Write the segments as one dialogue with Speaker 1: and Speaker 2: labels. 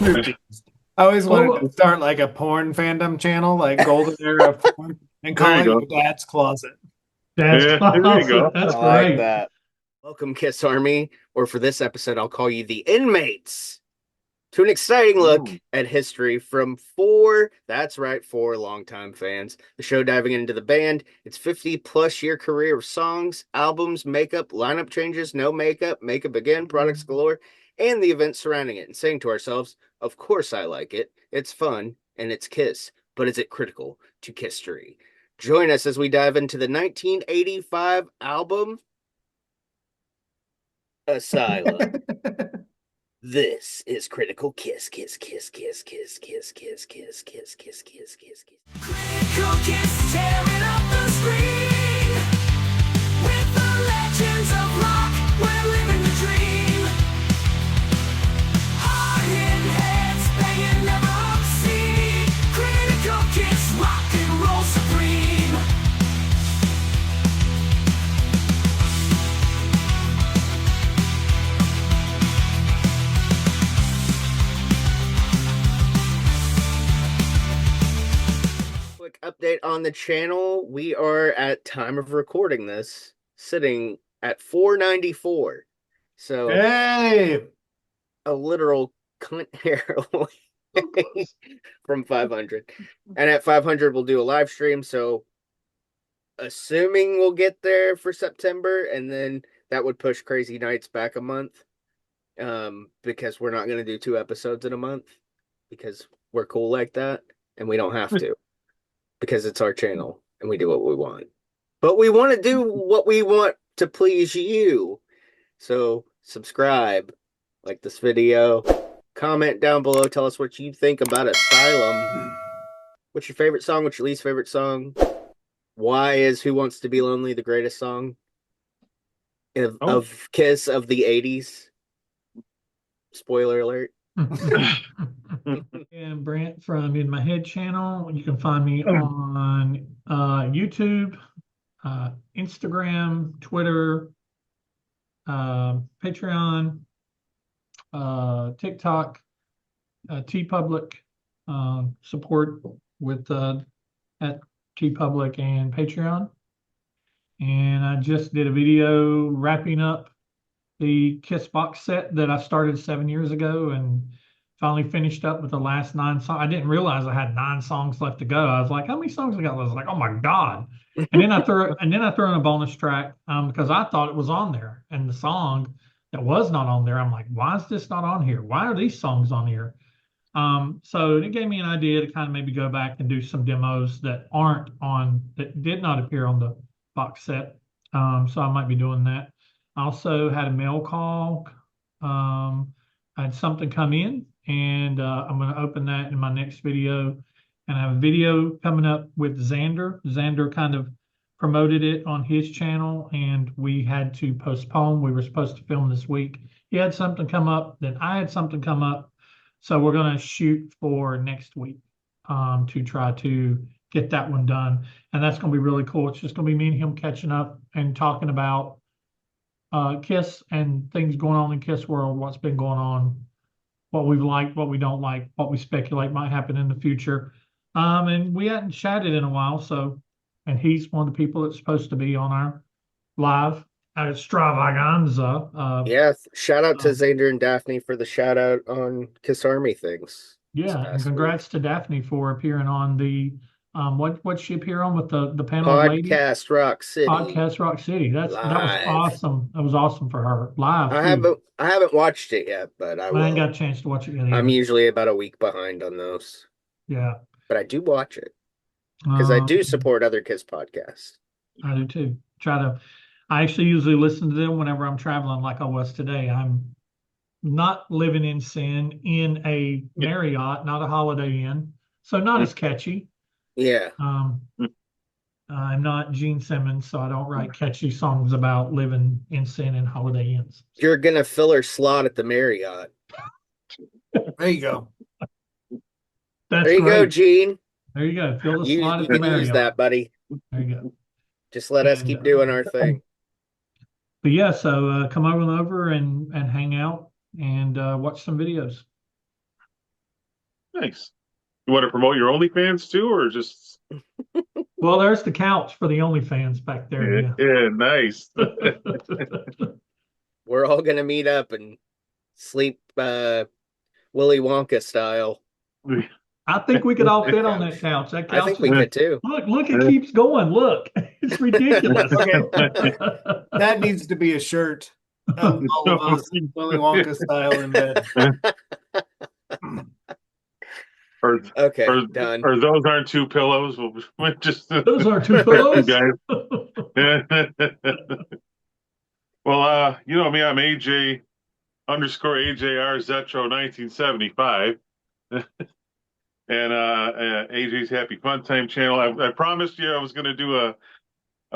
Speaker 1: I always wanted to
Speaker 2: Well,
Speaker 1: start like a porn fandom channel, like Golden Era of Porn, and
Speaker 3: There
Speaker 1: call
Speaker 3: you
Speaker 1: it
Speaker 3: go.
Speaker 1: your dad's closet.
Speaker 2: that's
Speaker 3: Yeah, there you
Speaker 2: closet.
Speaker 3: go.
Speaker 2: That's
Speaker 4: I like
Speaker 2: great.
Speaker 4: that. Welcome, Kiss Army, or for this episode, I'll call you the inmates, to an exciting look
Speaker 3: Ooh.
Speaker 4: at history from four, that's right, four longtime fans. The show diving into the band, its 50 plus year career of songs, albums, makeup, lineup changes, no makeup, makeup again, products galore, and the events surrounding it, and saying to ourselves, of course I like it. It's fun, and it's Kiss, but is it critical to history? Join us as we dive into the 1985 album Asylum. This is Critical Kiss, Kiss, Kiss, Kiss, Kiss, Kiss, Kiss, Kiss, Kiss, Kiss, Kiss, Kiss, Kiss. Critical Kiss tearing up the screen with the legends of rock. We're living the dream. Hard-hitting heads banging never obscene. Critical Kiss, rock and roll supreme. Quick update on the channel. We are at time of recording this sitting at 494. So
Speaker 1: Hey,
Speaker 4: a literal cunt hair away from 500. And at 500 we'll do a live stream, so assuming we'll get there for September, and then that would push Crazy Nights back a month. Because we're not going to do two episodes in a month because we're cool like that and we don't have to because it's our channel and we do what we want. But we want to do what we want to please you. So subscribe, like this video, comment down below, tell us what you think about Asylum. What's your favorite song? What's your least favorite song? Why is Who Wants to Be Lonely the greatest song
Speaker 3: Oh.
Speaker 4: of Kiss of the 80s? Spoiler alert.
Speaker 2: And Brant from In My Head channel. You can find me on YouTube, Instagram, Twitter, Patreon, TikTok, TeePublic, support with at TeePublic and Patreon. And I just did a video wrapping up the Kiss box set that I started 7 years ago and finally finished up with the last 9 songs. I didn't realize I had 9 songs left to go. I was like, how many songs I got? I was like, oh my God. And then I threw in a bonus track because I thought it was on there. And the song that was not on there, I'm like, why is this not on here? Why are these songs on here? So it gave me an idea to kind of maybe go back and do some demos that did not appear on the box set. So I might be doing that. I also had a mail call. I had something come in, and I'm going to open that in my next video. And I have a video coming up with Xander. Xander kind of promoted it on his channel, and we had to postpone. We were supposed to film this week. He had something come up, then I had something come up. So we're going to shoot for next week to try to get that one done. And that's going to be really cool. It's just going to be me and him catching up and talking about Kiss and things going on in Kiss world, what's been going on, what we've liked, what we don't like, what we speculate might happen in the future. And we hadn't chatted in a while, and he's one of the people that's supposed to be on our live extravaganza.
Speaker 4: Yeah, shout out to
Speaker 2: Um,
Speaker 4: Xander and Daphne for the shout out on Kiss Army things this
Speaker 2: yeah, and
Speaker 4: past week.
Speaker 2: congrats to Daphne for appearing on the what'd she appear on with the panel of ladies?
Speaker 4: Podcast Rock City
Speaker 2: Podcast Rock City. That was
Speaker 4: live.
Speaker 2: awesome. That was awesome for her. Live
Speaker 4: I
Speaker 2: too.
Speaker 4: haven't watched it yet, but I
Speaker 2: I ain't
Speaker 4: will.
Speaker 2: got a chance to watch it yet
Speaker 4: I'm
Speaker 2: either.
Speaker 4: usually about a week behind on those,
Speaker 2: Yeah.
Speaker 4: but I do watch it because I
Speaker 2: Um,
Speaker 4: do support other Kiss podcasts.
Speaker 2: I do too. I actually usually listen to them whenever I'm traveling, like I was today. I'm not living in sin in a Marriott, not a Holiday Inn, so not as catchy.
Speaker 4: Yeah,
Speaker 2: Um, I'm not Gene Simmons, so I don't write catchy songs about living in sin in Holiday Inns.
Speaker 4: you're gonna fill her slot at the Marriott.
Speaker 1: there you go.
Speaker 4: There
Speaker 2: That's
Speaker 4: you go,
Speaker 2: great.
Speaker 4: Gene.
Speaker 2: There you go. Fill the slot
Speaker 4: You
Speaker 2: at the
Speaker 4: can use
Speaker 2: Marriott.
Speaker 4: that, buddy.
Speaker 2: There you go.
Speaker 4: Just let us
Speaker 2: And
Speaker 4: keep doing our thing.
Speaker 2: but yeah, so come over and hang out and watch some videos.
Speaker 5: Nice. You want to promote your OnlyFans too, or just
Speaker 2: Well, there's the couch for the OnlyFans back there.
Speaker 5: yeah, nice.
Speaker 4: We're all gonna meet up and sleep Willy Wonka style.
Speaker 2: I think we could all fit on
Speaker 4: Couch.
Speaker 2: that couch. That
Speaker 4: I
Speaker 2: couch
Speaker 4: think
Speaker 2: is
Speaker 4: we could too.
Speaker 2: look, it keeps going. Look, it's ridiculous.
Speaker 1: Okay. That needs to be a shirt of all of us Willy Wonka style in bed.
Speaker 5: Or,
Speaker 4: Okay,
Speaker 5: or,
Speaker 4: done.
Speaker 5: or those aren't two pillows. We'll just
Speaker 2: Those are two pillows.
Speaker 5: guys. Well, you know me, I'm AJ underscore AJR Zetro 1975. And AJ's Happy Fun Time channel. I promised you I was going to do a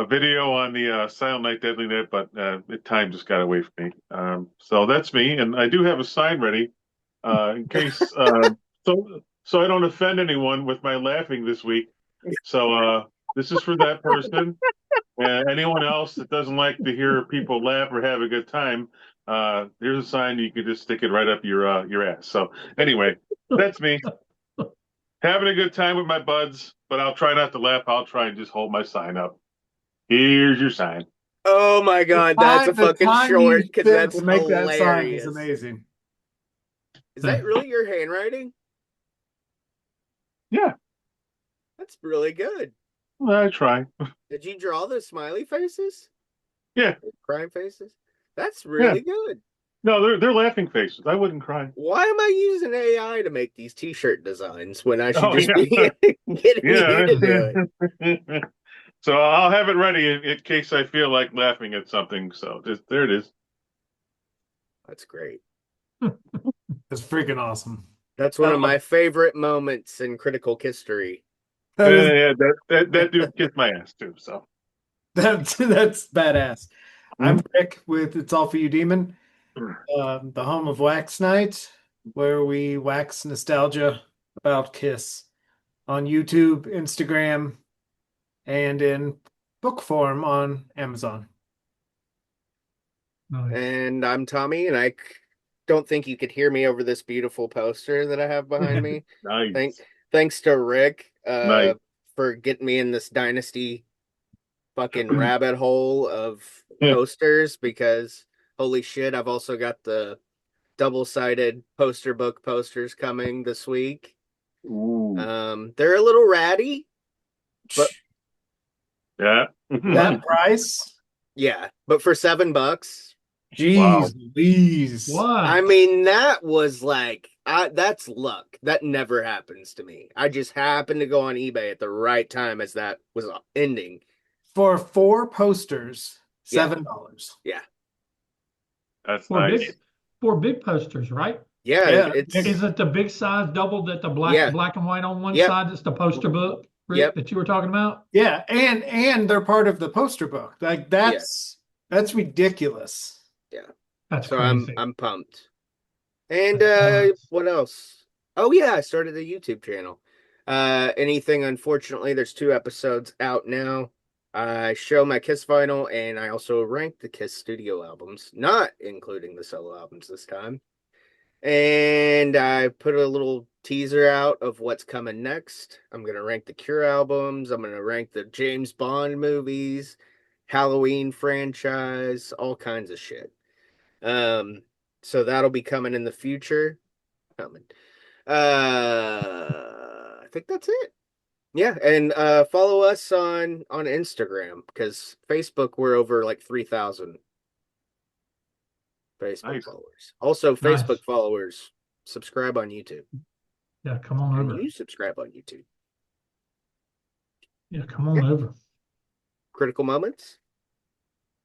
Speaker 5: video on the Silent Night Deadly Net, but the time just got away from me. So that's me, and I do have a sign ready in case so I don't offend anyone with my laughing this week. So this is for that person. Anyone else that doesn't like to hear people laugh or have a good time, here's a sign. You can just stick it right up your ass. So anyway, that's me. Having a good time with my buds, but I'll try not to laugh. I'll try and just hold my sign up. Here's your sign.
Speaker 4: Oh my God, that's a
Speaker 1: The
Speaker 4: fucking
Speaker 1: time
Speaker 4: short
Speaker 1: you
Speaker 4: because
Speaker 1: spent
Speaker 4: that's
Speaker 1: to make that sign
Speaker 4: hilarious.
Speaker 1: is amazing.
Speaker 4: Is that really your handwriting?
Speaker 5: Yeah,
Speaker 4: That's really good.
Speaker 5: I try.
Speaker 4: Did you draw the smiley faces?
Speaker 5: Yeah.
Speaker 4: The crying faces? That's really good.
Speaker 5: No, they're laughing faces. I wouldn't cry.
Speaker 4: Why am I using AI to make these t-shirt designs when I should
Speaker 5: Oh,
Speaker 4: just
Speaker 5: yeah.
Speaker 4: be getting
Speaker 5: Yeah.
Speaker 4: you to do it?
Speaker 5: So I'll have it ready in case I feel like laughing at something. So there it is.
Speaker 4: That's great.
Speaker 1: It's freaking awesome.
Speaker 4: That's one of my favorite moments in Critical history.
Speaker 5: Yeah, that dude kissed my ass too. So
Speaker 1: That's badass. I'm Rick with It's All For You Demon, the home of Wax Night, where we wax nostalgia about Kiss on YouTube, Instagram, and in book form on Amazon.
Speaker 2: Nice.
Speaker 4: And I'm Tommy, and I don't think you could hear me over this beautiful poster that I have behind me.
Speaker 5: nice.
Speaker 4: Thanks to Rick
Speaker 5: Nice.
Speaker 4: for getting me in this Dynasty fucking rabbit hole of posters, because holy shit, I've also got the double-sided poster book posters coming this week.
Speaker 5: Ooh.
Speaker 4: They're a little ratty, but
Speaker 5: Yeah.
Speaker 1: That price?
Speaker 4: yeah, but for $7.
Speaker 1: Jeez,
Speaker 5: Wow.
Speaker 1: Louise.
Speaker 2: What?
Speaker 4: I mean, that was like, that's luck. That never happens to me. I just happened to go on eBay at the right time as that was ending.
Speaker 1: For 4 posters, $7.
Speaker 4: Yeah.
Speaker 5: That's
Speaker 2: Four
Speaker 5: nice.
Speaker 2: big, four big posters, right?
Speaker 4: Yeah,
Speaker 1: Yeah.
Speaker 2: Is it the big size double that the black and white on one
Speaker 4: Yep.
Speaker 2: side? That's the poster book, Rick,
Speaker 4: Yep.
Speaker 2: that you were talking about?
Speaker 1: Yeah, and they're part of the poster book. Like that's ridiculous.
Speaker 2: That's
Speaker 4: so
Speaker 2: crazy.
Speaker 4: I'm pumped. And
Speaker 2: That's
Speaker 4: what else? Oh yeah, I started a YouTube channel. Anything, unfortunately, there's 2 episodes out now. I show my Kiss vinyl, and I also rank the Kiss studio albums, not including the solo albums this time. And I put a little teaser out of what's coming next. I'm gonna rank the Cure albums. I'm gonna rank the James Bond movies, Halloween franchise, all kinds of shit. So that'll be coming in the future. Coming. I think that's it. Yeah, and follow us on Instagram, because Facebook we're over like 3,000 Facebook
Speaker 5: Nice.
Speaker 4: followers. Also, Facebook
Speaker 2: Nice.
Speaker 4: followers, subscribe on YouTube.
Speaker 2: Yeah, come on
Speaker 4: And
Speaker 2: over.
Speaker 4: you subscribe on YouTube.
Speaker 2: Yeah, come on over.
Speaker 4: Critical Moments.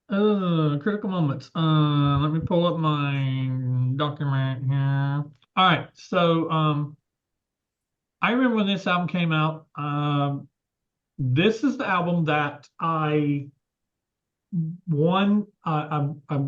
Speaker 2: Critical moments. Let me pull up my document here. All right, so I remember when this album came out. This is the album that I'm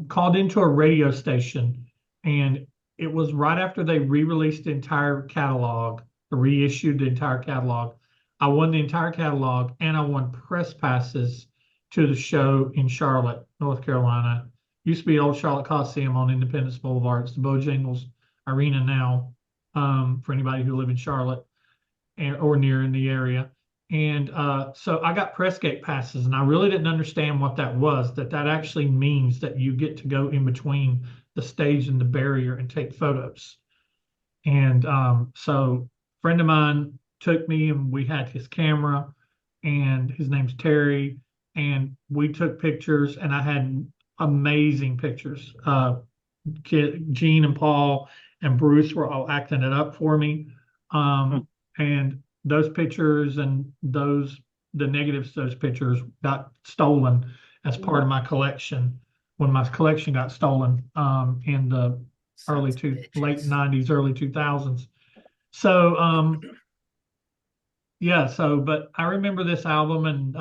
Speaker 2: called into a radio station, and it was right after they re-released the entire catalog, reissued the entire catalog. I won the entire catalog, and I won press passes to the show in Charlotte, North Carolina. Used to be Old Charlotte Coliseum on Independence Boulevard. It's the Bojangles Arena now. for anybody who live in Charlotte or near in the area. And so I got press gate passes, and I really didn't understand what that was, that actually means that you get to go in between the stage and the barrier and take photos. And so a friend of mine took me, and we had his camera, and his name's Terry, and we took pictures, and I had amazing pictures. Gene and Paul and Bruce were all acting it up for me. And those pictures and the negatives, those pictures got stolen as part of my collection when my collection got stolen in the late 90s, early 2000s. So but I remember this album, and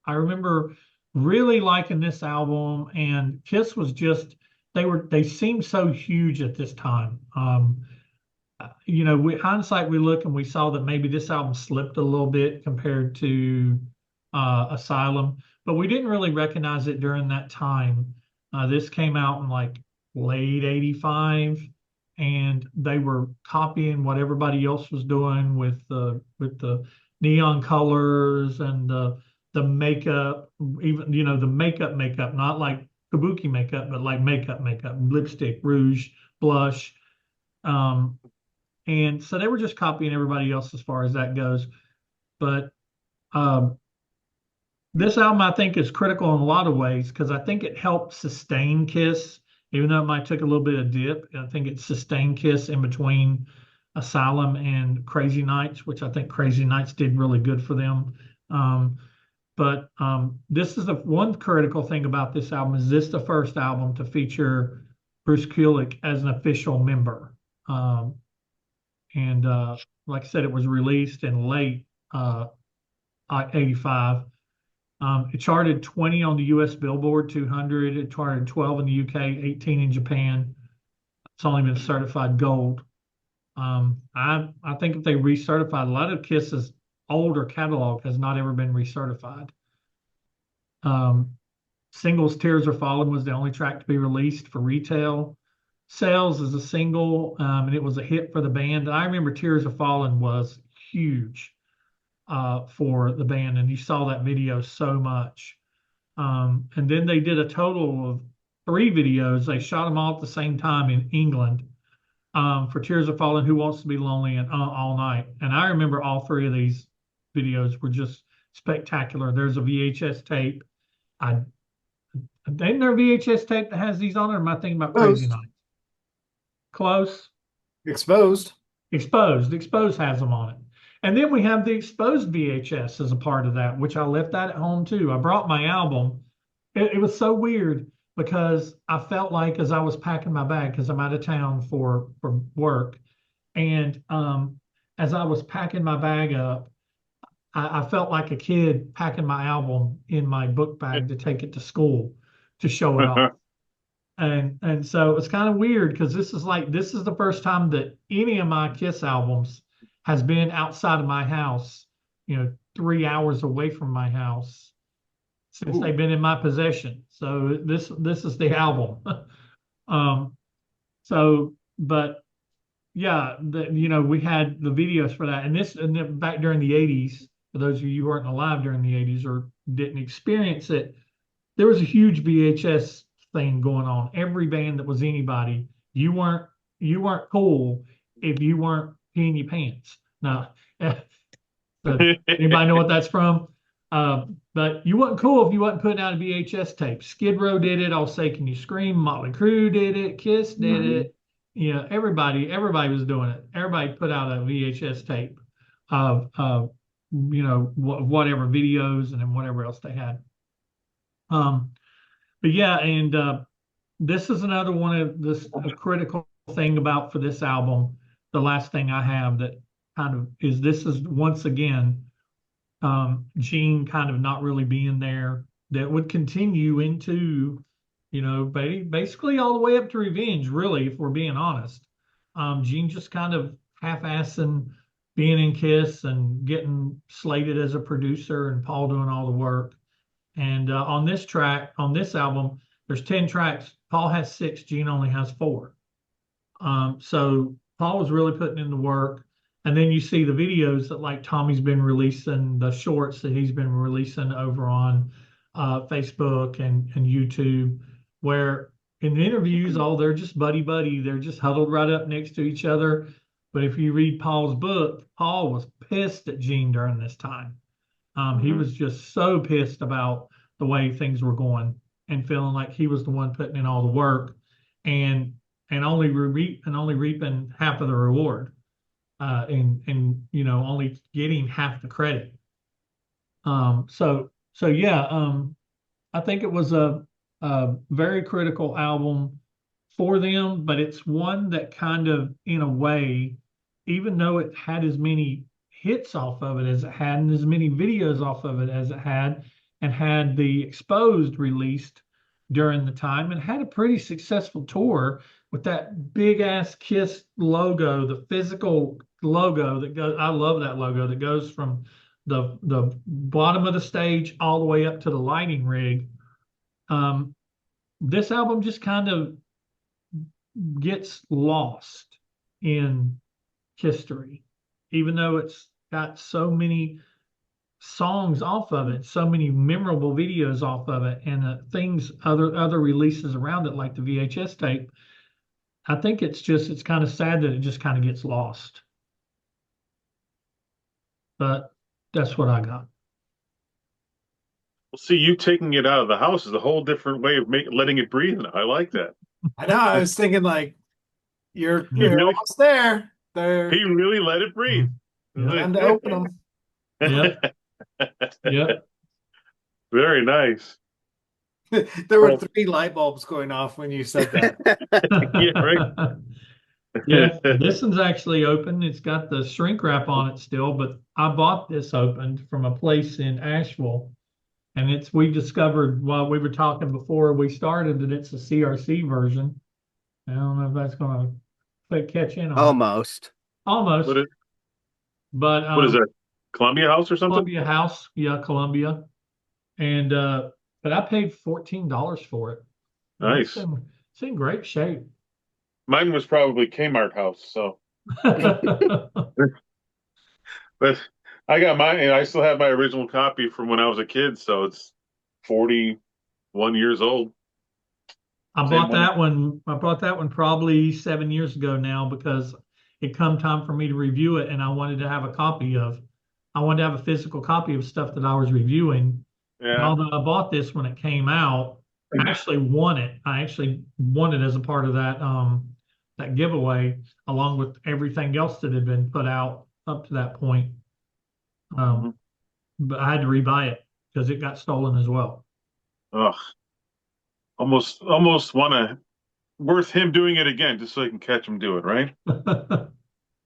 Speaker 2: I remember really liking this album, and Kiss was just they seemed so huge at this time. Hindsight, we look and we saw that maybe this album slipped a little bit compared to Asylum, but we didn't really recognize it during that time. This came out in like late '85, and they were copying what everybody else was doing with the neon colors and the makeup, even the makeup, not like kabuki makeup, but like makeup, lipstick, rouge, blush. And so they were just copying everybody else as far as that goes. But this album, I think, is critical in a lot of ways because I think it helped sustain Kiss, even though it might take a little bit of dip. I think it sustained Kiss in between Asylum and Crazy Nights, which I think Crazy Nights did really good for them. But this is the one critical thing about this album is this the first album to feature Bruce Kulick as an official member. And like I said, it was released in late '85. It charted 20 on the U.S. Billboard 200. It charted 12 in the UK, 18 in Japan. It's only been certified gold. I think if they recertified, a lot of Kiss's older catalog has not ever been recertified. Singles Tears Are Falling was the only track to be released for retail sales as a single, and it was a hit for the band. And I remember Tears Are Falling was huge for the band, and you saw that video so much. And then they did a total of 3 videos. They shot them all at the same time in England for Tears Are Falling, Who Wants to Be Lonely, and All Night. And I remember all 3 of these videos were just spectacular. There's a VHS tape. Isn't there a VHS tape that has these on it, or am I thinking about Crazy Nights? Close.
Speaker 1: Exposed.
Speaker 2: Exposed has them on it. And then we have the Exposed VHS as a part of that, which I left that at home too. I brought my album. It was so weird because I felt like as I was packing my bag, because I'm out of town for work, and as I was packing my bag up, I felt like a kid packing my album in my book bag to take it to school to show it off. And so it's kind of weird because this is the first time that any of my Kiss albums has been outside of my house, 3 hours away from my house since they've been in my possession. So this is the album. But yeah, we had the videos for that, and then back during the '80s. For those of you who weren't alive during the '80s or didn't experience it, there was a huge VHS thing going on. Every band that was anybody, you weren't cool if you weren't peeing your pants. Now, anybody know what that's from? But you wasn't cool if you wasn't putting out a VHS tape. Skid Row did it. I'll Say Can You Scream? Motley Crue did it. Kiss did it. Everybody was doing it. Everybody put out a VHS tape of whatever videos and then whatever else they had. But yeah, and this is another one of a critical thing about for this album. The last thing I have that kind of this is once again Gene kind of not really being there. That would continue into basically all the way up to Revenge. Really, if we're being honest, Gene just kind of half-assing being in Kiss and getting slated as a producer, and Paul doing all the work. And on this album, there's 10 tracks. Paul has 6, Gene only has 4. So Paul was really putting in the work. And then you see the videos that like Tommy's been releasing, the shorts that he's been releasing over on Facebook and YouTube, where in the interviews, oh, they're just buddy buddy. They're just huddled right up next to each other. But if you read Paul's book, Paul was pissed at Gene during this time. He was just so pissed about the way things were going and feeling like he was the one putting in all the work and only reaping half of the reward, and only getting half the credit. So yeah, I think it was a very critical album for them, but it's one that kind of, in a way, even though it had as many hits off of it as it had, and as many videos off of it as it had, and had the Exposed released during the time, and had a pretty successful tour with that big ass Kiss logo, the physical logo that goes. I love that logo that goes from the bottom of the stage all the way up to the lighting rig. This album just kind of gets lost in history, even though it's got so many songs off of it, so many memorable videos off of it, and other releases around it, like the VHS tape. I think it's kind of sad that it just kind of gets lost. But that's what I got.
Speaker 5: Well, see, you taking it out of the house is a whole different way of letting it breathe. I like that.
Speaker 1: I know. I was thinking like you're
Speaker 5: really,
Speaker 1: almost there.
Speaker 5: He really let it breathe.
Speaker 1: Time to open them.
Speaker 2: Yep. Yep.
Speaker 5: Very nice.
Speaker 1: There were 3 light bulbs going off when you said that.
Speaker 5: Yeah, right.
Speaker 2: Yeah, this one's actually open. It's got the shrink wrap on it still, but I bought this opened from a place in Asheville, and we discovered while we were talking before we started that it's a CRC version. I don't know if that's going to catch in on
Speaker 4: Almost.
Speaker 2: Almost. But
Speaker 5: what is that? Columbia House or something?
Speaker 2: Columbia House, yeah, Columbia. And but I paid $14 for it.
Speaker 5: Nice.
Speaker 2: It's in great shape.
Speaker 5: Mine was probably Kmart House, so. But I got mine, and I still have my original copy from when I was a kid, so it's 41 years old.
Speaker 2: I bought that one probably 7 years ago now, because it come time for me to review it, and I wanted to have a physical copy of stuff that I was reviewing.
Speaker 5: Yeah.
Speaker 2: And although I bought this when it came out, I actually won it. I actually won it as a part of that giveaway, along with everything else that had been put out up to that point. But I had to rebuy it because it got stolen as well.
Speaker 5: Ugh. Almost worth him doing it again just so he can catch him do it, right?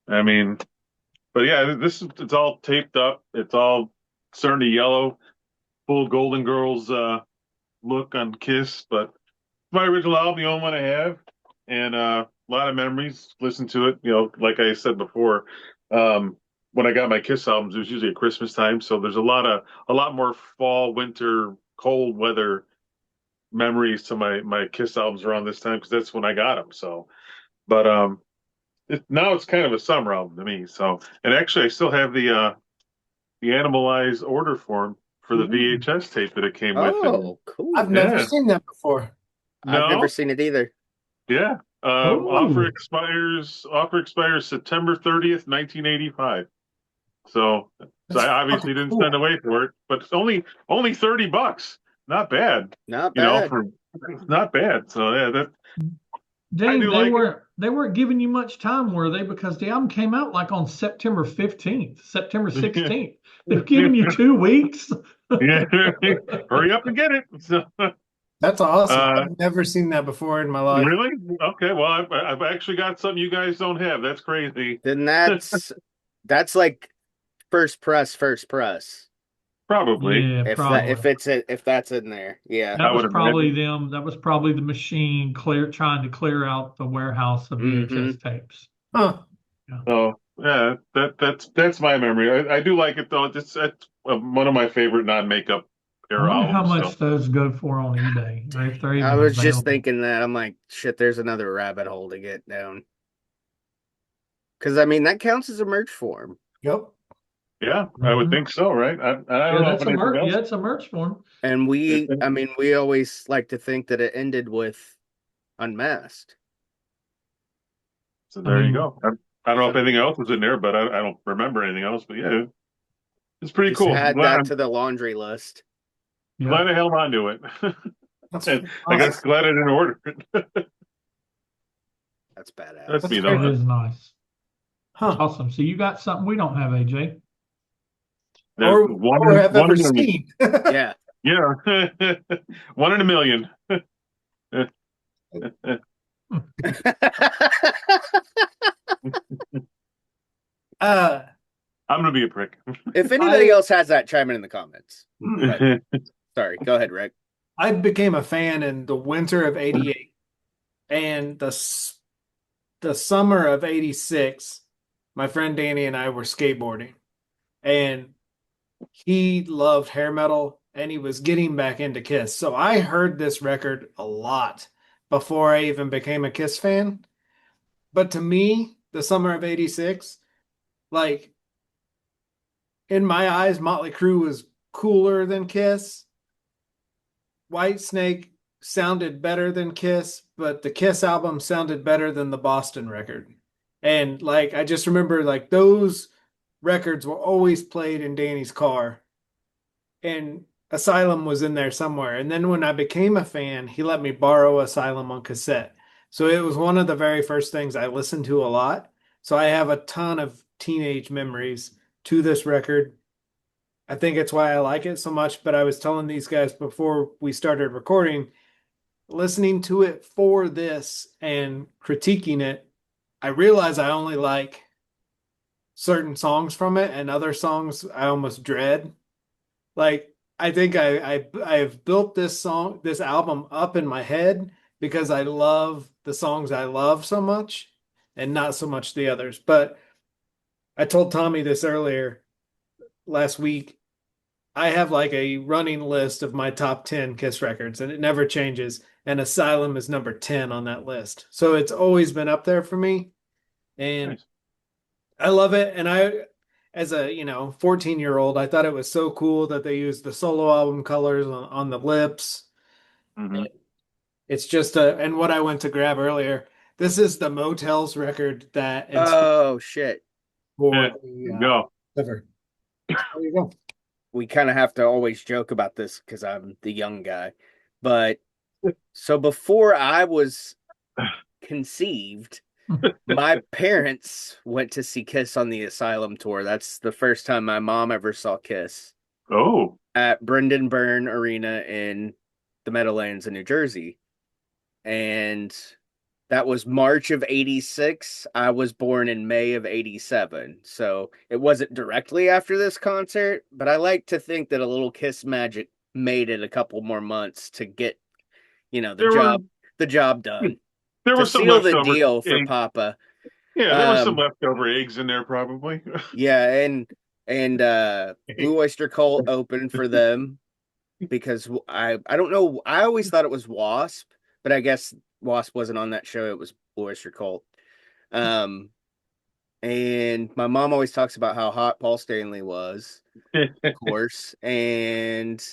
Speaker 5: I mean, but yeah, it's all taped up. It's all starting to yellow, full Golden Girls look on Kiss. But my original album, the only one I have, and a lot of memories. Listen to it, like I said before. When I got my Kiss albums, it was usually at Christmas time, so there's a lot more fall, winter, cold weather memories to my Kiss albums around this time, because that's when I got them. So, but now it's kind of a summer album to me. So, and actually, I still have the Animalized order form for the VHS tape that it came with.
Speaker 4: Oh, cool!
Speaker 1: I've never seen that before.
Speaker 4: No? I've never seen it either.
Speaker 5: Yeah. Offer expires September 30th, 1985. So I obviously didn't spend away for it, but it's only $30. Not bad.
Speaker 4: Not bad.
Speaker 5: Not bad. So yeah, that.
Speaker 2: Dang, they weren't giving you much time, were they? Because the album came out like on September 15th, September 16th. They've given you 2 weeks.
Speaker 5: Yeah, hurry up and get it. So,
Speaker 1: that's awesome. I've never seen that before in my life.
Speaker 5: Really? Okay. Well, I've actually got something you guys don't have. That's crazy.
Speaker 4: Then that's like first press.
Speaker 5: Probably.
Speaker 2: Yeah,
Speaker 4: if that's in there. Yeah.
Speaker 2: That was probably them. That was probably the machine trying to clear out the warehouse of VHS tapes.
Speaker 1: Huh.
Speaker 2: Yeah.
Speaker 5: Oh, yeah, that's my memory. I do like it though. It's one of my favorite non-makeup era albums.
Speaker 2: How much those go for on eBay? If they're even
Speaker 4: I was
Speaker 2: available.
Speaker 4: just thinking that. I'm like, shit, there's another rabbit hole to get down. Because I mean that counts as a merch form.
Speaker 1: Yep.
Speaker 5: Yeah, I would
Speaker 2: Mhm.
Speaker 5: think so, right? I don't
Speaker 2: Yeah,
Speaker 5: know if
Speaker 2: that's a
Speaker 5: anything
Speaker 2: merch.
Speaker 5: else.
Speaker 2: Yeah, it's a merch form.
Speaker 4: And I mean, we always like to think that it ended with Unmasked.
Speaker 5: So
Speaker 2: I
Speaker 5: there you
Speaker 2: mean,
Speaker 5: go. I don't know
Speaker 4: So
Speaker 5: if anything else was in there, but I don't remember anything else. But yeah, it's pretty
Speaker 4: just
Speaker 5: cool.
Speaker 4: add that to the laundry list.
Speaker 2: yeah,
Speaker 5: Glad I held on to it.
Speaker 1: That's
Speaker 5: And I guess
Speaker 1: awesome.
Speaker 5: glad I didn't order it.
Speaker 4: That's
Speaker 5: That's
Speaker 4: badass.
Speaker 1: That's
Speaker 5: me
Speaker 1: great.
Speaker 2: that
Speaker 5: though.
Speaker 2: is nice. That's
Speaker 1: Huh.
Speaker 2: awesome. So you got something we don't have, AJ.
Speaker 5: That
Speaker 1: Or have
Speaker 5: one
Speaker 1: ever
Speaker 5: in a million.
Speaker 1: seen.
Speaker 4: Yeah.
Speaker 5: Yeah, one in a million.
Speaker 1: uh,
Speaker 5: I'm gonna be a prick.
Speaker 4: If anybody
Speaker 1: I
Speaker 4: else has that, chime in the comments. But sorry, go ahead, Rick.
Speaker 1: I became a fan in the winter of '88 and the summer of '86. My friend Danny and I were skateboarding, and he loved hair metal and he was getting back into Kiss. So I heard this record a lot before I even became a Kiss fan. But to me, the summer of '86, like in my eyes, Motley Crue was cooler than Kiss. Whitesnake sounded better than Kiss, but the Kiss album sounded better than the Boston record. And like I just remember like those records were always played in Danny's car and Asylum was in there somewhere. And then when I became a fan, he let me borrow Asylum on cassette. So it was one of the very first things I listened to a lot. So I have a ton of teenage memories to this record. I think it's why I like it so much. But I was telling these guys before we started recording, listening to it for this and critiquing it, I realize I only like certain songs from it and other songs I almost dread. Like I think I've built this album up in my head because I love the songs I love so much and not so much the others. But I told Tommy this earlier last week. I have like a running list of my top 10 Kiss records and it never changes. And Asylum is number 10 on that list. So it's always been up there for me. And
Speaker 5: Nice.
Speaker 1: I love it. And as a, 14-year-old, I thought it was so cool that they used the solo album colors on the lips.
Speaker 5: Hmm.
Speaker 1: It's just and what I went to grab earlier, this is the Motels record that inspired
Speaker 4: Oh shit.
Speaker 1: for
Speaker 5: Yeah,
Speaker 1: the
Speaker 5: there you go.
Speaker 1: cover. There you go.
Speaker 4: We kind of have to always joke about this because I'm the young guy. But so before I was conceived, my parents went to see Kiss on the Asylum tour. That's the first time my mom ever saw Kiss
Speaker 5: Oh,
Speaker 4: at Brendan Byrne Arena in the Meadowlands in New Jersey. And that was March of '86. I was born in May of '87. So it wasn't directly after this concert, but I like to think that a little Kiss magic made it a couple more months to get, the
Speaker 5: there were
Speaker 4: job done.
Speaker 5: there
Speaker 4: To
Speaker 5: were some
Speaker 4: seal the
Speaker 5: leftover
Speaker 4: deal for
Speaker 5: eggs.
Speaker 4: Papa.
Speaker 5: Yeah, there were some
Speaker 4: Um,
Speaker 5: leftover eggs in there probably.
Speaker 4: yeah, and Blue Oyster Cult opened for them because I don't know, I always thought it was Wasp, but I guess Wasp wasn't on that show. It was Blue Oyster Cult. Um, and my mom always talks about how hot Paul Stanley was, of course, and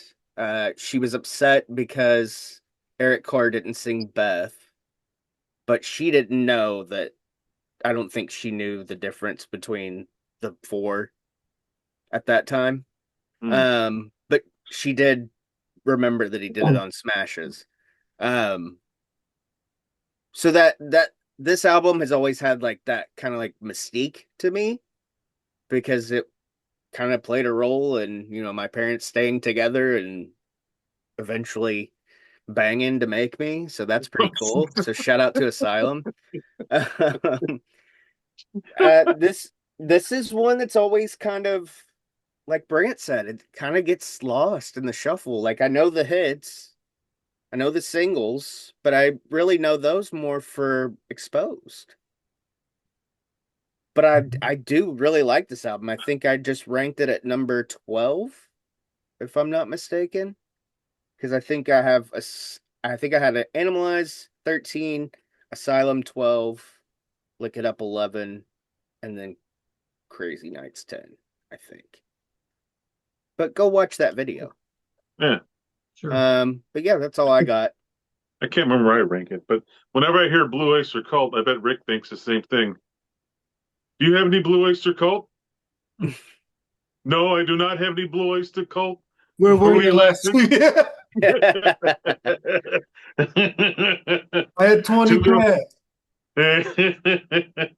Speaker 4: she was upset because Eric Carr didn't sing Beth, but she didn't know that. I don't think she knew the difference between the four at that time.
Speaker 5: Mm.
Speaker 4: But she did remember that he did it on Smashes. Um, so that this album has always had like that kind of like mystique to me because it kind of played a role in, my parents staying together and eventually banging to make me. So that's pretty cool. So shout out to Asylum. Um, this is one that's always kind of like Brant said, it kind of gets lost in the shuffle. Like I know the hits, I know the singles, but I really know those more for Exposed. But I do really like this album. I think I just ranked it at number 12, if I'm not mistaken, because I think I had an Animalize 13, Asylum 12, Lick It Up 11, and then Crazy Nights 10, I think. But go watch that video.
Speaker 5: Yeah.
Speaker 2: Sure.
Speaker 4: But yeah, that's all I got.
Speaker 5: I can't remember where I rank it, but whenever I hear Blue Oyster Cult, I bet Rick thinks the same thing. Do you have any Blue Oyster Cult? No, I do not have any Blue Oyster Cult.
Speaker 1: Where were you last week? I had 20 credits.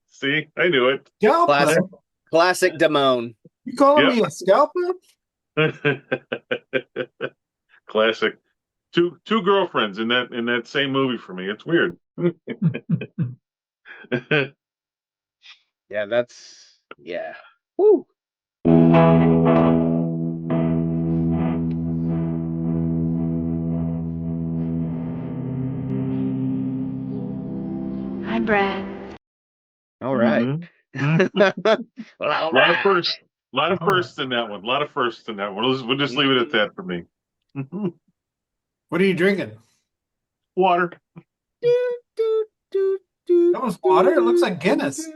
Speaker 5: See, I knew it.
Speaker 1: Scalper?
Speaker 4: Classic Damone.
Speaker 1: You calling me a scalper?
Speaker 5: Classic. Two girlfriends in that same movie for me. It's weird.
Speaker 4: Yeah, that's yeah. Woo.
Speaker 6: Hi, Brad.
Speaker 4: All right.
Speaker 5: A lot of firsts. A lot of firsts in that one. A lot of firsts in that one. We'll just leave it at that for me.
Speaker 1: What are you drinking?
Speaker 5: Water.
Speaker 1: That was water? It looks like Guinness.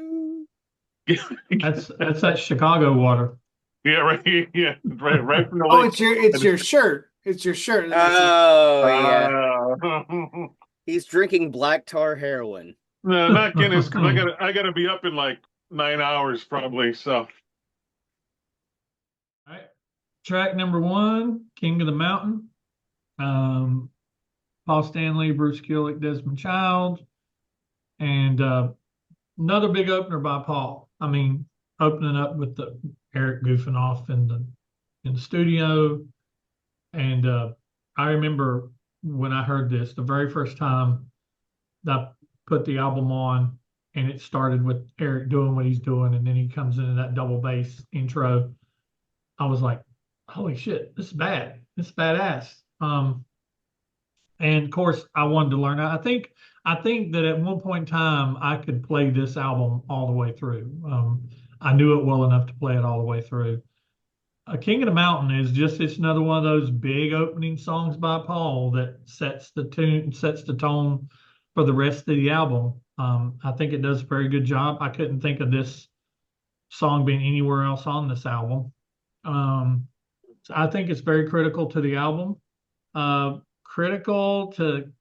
Speaker 2: That's that Chicago water.
Speaker 5: Yeah, right. Yeah, right from the
Speaker 1: Oh,
Speaker 5: lake.
Speaker 1: it's your shirt. It's your shirt.
Speaker 4: Oh yeah.
Speaker 5: Uh,
Speaker 4: He's drinking black tar heroin.
Speaker 5: no, not Guinness, because I gotta be up in like 9 hours probably. So
Speaker 2: All right. Track number 1, King of the Mountain. Paul Stanley, Bruce Kulick, Desmond Child, and another big opener by Paul. I mean, opening up with the Eric goofing off in the studio, and I remember when I heard this the very first time that I put the album on, and it started with Eric doing what he's doing, and then he comes into that double bass intro. I was like, "Holy shit, this is bad! This is badass!" And of course, I wanted to learn. I think that at one point in time, I could play this album all the way through. I knew it well enough to play it all the way through. King of the Mountain is it's another one of those big opening songs by Paul that sets the tone for the rest of the album. I think it does a very good job. I couldn't think of this song being anywhere else on this album. So I think it's very critical to the album. Critical to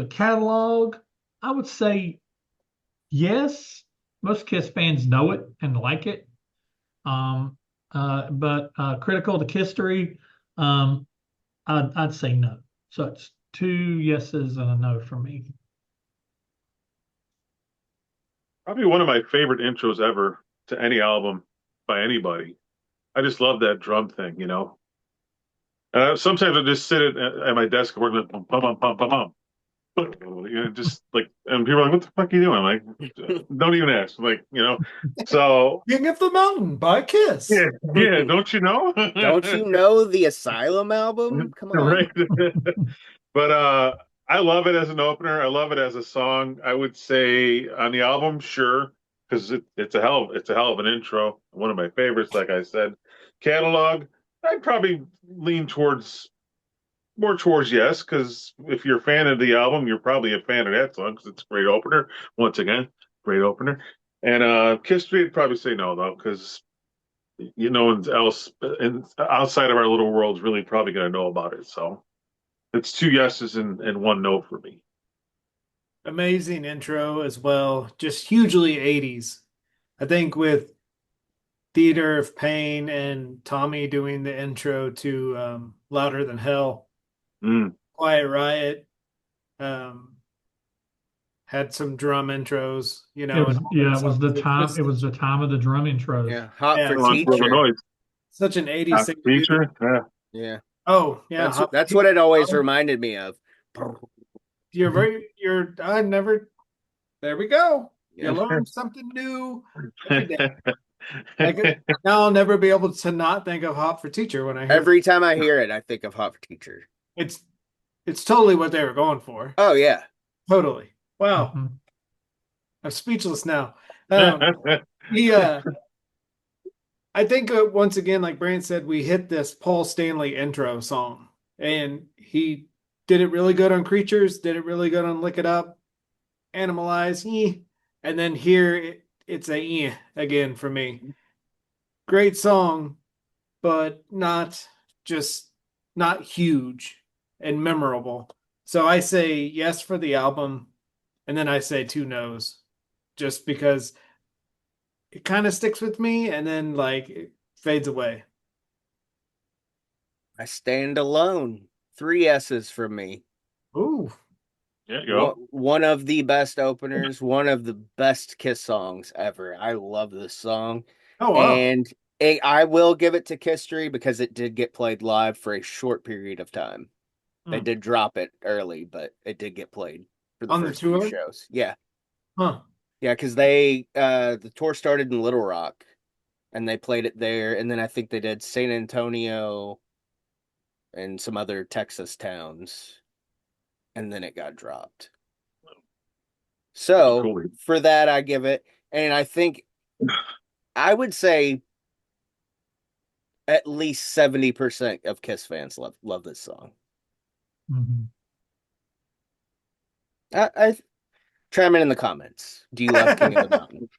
Speaker 2: catalog, I would say yes. Most Kiss fans know it and like it. But critical to history, I'd say no. So it's 2 yeses and a no for me.
Speaker 5: probably one of my favorite intros ever to any album by anybody. I just love that drum thing, you know. Sometimes I just sit at my desk and work like bum bum bum bum bum bum. You know, just like, and people are like, "What the fuck are you doing?" I'm like, "Don't even ask." Like, you know. So
Speaker 1: King of the Mountain by Kiss.
Speaker 5: yeah. Don't you know?
Speaker 4: Don't you know the Asylum album? Come on.
Speaker 5: Right. But I love it as an opener. I love it as a song. I would say on the album, sure, because it's a hell of an intro. One of my favorites, like I said. Catalog, I'd probably lean more towards yes, because if you're a fan of the album, you're probably a fan of that song because it's a great opener. Once again, great opener. And Kiss Street, I'd probably say no though, because no one else and outside of our little world is really probably going to know about it. So it's 2 yeses and 1 no for me.
Speaker 1: Amazing intro as well. Just hugely 80s. I think with Theater of Pain and Tommy doing the intro to Louder Than Hell. Quiet Riot had some drum intros, you know.
Speaker 2: It was the time. It was the time of the drum intros.
Speaker 4: Yeah, Hot
Speaker 1: Yeah.
Speaker 4: for Teacher.
Speaker 1: Such an 80s thing.
Speaker 5: Teacher, yeah.
Speaker 4: Yeah.
Speaker 1: Oh, yeah.
Speaker 4: That's what it always reminded me of.
Speaker 1: I never, there we go.
Speaker 4: Yeah.
Speaker 1: You learn something new every day. Now I'll never be able to not think of Hot for Teacher when I hear
Speaker 4: Every time I hear it, I think of Hot for Teacher.
Speaker 1: It's totally what they were going for.
Speaker 4: Oh yeah.
Speaker 1: Totally. Wow.
Speaker 2: Mm-hmm.
Speaker 1: I'm speechless now. I think once again, like Brant said, we hit this Paul Stanley intro song, and he did it really good on Creatures, did it really good on Lick It Up, Animalize, and then here it's a again for me. Great song, but not huge and memorable. So I say yes for the album, and then I say two no's, just because it kind of sticks with me and then like it fades away.
Speaker 4: I stand alone. Three S's from me.
Speaker 1: Ooh.
Speaker 5: Yeah, you go.
Speaker 4: One of the best openers, one of the best Kiss songs ever. I love this song.
Speaker 1: Oh wow.
Speaker 4: And I will give it to Kisstory because it did get played live for a short period of time. They
Speaker 1: Hmm.
Speaker 4: did drop it early, but it did get played for the
Speaker 1: On the
Speaker 4: first few
Speaker 1: tour?
Speaker 4: shows. Yeah.
Speaker 1: Huh.
Speaker 4: Yeah, because the tour started in Little Rock and they played it there. And then I think they did San Antonio and some other Texas towns. And then it got dropped.
Speaker 5: Pretty
Speaker 4: So
Speaker 5: cool.
Speaker 4: for that, I give it. And I think I would say at least 70% of Kiss fans love this song.
Speaker 2: Mhm.
Speaker 4: I chime in the comments. Do you love King of the Mountain?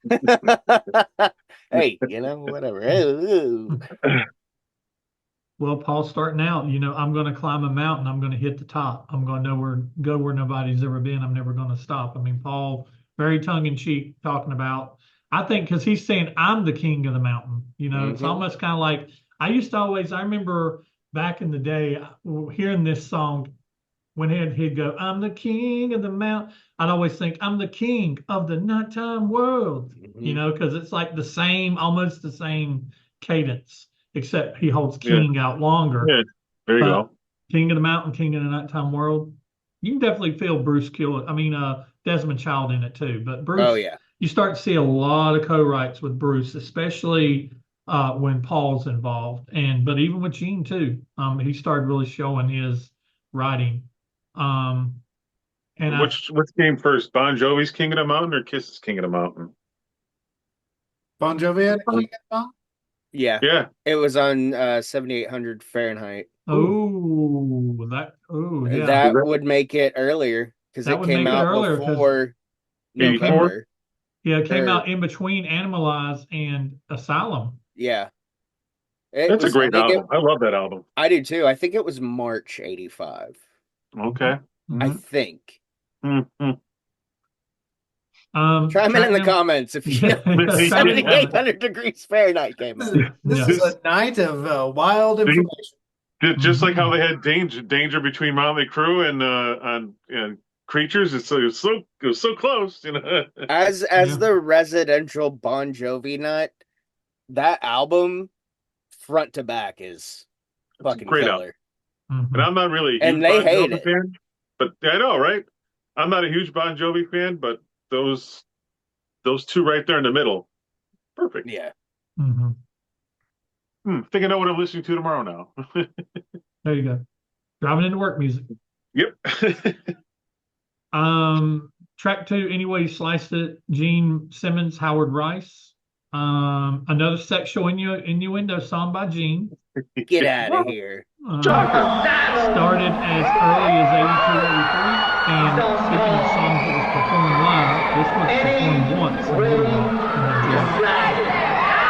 Speaker 4: Hey, whatever. Ooh.
Speaker 2: Well, Paul, starting out, I'm going to climb a mountain. I'm going to hit the top. I'm going to go where nobody's ever been. I'm never going to stop. I mean, Paul, very tongue in cheek, talking about, I think, because he's saying, I'm the king of the mountain. It's
Speaker 4: Mhm.
Speaker 2: almost kind of like, I remember back in the day hearing this song when he'd go, I'm the king of the mountain. I'd always think, I'm the king of the nighttime world,
Speaker 4: Mhm.
Speaker 2: because it's like almost the same cadence, except he holds
Speaker 5: Yeah,
Speaker 2: king out longer.
Speaker 5: yeah. There you
Speaker 2: But
Speaker 5: go.
Speaker 2: King of the Mountain, King of the Nighttime World, you can definitely feel Bruce Kulick. Desmond Child in it too. But
Speaker 4: Oh
Speaker 2: Bruce,
Speaker 4: yeah.
Speaker 2: you start to see a lot of co-writes with Bruce, especially when Paul's involved, but even with Gene too. He started really showing his writing. Um, and I
Speaker 5: Which came first, Bon Jovi's King of the Mountain or Kiss's King of the Mountain?
Speaker 1: Bon Jovi had a King of the Mountain?
Speaker 4: Yeah.
Speaker 5: Yeah,
Speaker 4: It was on 7800 Fahrenheit.
Speaker 1: Ooh.
Speaker 2: yeah,
Speaker 5: was
Speaker 4: That
Speaker 5: that
Speaker 4: would make it earlier because
Speaker 2: that
Speaker 4: it
Speaker 2: would
Speaker 4: came
Speaker 2: make it
Speaker 4: out
Speaker 2: earlier because
Speaker 4: before
Speaker 2: it came
Speaker 5: 84?
Speaker 4: November.
Speaker 2: yeah, it came
Speaker 4: Or
Speaker 2: out in between Animalize and Asylum.
Speaker 4: yeah. It
Speaker 5: That's a
Speaker 4: was I
Speaker 5: great
Speaker 4: think it
Speaker 5: album. I love that album.
Speaker 4: I do too. I think it was March 85.
Speaker 5: Okay.
Speaker 4: I
Speaker 2: Mhm.
Speaker 4: think.
Speaker 5: Mm-hmm.
Speaker 4: Chime in
Speaker 2: Track
Speaker 4: the
Speaker 2: number.
Speaker 4: comments if you
Speaker 2: Yeah,
Speaker 4: know when
Speaker 2: yeah, try me in the comments.
Speaker 4: 7800 degrees Fahrenheit came
Speaker 1: This
Speaker 4: out.
Speaker 1: is, this
Speaker 2: Yeah.
Speaker 1: is a night of wild
Speaker 5: See?
Speaker 1: information.
Speaker 5: Just like how
Speaker 2: Mhm.
Speaker 5: they had danger between Motley Crue and Creatures. It was so close.
Speaker 4: As
Speaker 2: Yeah.
Speaker 4: the residential Bon Jovi nut, that album front to back is
Speaker 5: It's a
Speaker 4: fucking
Speaker 5: great album,
Speaker 4: killer.
Speaker 5: and
Speaker 2: Mhm.
Speaker 5: I'm not really a
Speaker 4: And
Speaker 5: huge
Speaker 4: they
Speaker 5: Bon
Speaker 4: hate
Speaker 5: Jovi
Speaker 4: it.
Speaker 5: fan, but I know, right? I'm not a huge Bon Jovi fan, but those two right there in the middle, perfect.
Speaker 4: Yeah.
Speaker 2: Mhm.
Speaker 5: Think I know what I'm listening to tomorrow now.
Speaker 2: There you go. Driving into work music.
Speaker 5: Yep.
Speaker 2: Track two, Any Way You Sliced It, Gene Simmons, Howard Rice. Another sexual innuendo song by Gene.
Speaker 4: Get out of here.
Speaker 5: Shocker.
Speaker 2: Started as early as 82, 83. And speaking of songs that was performed live, this was performed once in Little Rock and then dropped.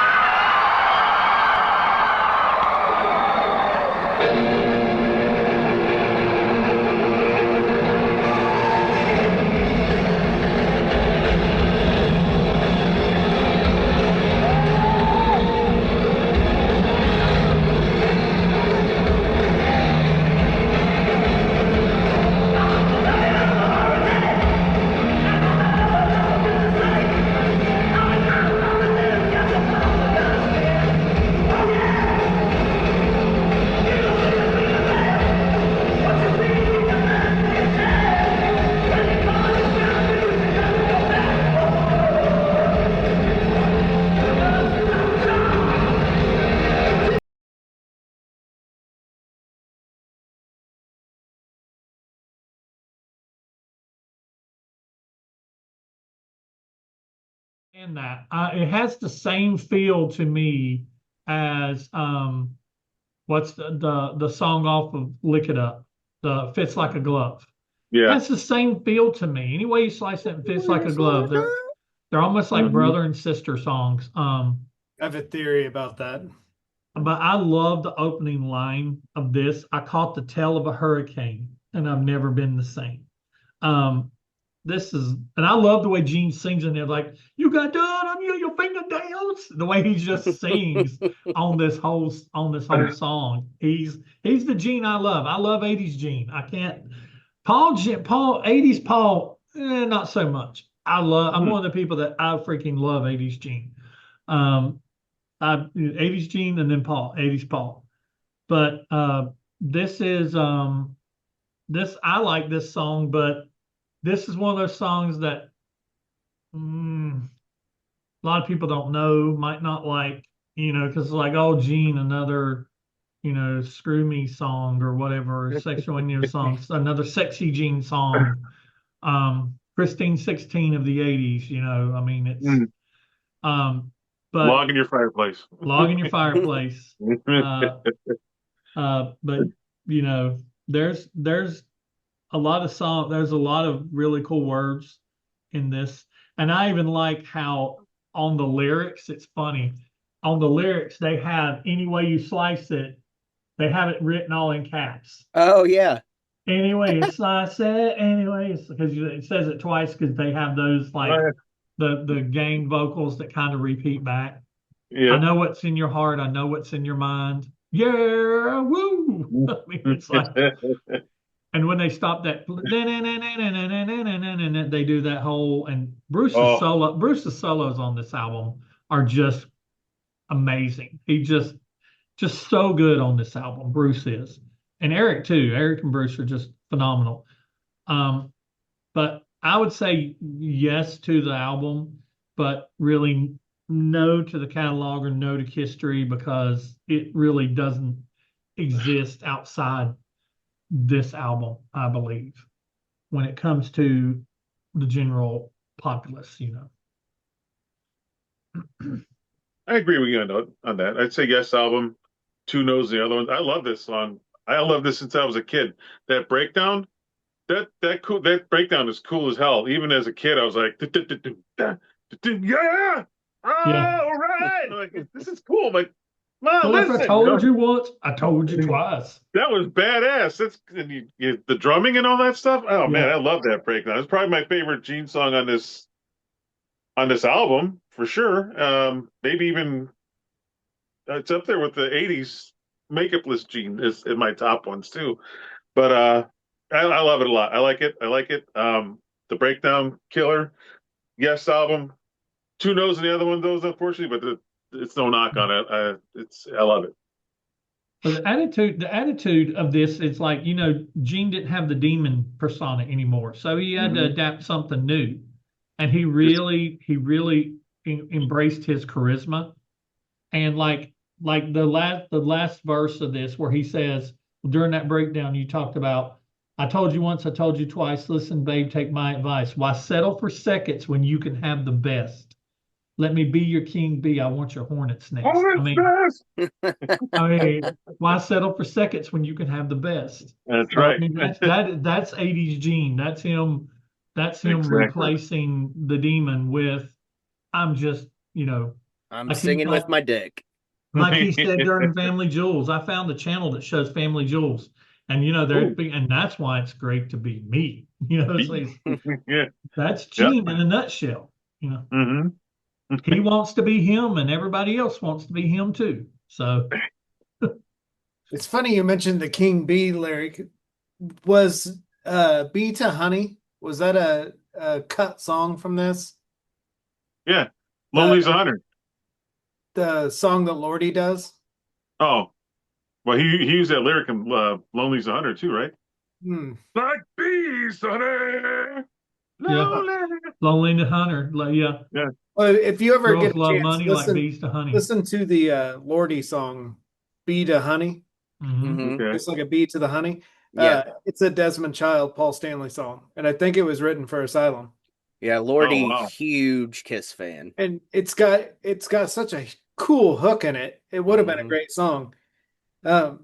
Speaker 2: And that it has the same feel to me as what's the song off of Lick It Up, the Fits Like a Glove.
Speaker 5: Yeah.
Speaker 2: Has the same feel to me. Any way you slice it, it fits like a glove. They're They're almost like brother and sister songs.
Speaker 1: I have a theory about that.
Speaker 2: But I love the opening line of this. I caught the tail of a hurricane, and I've never been the same. Um, this is, and I love the way Gene sings in there, like "You got done, I'm your fingernails." The way he just sings on this whole song. He's the Gene I love. I love '80s Gene. I can't Paul '80s Paul, not so much. I'm one of the people that I freaking love '80s Gene. Um, I 80s Gene and then Paul, '80s Paul. But this is this I like this song, but this is one of those songs that a lot of people don't know, might not like, because it's like, oh, Gene, another, screw me song or whatever, sexual innuendo songs, another sexy Gene song. Christine 16 of the '80s, I mean, it's but
Speaker 5: log in your fireplace.
Speaker 2: log in your fireplace. But there's a lot of song. There's a lot of really cool words in this, and I even like how on the lyrics, it's funny. On the lyrics, they have any way you slice it, they have it written all in caps.
Speaker 4: Oh yeah.
Speaker 2: Anyway, you slice it. Anyway, because it says it twice because they have those like the gang vocals that kind of repeat back. I know what's in your heart. I know what's in your mind. Yeah, woo. I mean, it's like, and when they stop that, they do that whole, and Bruce's solos on this album are just amazing. He just so good on this album. Bruce is, and Eric too. Eric and Bruce are just phenomenal. But I would say yes to the album, but really no to the catalog or no to history because it really doesn't exist outside this album, I believe, when it comes to the general populace,
Speaker 5: I agree with you on that. I'd say yes album. Two knows the other one. I love this song. I love this since I was a kid. That breakdown, that breakdown is cool as hell. Even as a kid, I was like, yeah, all right. I'm like, this is cool. I'm like, Mom,
Speaker 2: well, if
Speaker 5: listen.
Speaker 2: I told you once, I told you twice.
Speaker 5: That was badass. That's the drumming and all that stuff. Oh man, I love that breakdown. It's probably my favorite Gene song on this album for sure. Maybe even it's up there with the '80s makeup list Gene is in my top ones too. But I love it a lot. I like it. The breakdown killer. Yes album. Two no's and the other one those unfortunately, but it's no knock on it. I love it.
Speaker 2: But the attitude of this is like, Gene didn't have the demon persona anymore. So he had to adapt something new. And he really embraced his charisma. And like the last verse of this where he says, during that breakdown you talked about, I told you once, I told you twice, listen, babe, take my advice. Why settle for seconds when you can have the best? Let me be your king bee. I want your hornet's nest. I mean, why settle for seconds when you can have the best?
Speaker 5: That's right.
Speaker 2: I mean, that's '80s Gene. That's him. That's him replacing the demon with, I'm just,
Speaker 4: I'm like singing with my dick.
Speaker 2: Like he said during Family Jewels. I found the channel that shows Family Jewels, and and that's why it's great to be me. That's Gene in a nutshell. He wants to be him, and everybody else wants to be him too. So
Speaker 1: it's funny you mentioned the King Bee lyric. Was Bee to Honey? Was that a cut song from this?
Speaker 5: Yeah, Lonely's 100.
Speaker 1: The song that Lordy does.
Speaker 5: Oh, well, he used that lyric in Lonely's 100 too, right? Like bees, honey.
Speaker 2: Lonely to Hunter. Yeah.
Speaker 1: Well, if you ever
Speaker 2: Girls
Speaker 1: get a
Speaker 2: love
Speaker 1: chance,
Speaker 2: money like bees to honey.
Speaker 1: Listen to the Lordy song, "Bee to Honey."
Speaker 5: Okay.
Speaker 1: It's like a bee to the honey.
Speaker 4: Yeah,
Speaker 1: it's a Desmond Child, Paul Stanley song, and I think it was written for Asylum.
Speaker 4: Yeah, Lordy, huge Kiss fan,
Speaker 1: and it's got such a cool hook in it. It would have been a great song. And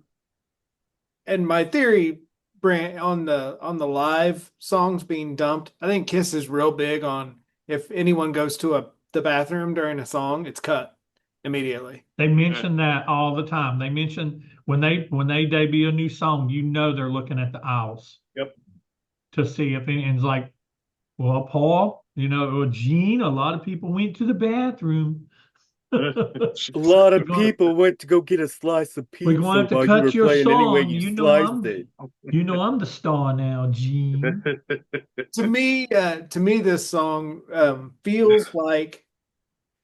Speaker 1: my theory, Brant, on the live songs being dumped, I think Kiss is real big on if anyone goes to the bathroom during a song, it's cut immediately.
Speaker 2: They mention that all the time. They mention when they debut a new song, you know they're looking at the aisles.
Speaker 5: Yep.
Speaker 2: To see if anyone's like, well, Paul, or Gene, a lot of people went to the bathroom.
Speaker 3: A lot of
Speaker 2: We're gonna-
Speaker 3: people went to go get a slice of
Speaker 2: We're going to
Speaker 3: pizza
Speaker 2: have to
Speaker 3: while you
Speaker 2: cut
Speaker 3: were
Speaker 2: your
Speaker 3: playing anyway
Speaker 2: song.
Speaker 3: you sliced it.
Speaker 2: I'm the star now, Gene.
Speaker 1: To me, this song feels like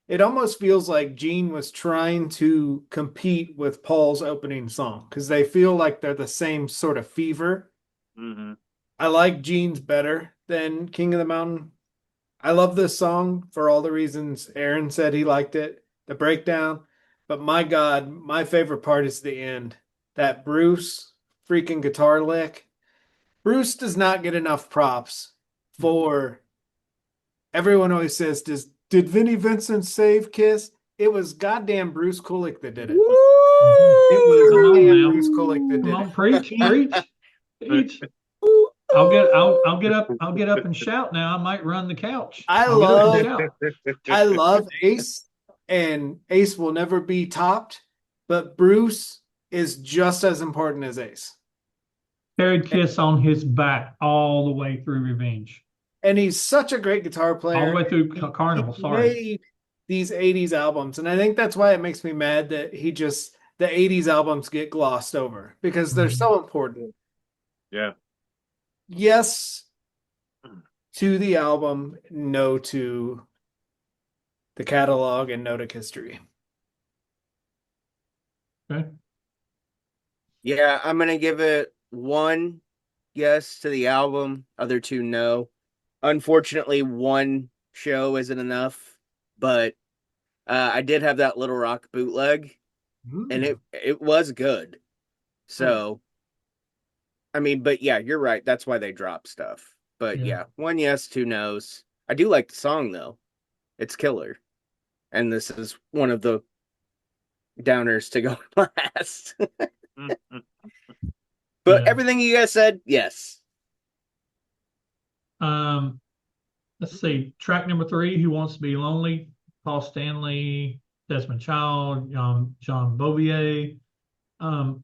Speaker 1: it almost feels like Gene was trying to compete with Paul's opening song because they feel like they're the same sort of fever.
Speaker 5: Mm-hmm.
Speaker 1: I like Gene's better than King of the Mountain. I love this song for all the reasons Aaron said he liked it, the breakdown. But my God, my favorite part is the end. That Bruce freaking guitar lick. Bruce does not get enough props for everyone always says, did Vinnie Vincent save Kiss? It was goddamn Bruce Kulick that did it. It was
Speaker 2: Come on
Speaker 1: goddamn
Speaker 2: now.
Speaker 1: Bruce Kulick that
Speaker 2: Come
Speaker 1: did
Speaker 2: on,
Speaker 1: it.
Speaker 2: preach. Preach. I'll get up and shout now. I might run the couch. I'll get up and shout.
Speaker 1: I love Ace, and Ace will never be topped, but Bruce is just as important as Ace.
Speaker 2: Carried Kiss on his back all the way through Revenge.
Speaker 1: And he's such a great guitar player.
Speaker 2: All the way through Carnival,
Speaker 1: He
Speaker 2: sorry.
Speaker 1: made these 80s albums, and I think that's why it makes me mad that the 80s albums get glossed over because they're so important.
Speaker 5: Yeah.
Speaker 1: Yes to the album, no to the catalog, and no to history.
Speaker 2: Okay.
Speaker 4: Yeah, I'm gonna give it 1 yes to the album, other 2 no. Unfortunately, 1 show isn't enough, but I did have that Little Rock bootleg, and it was good. So, I mean, but yeah, you're right. That's why they drop stuff. But yeah, 1 yes, 2 no's. I do like the song though. It's killer. And this is one of the downers to go last. But everything you guys said, yes.
Speaker 2: Let's see. Track number 3, Who Wants to Be Lonely? Paul Stanley, Desmond Child, John Bouvier. John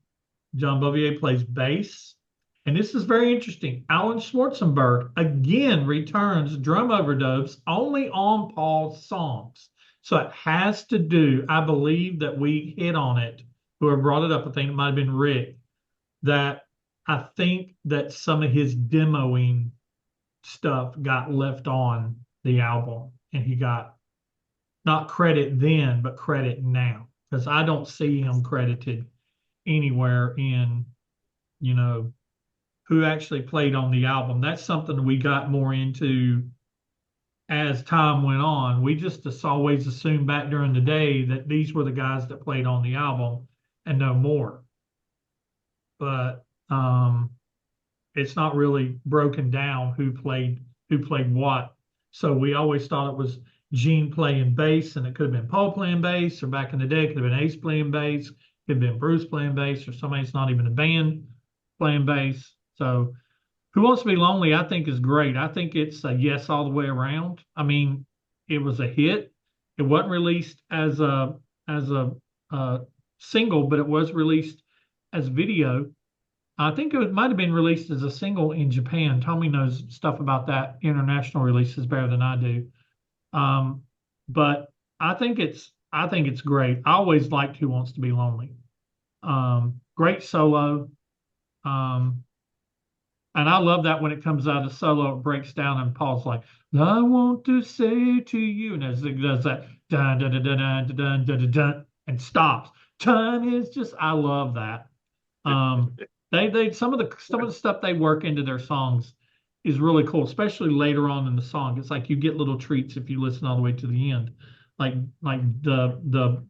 Speaker 2: Bouvier plays bass. And this is very interesting. Alan Schwarzenberg again returns drum overdubs only on Paul's songs. So it has to do, I believe that we hit on it. Whoever brought it up, I think it might have been Rick, that I think that some of his demoing stuff got left on the album, and he got not credit then, but credit now, because I don't see him credited anywhere in, who actually played on the album. That's something we got more into as time went on. We just always assumed back during the day that these were the guys that played on the album and no more. But it's not really broken down who played what. So we always thought it was Gene playing bass, and it could have been Paul playing bass, or back in the day, it could have been Ace playing bass, could have been Bruce playing bass, or somebody's not even a band playing bass. So Who Wants to Be Lonely, I think, is great. I think it's a yes all the way around. I mean, it was a hit. It wasn't released as a single, but it was released as video. I think it might have been released as a single in Japan. Tommy knows stuff about that international releases better than I do. But I think it's great. I always liked Who Wants to Be Lonely. Great solo. And I love that when it comes out of solo, it breaks down and Paul's like, I want to say to you, and as it does that dun dun dun dun dun dun dun dun and stops. Time is just, I love that. They some of the stuff they work into their songs is really cool, especially later on in the song. It's like you get little treats if you listen all the way to the end, like the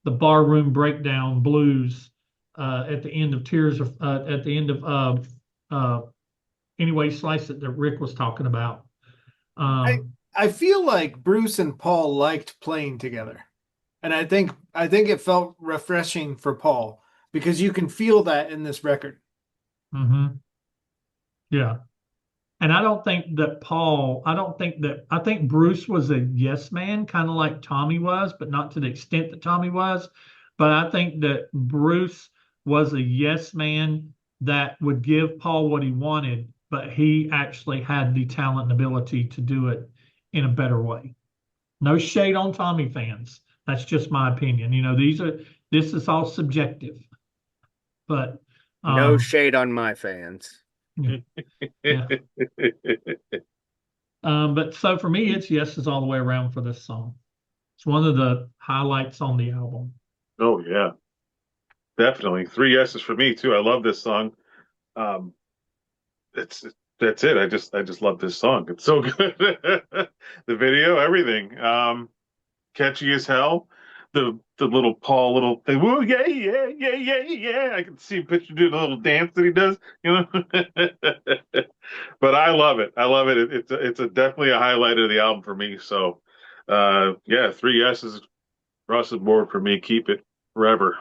Speaker 2: barroom breakdown blues at the end of Tears of at the end of Anyway Slice It that Rick was talking about.
Speaker 1: I feel like Bruce and Paul liked playing together, and I think it felt refreshing for Paul because you can feel that in this record.
Speaker 2: Mm-hmm. Yeah. And I don't think that Paul, I don't think that, I think Bruce was a yes man, kind of like Tommy was, but not to the extent that Tommy was. But I think that Bruce was a yes man that would give Paul what he wanted, but he actually had the talent and ability to do it in a better way. No shade on Tommy fans. That's just my opinion. This is all subjective, but
Speaker 4: No
Speaker 2: um,
Speaker 4: shade on my fans.
Speaker 2: yeah, yeah. But so for me, it's yeses all the way around for this song. It's one of the highlights on the album.
Speaker 5: Oh yeah, definitely. Three yeses for me too. I love this song. Um, it's that's it. I just love this song. It's so good. The video, everything. Catchy as hell. The little Paul little thing. Woo, yeah, yeah, yeah, yeah, yeah. I can see a picture doing a little dance that he does, you know. But I love it. I love it. It's definitely a highlight of the album for me. So yeah, three yeses across the board for me. Keep it forever.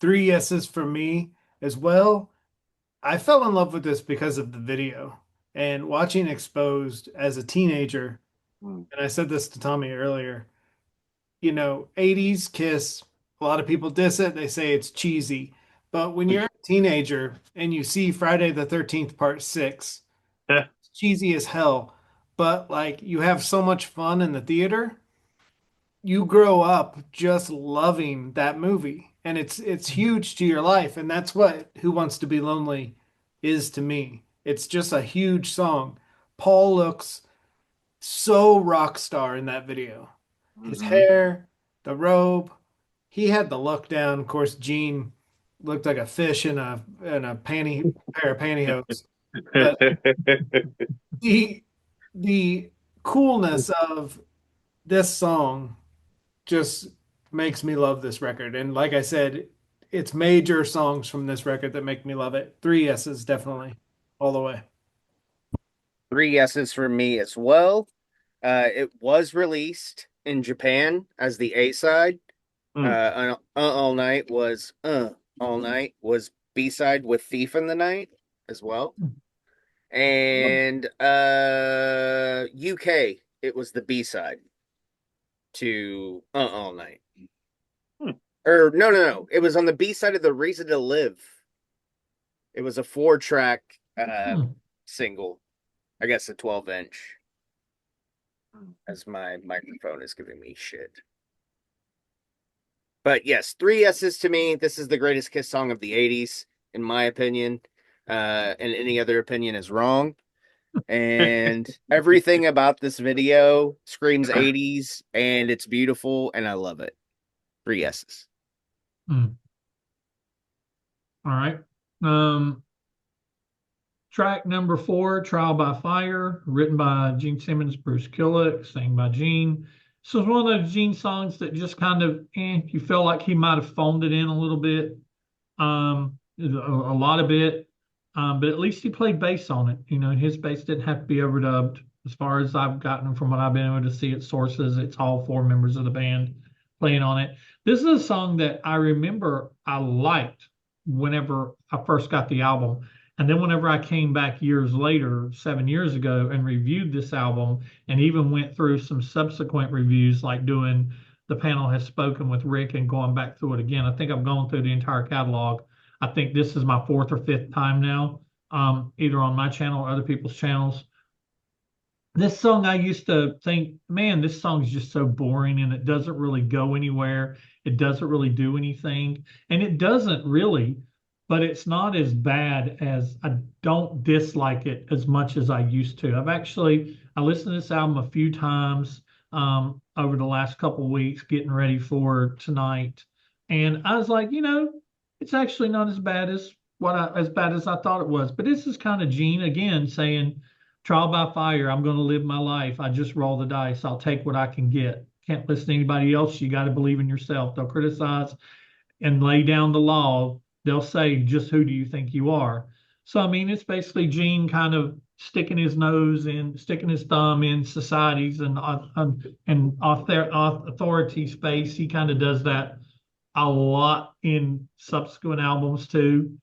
Speaker 1: 3 yeses for me as well. I fell in love with this because of the video and watching Exposed as a teenager.
Speaker 5: Mm.
Speaker 1: And I said this to Tommy earlier. 80s Kiss, a lot of people diss it. They say it's cheesy. But when you're a teenager and you see Friday the 13th Part 6, it's cheesy as hell. But like you have so much fun in the theater, you grow up just loving that movie. And it's huge to your life. And that's what Who Wants to Be Lonely is to me. It's just a huge song. Paul looks so rock star in that video. His
Speaker 5: Mhm.
Speaker 1: hair, the robe, he had the look down. Of course, Gene looked like a fish in a pair of pantyhose. But the the coolness of this song just makes me love this record. And like I said, it's major songs from this record that make me love it. 3 yeses definitely all the way.
Speaker 4: Three yeses for me as well. It was released in Japan as the A side.
Speaker 5: Mm.
Speaker 4: All Night was B side with Thief in the Night as well. And UK, it was the B side to All Night.
Speaker 5: Hmm.
Speaker 4: Or no. It was on the B side of The Reason to Live. It was a 4-track
Speaker 2: Hmm.
Speaker 4: single. I guess a 12-inch, as my microphone is giving me shit. But yes, 3 yeses to me. This is the greatest Kiss song of the 80s, in my opinion. And any other opinion is wrong. And everything about this video screams 80s, and it's beautiful, and I love it. 3 yeses.
Speaker 2: Hmm. All right. Track number 4, Trial by Fire, written by Gene Simmons, Bruce Kulick, sang by Gene. So it's one of those Gene songs that just kind of, you feel like he might have phoned it in a little bit, a lot of it, but at least he played bass on it. His bass didn't have to be overdubbed. As far as I've gotten from what I've been able to see at sources, it's all 4 members of the band playing on it. This is a song that I remember I liked whenever I first got the album. And then whenever I came back years later, 7 years ago, and reviewed this album, and even went through some subsequent reviews, like doing The Panel Has Spoken with Rick and going back through it again. I think I've gone through the entire catalog. I think this is my 4th or 5th time now, either on my channel or other people's channels. This song, I used to think, man, this song is just so boring and it doesn't really go anywhere. It doesn't really do anything. And it doesn't really, but it's not as bad as I don't dislike it as much as I used to. I listened to this album a few times over the last couple of weeks, getting ready for tonight. And I was like, it's actually not as bad as bad as I thought it was. But this is kind of Gene again saying, trial by fire. I'm going to live my life. I just roll the dice. I'll take what I can get. Can't listen to anybody else. You got to believe in yourself. They'll criticize and lay down the law. They'll say, just who do you think you are? So, I mean, it's basically Gene kind of sticking his thumb in societies and authority space. He kind of does that a lot in subsequent albums too.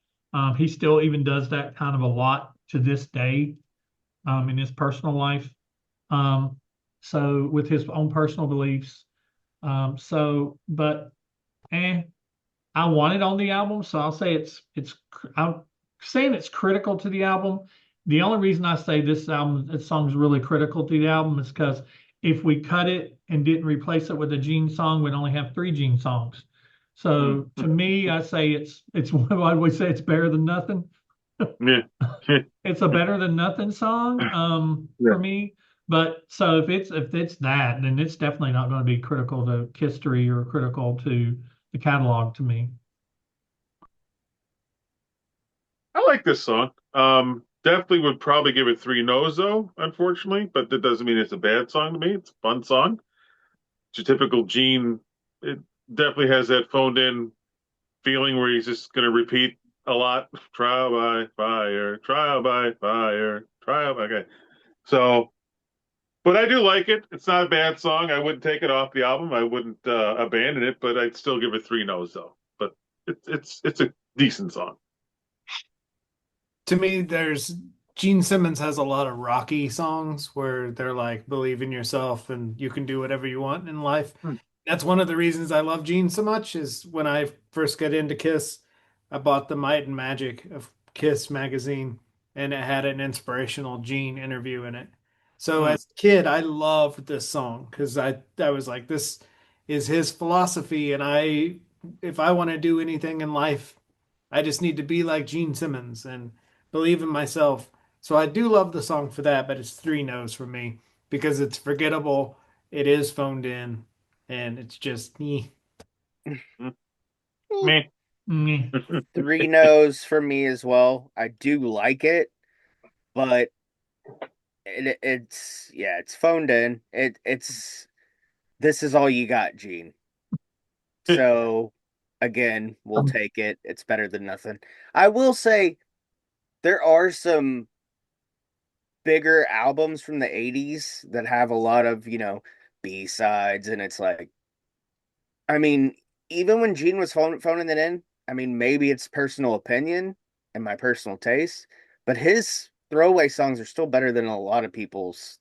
Speaker 2: He still even does that kind of a lot to this day, in his personal life. So with his own personal beliefs. But I want it on the album, so I'll say I'm saying it's critical to the album. The only reason I say this song is really critical to the album is because if we cut it and didn't replace it with a Gene song, we'd only have 3 Gene songs. So to me, I say it's why do we say it's better than nothing?
Speaker 5: Yeah.
Speaker 2: It's a better than nothing song
Speaker 5: Yeah.
Speaker 2: for me. But so if it's that, then it's definitely not going to be critical to history or critical to the catalog to me.
Speaker 5: I like this song. Definitely would probably give it 3 no's though, unfortunately, but that doesn't mean it's a bad song to me. It's a fun song. It's a typical Gene. It definitely has that phoned in feeling where he's just going to repeat a lot. Trial by fire, trial by fire, trial. Okay. So, but I do like it. It's not a bad song. I wouldn't take it off the album. I wouldn't abandon it, but I'd still give it 3 no's though. But it's a decent song.
Speaker 1: To me, there's Gene Simmons has a lot of rocky songs where they're like, believe in yourself and you can do whatever you want in life.
Speaker 5: Hmm.
Speaker 1: That's one of the reasons I love Gene so much is when I first got into Kiss, I bought the Might and Magic of Kiss magazine and it had an inspirational Gene interview in it. So
Speaker 5: Hmm.
Speaker 1: as a kid, I loved this song because I was like, this is his philosophy and if I want to do anything in life, I just need to be like Gene Simmons and believe in myself. So I do love the song for that, but it's 3 no's for me because it's forgettable, it is phoned in, and it's just me.
Speaker 5: Me.
Speaker 2: Mm.
Speaker 4: 3 no's for me as well. I do like it, but it's phoned in. It's this is all you got, Gene. So again, we'll take it. It's better than nothing. I will say there are some bigger albums from the 80s that have a lot of, B-sides, and it's like, I mean, even when Gene was phoning it in, I mean, maybe it's personal opinion and my personal taste, but his throwaway songs are still better than a lot of people's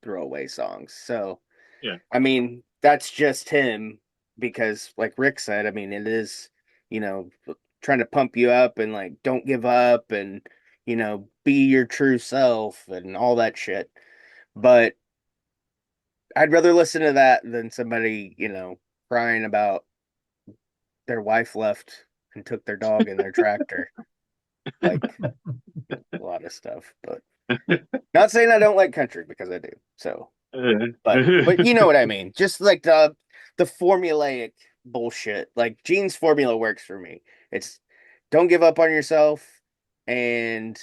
Speaker 4: throwaway songs. So,
Speaker 5: Yeah.
Speaker 4: I mean, that's just him because, like Rick said, I mean, it is, you know, trying to pump you up and like, don't give up and, be your true self and all that shit. But I'd rather listen to that than somebody, crying about their wife left and took their dog in their tractor. Like a lot of stuff, but not saying I don't like country because I do. So, but you know what I mean. Just like the formulaic bullshit. Like Gene's formula works for me. It's don't give up on yourself and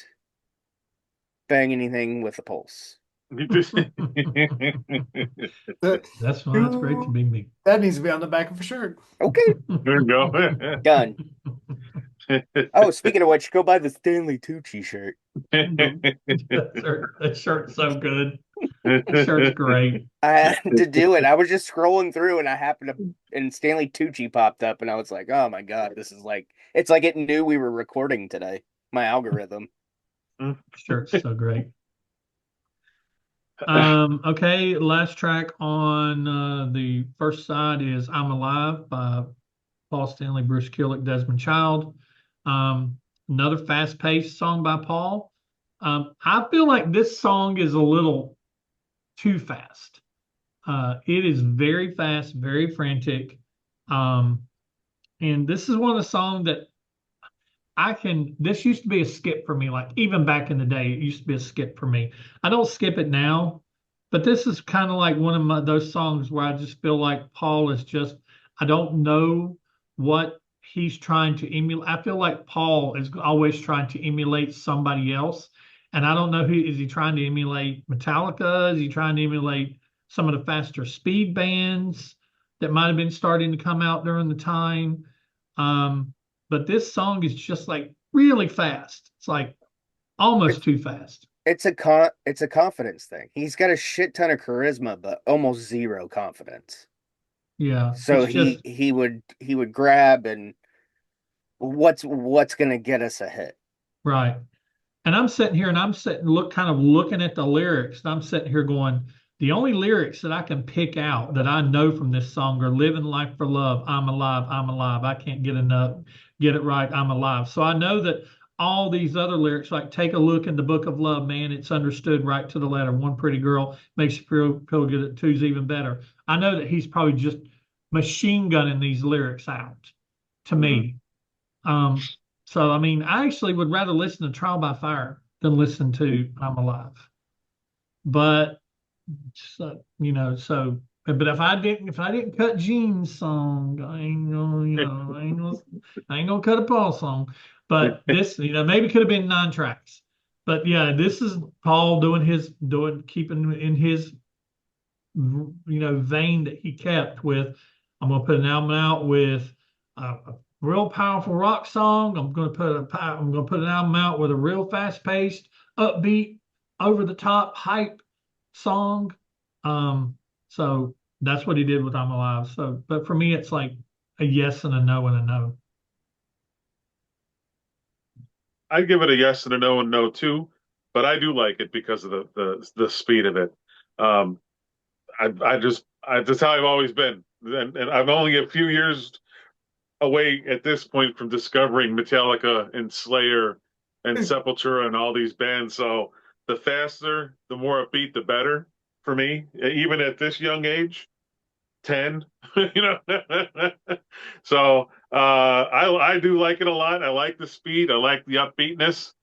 Speaker 4: bang anything with a pulse.
Speaker 1: That,
Speaker 2: That's why it's great to be me.
Speaker 1: that needs to be on the back of a shirt.
Speaker 4: Okay,
Speaker 5: There you go.
Speaker 4: done. Oh, speaking of which, go buy the Stanley Tucci shirt.
Speaker 2: That shirt's so good. That shirt's great.
Speaker 4: I had to do it. I was just scrolling through and I happened to, and Stanley Tucci popped up and I was like, oh my God, this is like, it's like it knew we were recording today. My algorithm.
Speaker 2: Shirt's so great. Okay, last track on the first side is I'm Alive by Paul Stanley, Bruce Kulick, Desmond Child. Another fast-paced song by Paul. I feel like this song is a little too fast. It is very fast, very frantic. And this is one of the songs that this used to be a skip for me. Like even back in the day, it used to be a skip for me. I don't skip it now, but this is kind of like one of those songs where I just feel like Paul is just, I don't know what he's trying to emulate. I feel like Paul is always trying to emulate somebody else. And I don't know is he trying to emulate Metallica? Is he trying to emulate some of the faster speed bands that might have been starting to come out during the time? But this song is just like really fast. It's like almost too fast.
Speaker 4: It's a confidence thing. He's got a shit ton of charisma, but almost zero confidence.
Speaker 2: Yeah.
Speaker 4: So
Speaker 2: It's just
Speaker 4: he would grab and what's gonna get us a hit.
Speaker 2: right. And I'm sitting here and I'm sitting kind of looking at the lyrics, and I'm sitting here going, the only lyrics that I can pick out that I know from this song are living life for love, I'm alive, I can't get enough, get it right, I'm alive. So I know that all these other lyrics, like take a look in the book of love, man, it's understood right to the letter. One pretty girl makes you feel good, at two's even better. I know that he's probably just machine gunning these lyrics out to me. So I mean, I actually would rather listen to Trial by Fire than listen to I'm Alive. But so, but if I didn't cut Gene's song, I ain't gonna, I ain't gonna cut a Paul song. But this, maybe could have been 9 tracks. But yeah, this is Paul keeping in his vein that he kept with. I'm gonna put an album out with a real powerful rock song. I'm gonna put an album out with a real fast-paced, upbeat, over-the-top hype song. So that's what he did with I'm Alive. So, but for me, it's like a yes and a no and a no.
Speaker 5: I'd give it a yes and a no and no too, but I do like it because of the speed of it. Um, that's how I've always been, and I'm only a few years away at this point from discovering Metallica and Slayer and Sepultura and all these bands. So the faster, the more upbeat, the better for me, even at this young age, 10, you know. So I do like it a lot. I like the speed. I like the upbeatness.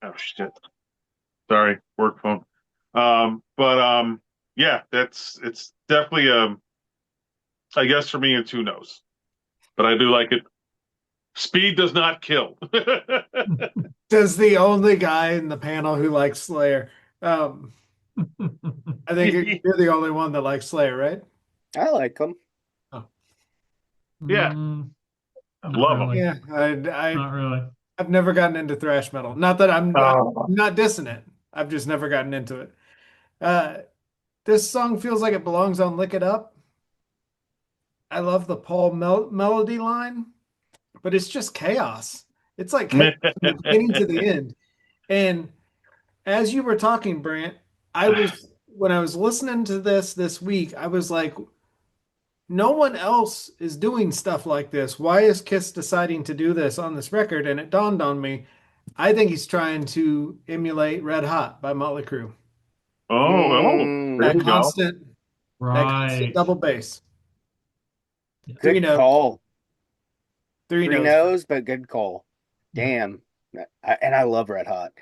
Speaker 5: Oh shit. Sorry, work phone. But yeah, it's definitely I guess for me and two no's. But I do like it. Speed does not kill.
Speaker 1: Says the only guy in the panel who likes Slayer. I think you're the only one that likes Slayer, right?
Speaker 4: I like them.
Speaker 1: Oh,
Speaker 5: Yeah. I
Speaker 2: Not
Speaker 5: love them.
Speaker 2: really.
Speaker 1: yeah.
Speaker 2: Not really.
Speaker 1: I've never gotten into thrash metal. Not that I'm
Speaker 5: Oh.
Speaker 1: not dissing it. I've just never gotten into it. Uh, this song feels like it belongs on Lick It Up. I love the Paul melody line, but it's just chaos. It's like chaos from the beginning to the end. And as you were talking, Brant, when I was listening to this week, I was like, no one else is doing stuff like this. Why is Kiss deciding to do this on this record? And it dawned on me, I think he's trying to emulate Red Hot by Motley Crue.
Speaker 5: Oh, there
Speaker 1: That
Speaker 5: you go.
Speaker 1: constant, that constant
Speaker 2: Right.
Speaker 1: double bass.
Speaker 4: Good
Speaker 1: 3 notes.
Speaker 4: call.
Speaker 1: 3
Speaker 4: Three
Speaker 1: notes.
Speaker 4: no's, but good call. Damn. And I love Red Hot.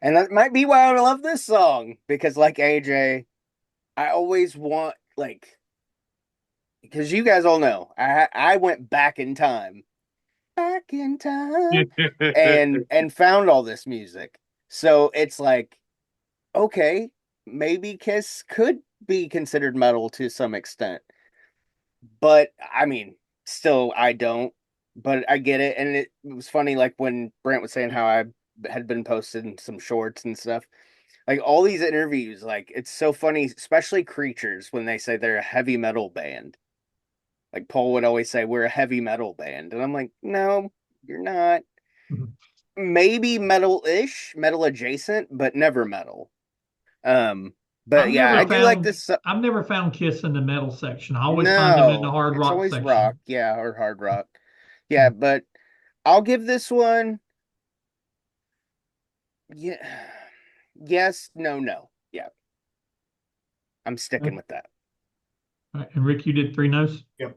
Speaker 4: And that might be why I love this song. Because like AJ, I always want because you guys all know, I went back in time. Back in time. and found all this music. So it's like, okay, maybe Kiss could be considered metal to some extent. But I mean, still I don't. But I get it. And it was funny, like when Brent was saying how I had been posting some shorts and stuff. Like all these interviews, like it's so funny, especially Creatures, when they say they're a heavy metal band. Like Paul would always say, we're a heavy metal band. And I'm like, no, you're not. Maybe metal-ish, metal adjacent, but never metal. But yeah, I do like this.
Speaker 2: I've never found Kiss in the metal section. I always find them in the
Speaker 4: No,
Speaker 2: hard
Speaker 4: it's
Speaker 2: rock
Speaker 4: always rock.
Speaker 2: section.
Speaker 4: Yeah, or hard rock. Yeah, but I'll give this one, yeah, yes, no, no. Yeah, I'm sticking with that.
Speaker 2: All right, and Rick, you did 3 no's?
Speaker 1: Yep.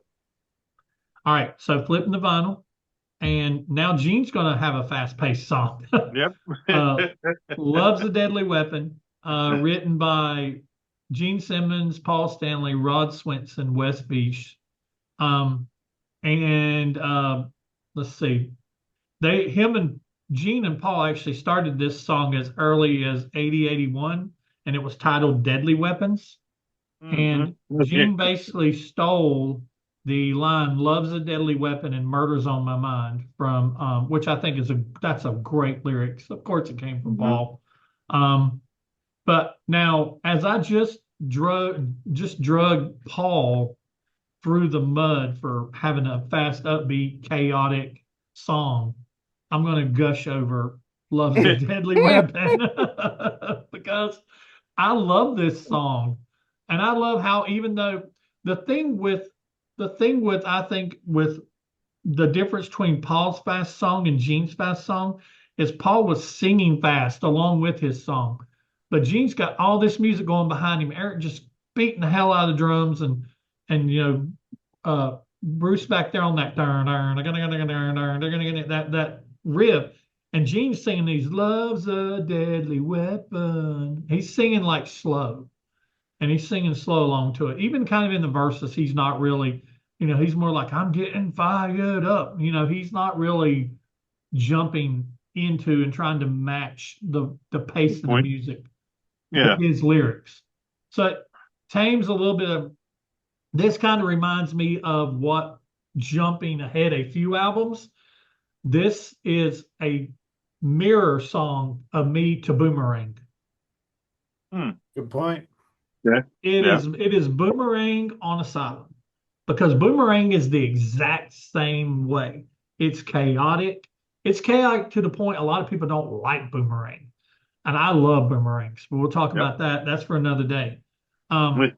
Speaker 2: All right, so flipping the vinyl. And now Gene's going to have a fast-paced song.
Speaker 5: Yep.
Speaker 2: Love's a Deadly Weapon, written by Gene Simmons, Paul Stanley, Rod Swenson, Wes Beach. And let's see, him and Gene and Paul actually started this song as early as 80, 81, and it was titled Deadly Weapons. And Gene basically stole the line "Love's a deadly weapon and murder's on my mind" from which I think that's a great lyrics. Of course, it came from Paul. But now, as I just drug Paul through the mud for having a fast, upbeat, chaotic song, I'm going to gush over loves a deadly weapon because I love this song. And I love how even though the thing with I think with the difference between Paul's fast song and Gene's fast song is Paul was singing fast along with his song. But Gene's got all this music going behind him. Eric just beating the hell out of the drums and Bruce back there on that that riff. And Gene's singing these love's a deadly weapon. He's singing like slow. And he's singing slow along to it. Even kind of in the verses, he's not really, he's more like, I'm getting fired up. He's not really jumping into and trying to match the pace of the music
Speaker 5: Yeah.
Speaker 2: with his lyrics. So it tames a little bit of this kind of reminds me of what jumping ahead a few albums. This is a mirror song of me to Boomerang.
Speaker 1: Good point.
Speaker 5: Yeah.
Speaker 2: It is Boomerang on Asylum because Boomerang is the exact same way. It's chaotic. It's chaotic to the point a lot of people don't like Boomerang. And I love Boomerangs, but we'll talk about that. That's for another day. But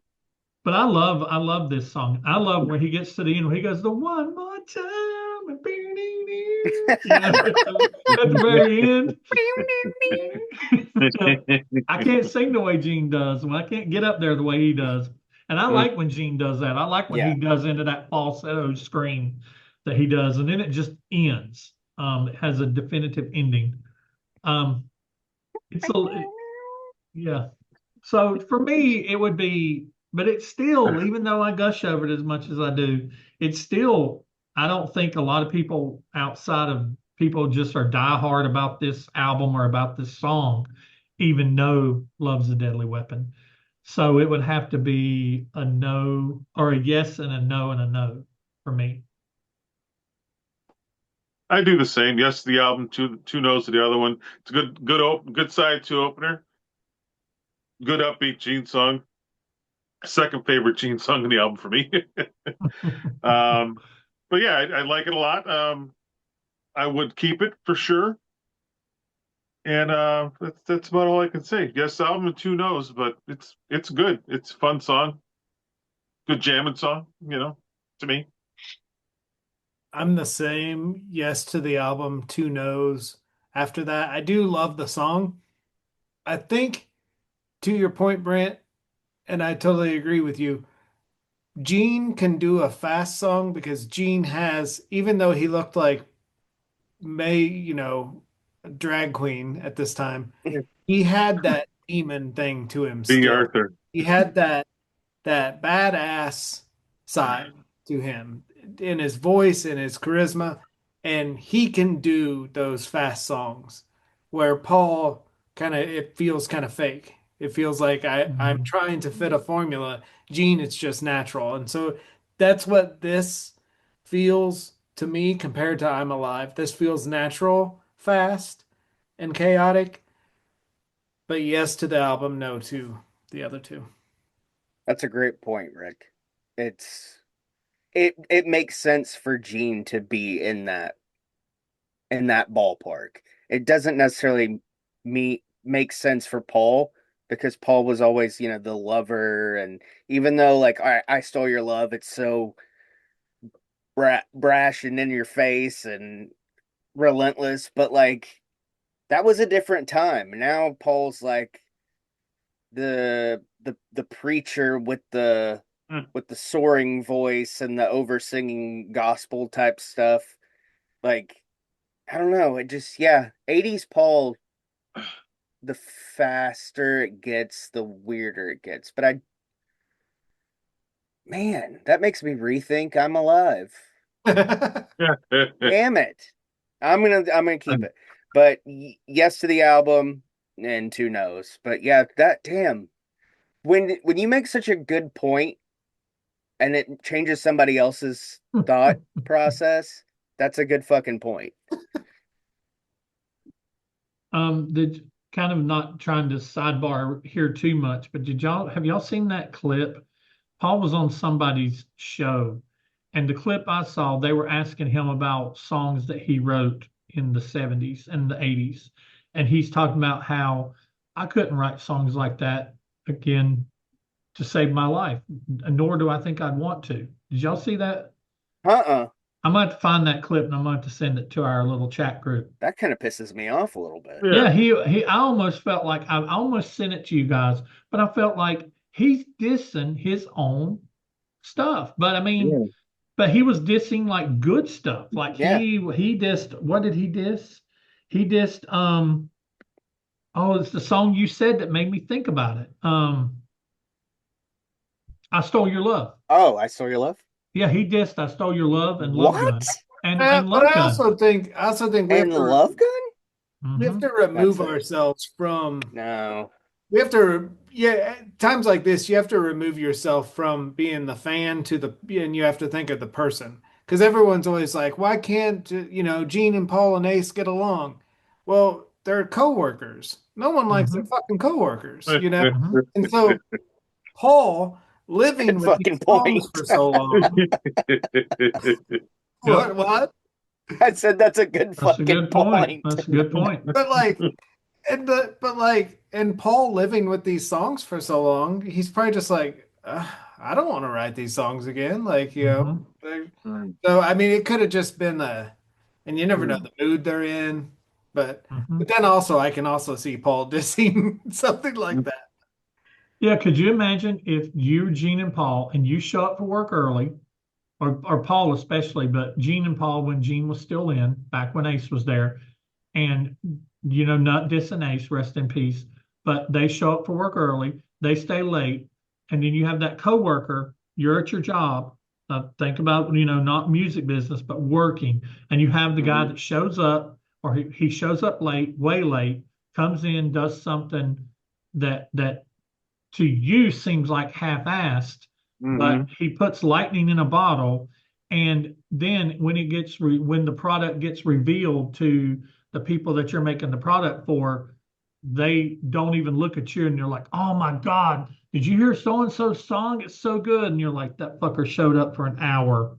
Speaker 2: I love this song. I love when he gets to the end, when he goes the one more time, at the very end. I can't sing the way Gene does. Well, I can't get up there the way he does. And I like when Gene does that. I like when he does into that falsetto scream that he does, and then it just ends. It has a definitive ending. Yeah. So for me, it would be, but it's still, even though I gush over it as much as I do, it's still, I don't think a lot of people outside of people just are diehard about this album or about this song, even know Love's a Deadly Weapon. So it would have to be a no or a yes and a no for me.
Speaker 5: I do the same. Yes to the album, two no's to the other one. It's a good side two opener. Good upbeat Gene song. Second favorite Gene song in the album for me. But yeah, I like it a lot. I would keep it for sure. And that's about all I can say. Yes, album and two no's, but it's good. It's a fun song. Good jamming song, to me.
Speaker 1: I'm the same. Yes to the album, two no's. After that, I do love the song. I think, to your point, Brent, and I totally agree with you. Gene can do a fast song because Gene has, even though he looked like a drag queen at this time, he had that demon thing to him
Speaker 5: B.
Speaker 1: still.
Speaker 5: Arthur.
Speaker 1: He had that badass side to him in his voice and his charisma, and he can do those fast songs where Paul it feels kind of fake. It feels like I'm trying to fit a formula. Gene, it's just natural. And so that's what this feels to me compared to I'm Alive. This feels natural, fast, and chaotic. But yes to the album, no to the other two.
Speaker 4: That's a great point, Rick. It makes sense for Gene to be in that ballpark. It doesn't necessarily make sense for Paul because Paul was always, the lover, and even though like I stole your love, it's so brash and in your face and relentless, but like that was a different time. Now Paul's like the preacher with the soaring voice and the over singing gospel type stuff. Like, I don't know. It just, 80s Paul, the faster it gets, the weirder it gets. But man, that makes me rethink I'm Alive. Damn it. I'm gonna keep it. But yes to the album and two no's. But yeah, that damn. When you make such a good point and it changes somebody else's thought process, that's a good fucking point.
Speaker 2: Did kind of not trying to sidebar here too much, but have y'all seen that clip? Paul was on somebody's show, and the clip I saw, they were asking him about songs that he wrote in the 70s and the 80s. and he's talking about how I couldn't write songs like that again to save my life, nor do I think I'd want to. Did y'all see that?
Speaker 4: Uh-uh.
Speaker 2: I'm going to find that clip and I'm going to send it to our little chat group.
Speaker 4: That kind of pisses me off a little bit.
Speaker 5: Yeah.
Speaker 2: Yeah, I almost felt like I almost sent it to you guys, but I felt like he's dissing his own stuff. But I mean, but he was dissing like good stuff. Like
Speaker 4: Yeah.
Speaker 2: he dissed, what did he diss? He dissed oh, it's the song you said that made me think about it. I Stole Your Love.
Speaker 4: Oh, I Saw Your Love?
Speaker 2: Yeah, he dissed I Stole Your Love and Love Gun.
Speaker 4: What?
Speaker 2: And
Speaker 1: But
Speaker 2: Love
Speaker 1: I
Speaker 2: Gun.
Speaker 1: also think we have
Speaker 4: And
Speaker 1: to
Speaker 4: Love Gun?
Speaker 1: we have to remove
Speaker 4: That's it.
Speaker 1: ourselves from
Speaker 4: No.
Speaker 1: we have to at times like this you have to remove yourself from being the fan to the and you have to think of the person because everyone's always like why can't Gene and Paul and Ace get along? Well, they're coworkers. No one likes their fucking coworkers, and so Paul living
Speaker 4: Good
Speaker 1: with
Speaker 4: fucking
Speaker 1: these songs
Speaker 4: point.
Speaker 1: for so long. What?
Speaker 4: I said that's a good
Speaker 2: That's a
Speaker 4: fucking
Speaker 2: good point.
Speaker 4: point.
Speaker 2: That's a good point.
Speaker 1: But and Paul living with these songs for so long, he's probably just like, I don't want to write these songs again. Like, so I mean, it could have just been and you never know the mood they're in. But then also I can also see Paul dissing something like that.
Speaker 2: Yeah, could you imagine if you, Gene and Paul, and you show up for work early, or Paul especially, but Gene and Paul when Gene was still in, back when Ace was there, and not dissing Ace, rest in peace, but they show up for work early, they stay late, and then you have that coworker, you're at your job, think about, not music business, but working, and you have the guy that shows up, or he shows up late, way late, comes in, does something that to you seems like half-assed, but he puts lightning in a bottle, and then when when the product gets revealed to the people that you're making the product for, they don't even look at you and you're like, oh my God, did you hear so-and-so's song? It's so good. And you're like, that fucker showed up for an hour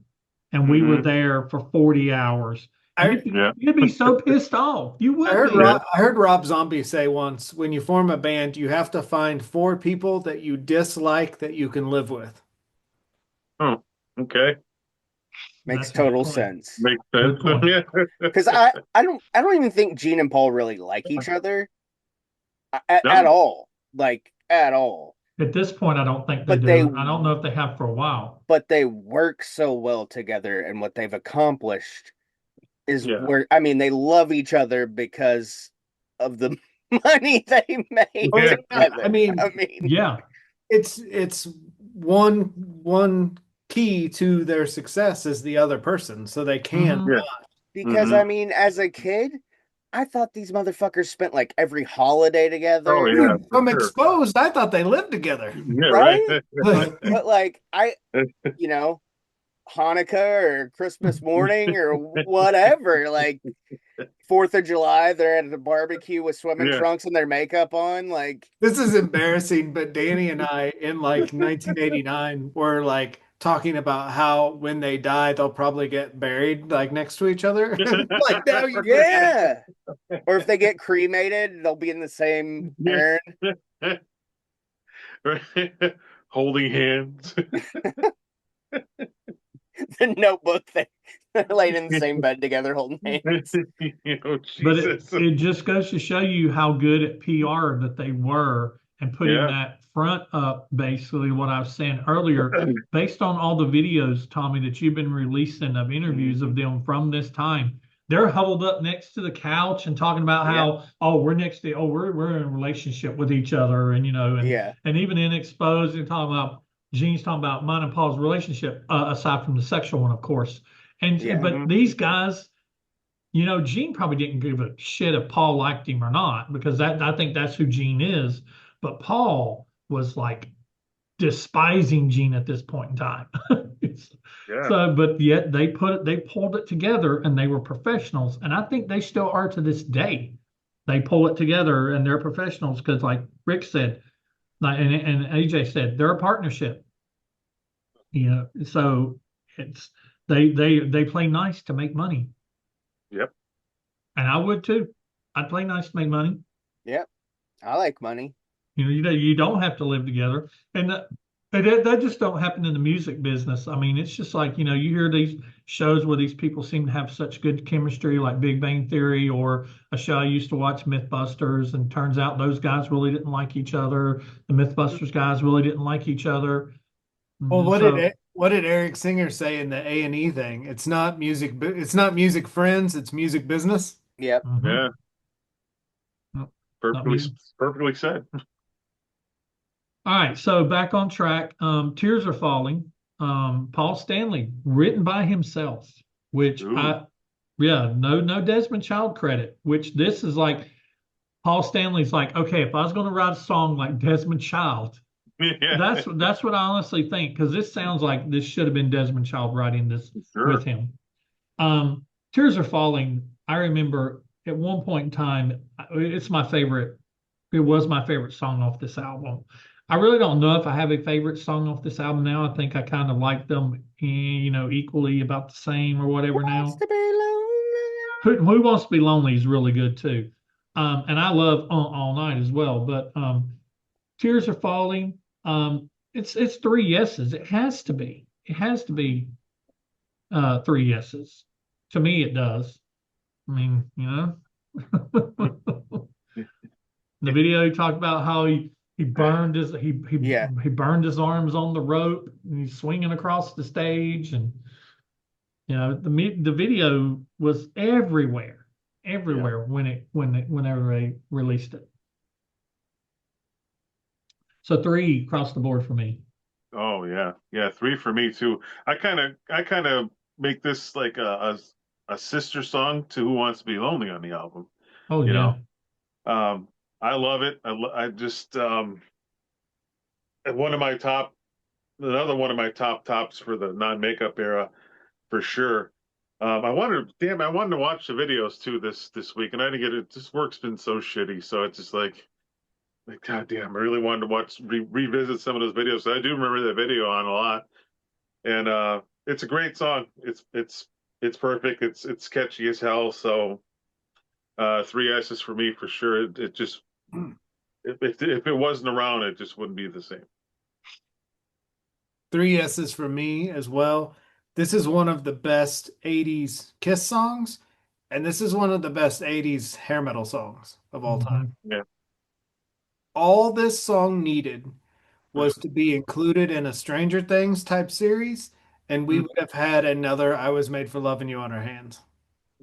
Speaker 2: and we were there for 40 hours. You'd be so pissed off. You would
Speaker 1: I heard Rob Zombie say once, when you form a band, you have to find 4 people that you dislike that you can live with.
Speaker 5: Oh, okay.
Speaker 4: Makes total sense.
Speaker 5: Makes sense. Yeah.
Speaker 4: Because I don't even think Gene and Paul really like each other at all. Like at all.
Speaker 2: At this point, I don't think they do. I don't know if they have for a while.
Speaker 4: But they work so well together, and what they've accomplished is where they love each other because of the money they made.
Speaker 1: I mean,
Speaker 2: yeah,
Speaker 1: it's one key to their success is the other person, so they can
Speaker 4: because as a kid, I thought these motherfuckers spent like every holiday together.
Speaker 5: Oh yeah,
Speaker 1: from Exposed, I thought they lived together.
Speaker 5: Yeah,
Speaker 4: right? But like Hanukkah or Christmas morning or whatever, like 4th of July, they're at the barbecue with swimming trunks and their makeup on. Like,
Speaker 1: this is embarrassing, but Danny and I in like 1989 were like talking about how when they die they'll probably get buried like next to each other. Like now you
Speaker 4: or if they get cremated, they'll be in the same urn.
Speaker 5: Holding hands.
Speaker 4: The Notebook thing. They're laying in the same bed together holding hands.
Speaker 2: But it just goes to show you how good at PR that they were and putting that front up, basically what I was saying earlier, based on all the videos, Tommy, that you've been releasing of interviews of them from this time. They're huddled up next to the couch and talking about how, we're in a relationship with each other, and and even in Exposed and talking about Gene's talking about mine and Paul's relationship, aside from the sexual one, of course. But these guys, Gene probably didn't give a shit if Paul liked him or not, because I think that's who Gene is. But Paul was like despising Gene at this point in time. So, but yet they pulled it together, and they were professionals, and I think they still are to this day. They pull it together, and they're professionals because, like Rick said, and AJ said, they're a partnership. So it's they play nice to make money.
Speaker 5: Yep.
Speaker 2: And I would too. I'd play nice to make money.
Speaker 4: Yep. I like money.
Speaker 2: You don't have to live together, and that just don't happen in the music business. I mean, it's just like you hear these shows where these people seem to have such good chemistry, like Big Bang Theory, or a show I used to watch, MythBusters, and turns out those guys really didn't like each other. The MythBusters guys really didn't like each other.
Speaker 1: Well,
Speaker 2: So
Speaker 1: what did Eric Singer say in the A&E thing? It's not music, it's not music friends, it's music business.
Speaker 4: Yep.
Speaker 2: mhm.
Speaker 5: Yeah,
Speaker 2: I
Speaker 5: perfectly
Speaker 2: mean,
Speaker 5: perfectly said.
Speaker 2: all right, so back on track. Tears Are Falling. Paul Stanley, written by himself, which
Speaker 5: Ooh.
Speaker 2: yeah, no Desmond Child credit, which this is like Paul Stanley's like, okay, if I was going to write a song like Desmond Child,
Speaker 5: Yeah,
Speaker 2: that's what I honestly think, because this sounds like this should have been Desmond Child writing this with
Speaker 5: sure.
Speaker 2: him. Tears Are Falling, I remember at one point in time, it's my favorite. It was my favorite song off this album. I really don't know if I have a favorite song off this album now. I think I kind of like them, equally about the same or whatever
Speaker 4: Wants
Speaker 2: now.
Speaker 4: to be lonely.
Speaker 2: Who Wants to Be Lonely is really good too. And I love All Night as well. But Tears Are Falling, it's three yeses. It has to be. It has to be three yeses. To me, it does. I mean, the video he talked about how he burned his
Speaker 4: Yeah.
Speaker 2: he burned his arms on the rope and he's swinging across the stage, and the video was everywhere whenever they released it. So three across the board for me.
Speaker 5: Oh yeah, three for me too. I kind of make this like a sister song to Who Wants to Be Lonely on the album.
Speaker 2: Oh
Speaker 5: You
Speaker 2: yeah.
Speaker 5: know, I love it. I just one of my top, another one of my top tops for the non-makeup era for sure. I wanted to watch the videos too this week, and I didn't get it. This work's been so shitty, so it's just like God damn, I really wanted to revisit some of those videos. So I do remember that video on a lot, and it's a great song. It's perfect. It's catchy as hell. So three S's for me for sure. It just if it wasn't around, it just wouldn't be the same.
Speaker 1: Three S's for me as well. This is one of the best 80s Kiss songs, and this is one of the best 80s hair metal songs of all time.
Speaker 2: Mhm.
Speaker 5: Yeah.
Speaker 1: All this song needed was to be included in a Stranger Things type series, and we would have had another I Was Made for Loving You on our hands.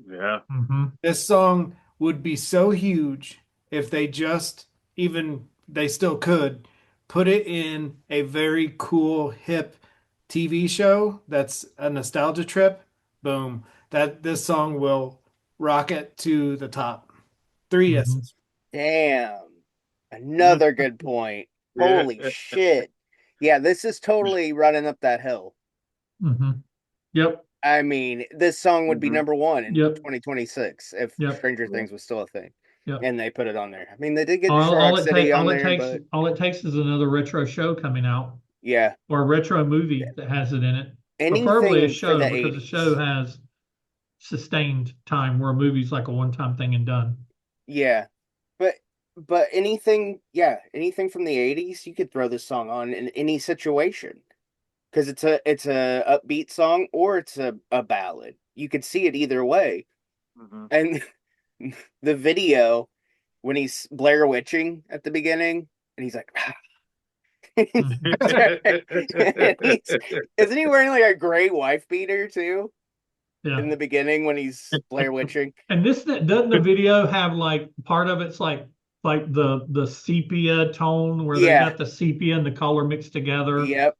Speaker 5: Yeah.
Speaker 2: Mhm.
Speaker 1: This song would be so huge if they just, even they still could, put it in a very cool, hip TV show that's a nostalgia trip. Boom. That this song will rocket to the top. Three
Speaker 2: Mhm.
Speaker 1: S's.
Speaker 4: Damn. Another good point.
Speaker 5: Yeah.
Speaker 4: Holy shit. Yeah, this is totally running up that hill.
Speaker 2: Mhm. Yep.
Speaker 4: I mean, this song would be
Speaker 5: Mhm.
Speaker 4: number one in
Speaker 2: Yep.
Speaker 4: 2026 if
Speaker 2: Yep.
Speaker 4: Stranger Things was still a thing.
Speaker 2: Yep.
Speaker 4: And they put it on there. I mean, they did get
Speaker 2: All,
Speaker 4: Short
Speaker 2: all
Speaker 4: Rock
Speaker 2: it
Speaker 4: City
Speaker 2: take
Speaker 4: on
Speaker 2: all it
Speaker 4: there,
Speaker 2: takes
Speaker 4: but
Speaker 2: all it takes is another retro show coming out,
Speaker 4: yeah.
Speaker 2: or a retro movie that has it in it. Preferably a
Speaker 4: Anything for
Speaker 2: show,
Speaker 4: the
Speaker 2: because a show
Speaker 4: 80s.
Speaker 2: has sustained time, where a movie's like a one-time thing and done.
Speaker 4: Yeah. But anything, yeah, anything from the 80s, you could throw this song on in any situation. Because it's a upbeat song or it's a ballad. You could see it either way.
Speaker 5: Mhm.
Speaker 4: And the video when he's Blair Witching at the beginning, and he's like,
Speaker 2: Mhm.
Speaker 4: isn't he wearing like a gray wife beater too
Speaker 2: Yeah.
Speaker 4: in the beginning when he's Blair Witching?
Speaker 2: And this doesn't the video have like part of it's like the sepia tone, where they
Speaker 4: Yeah.
Speaker 2: got the sepia and the color mixed together.
Speaker 4: Yep.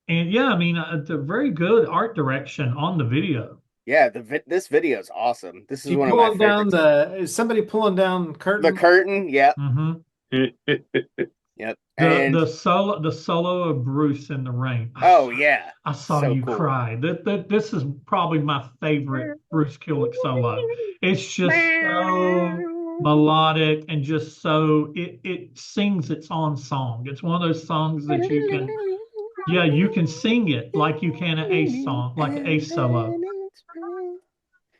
Speaker 2: And yeah, I mean, it's a very good art direction on the video.
Speaker 4: Yeah. This video is awesome. This is
Speaker 1: You
Speaker 4: one of my
Speaker 1: pulling down
Speaker 4: favorites.
Speaker 1: is somebody pulling down
Speaker 4: The
Speaker 1: curtain?
Speaker 4: curtain. Yep.
Speaker 2: Hmm.
Speaker 4: Yep.
Speaker 2: The
Speaker 4: And
Speaker 2: the solo of Bruce in the rain.
Speaker 4: oh yeah,
Speaker 2: I saw
Speaker 4: so
Speaker 2: you
Speaker 4: cool.
Speaker 2: cry. This is probably my favorite Bruce Kulick solo. It's just so melodic and just so it sings its own song. It's one of those songs that you can sing it like you can an Ace song, like an Ace solo.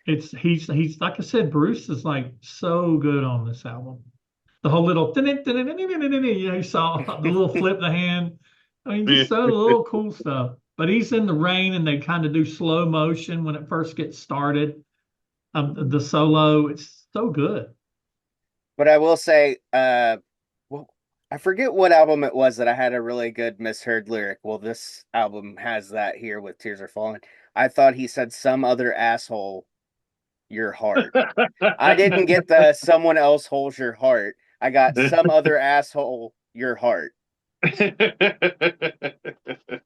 Speaker 2: He's like I said, Bruce is like so good on this album. The whole little you saw the little flip the hand. I mean, just so little cool stuff. But he's in the rain and they kind of do slow motion when it first gets started. The solo, it's so good.
Speaker 4: But I will say, well, I forget what album it was that I had a really good misheard lyric. Well, this album has that here with Tears Are Falling. I thought he said some other asshole your heart. I didn't get the someone else holds your heart. I got some other asshole your heart.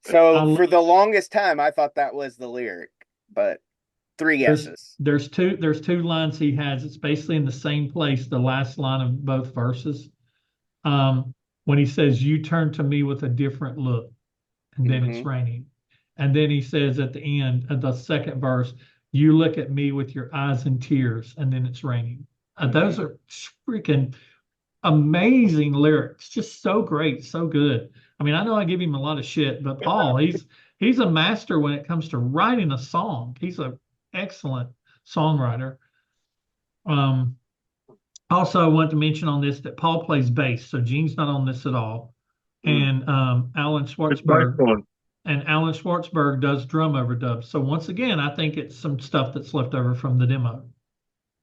Speaker 4: So for the longest time, I thought that was the lyric, but three guesses.
Speaker 2: There's two lines he has. It's basically in the same place, the last line of both verses. When he says, "You turn to me with a different look," and then it's raining. And then he says at the end of the second verse, "You look at me with your eyes and tears," and then it's raining. Those are freaking amazing lyrics, just so great, so good. I mean, I know I give him a lot of shit, but Paul, he's a master when it comes to writing a song. He's an excellent songwriter. Also, I want to mention on this that Paul plays bass, so Gene's not on this at all. And Alan Schwartzberg does drum overdubs. So once again, I think it's some stuff that's left over from the demo.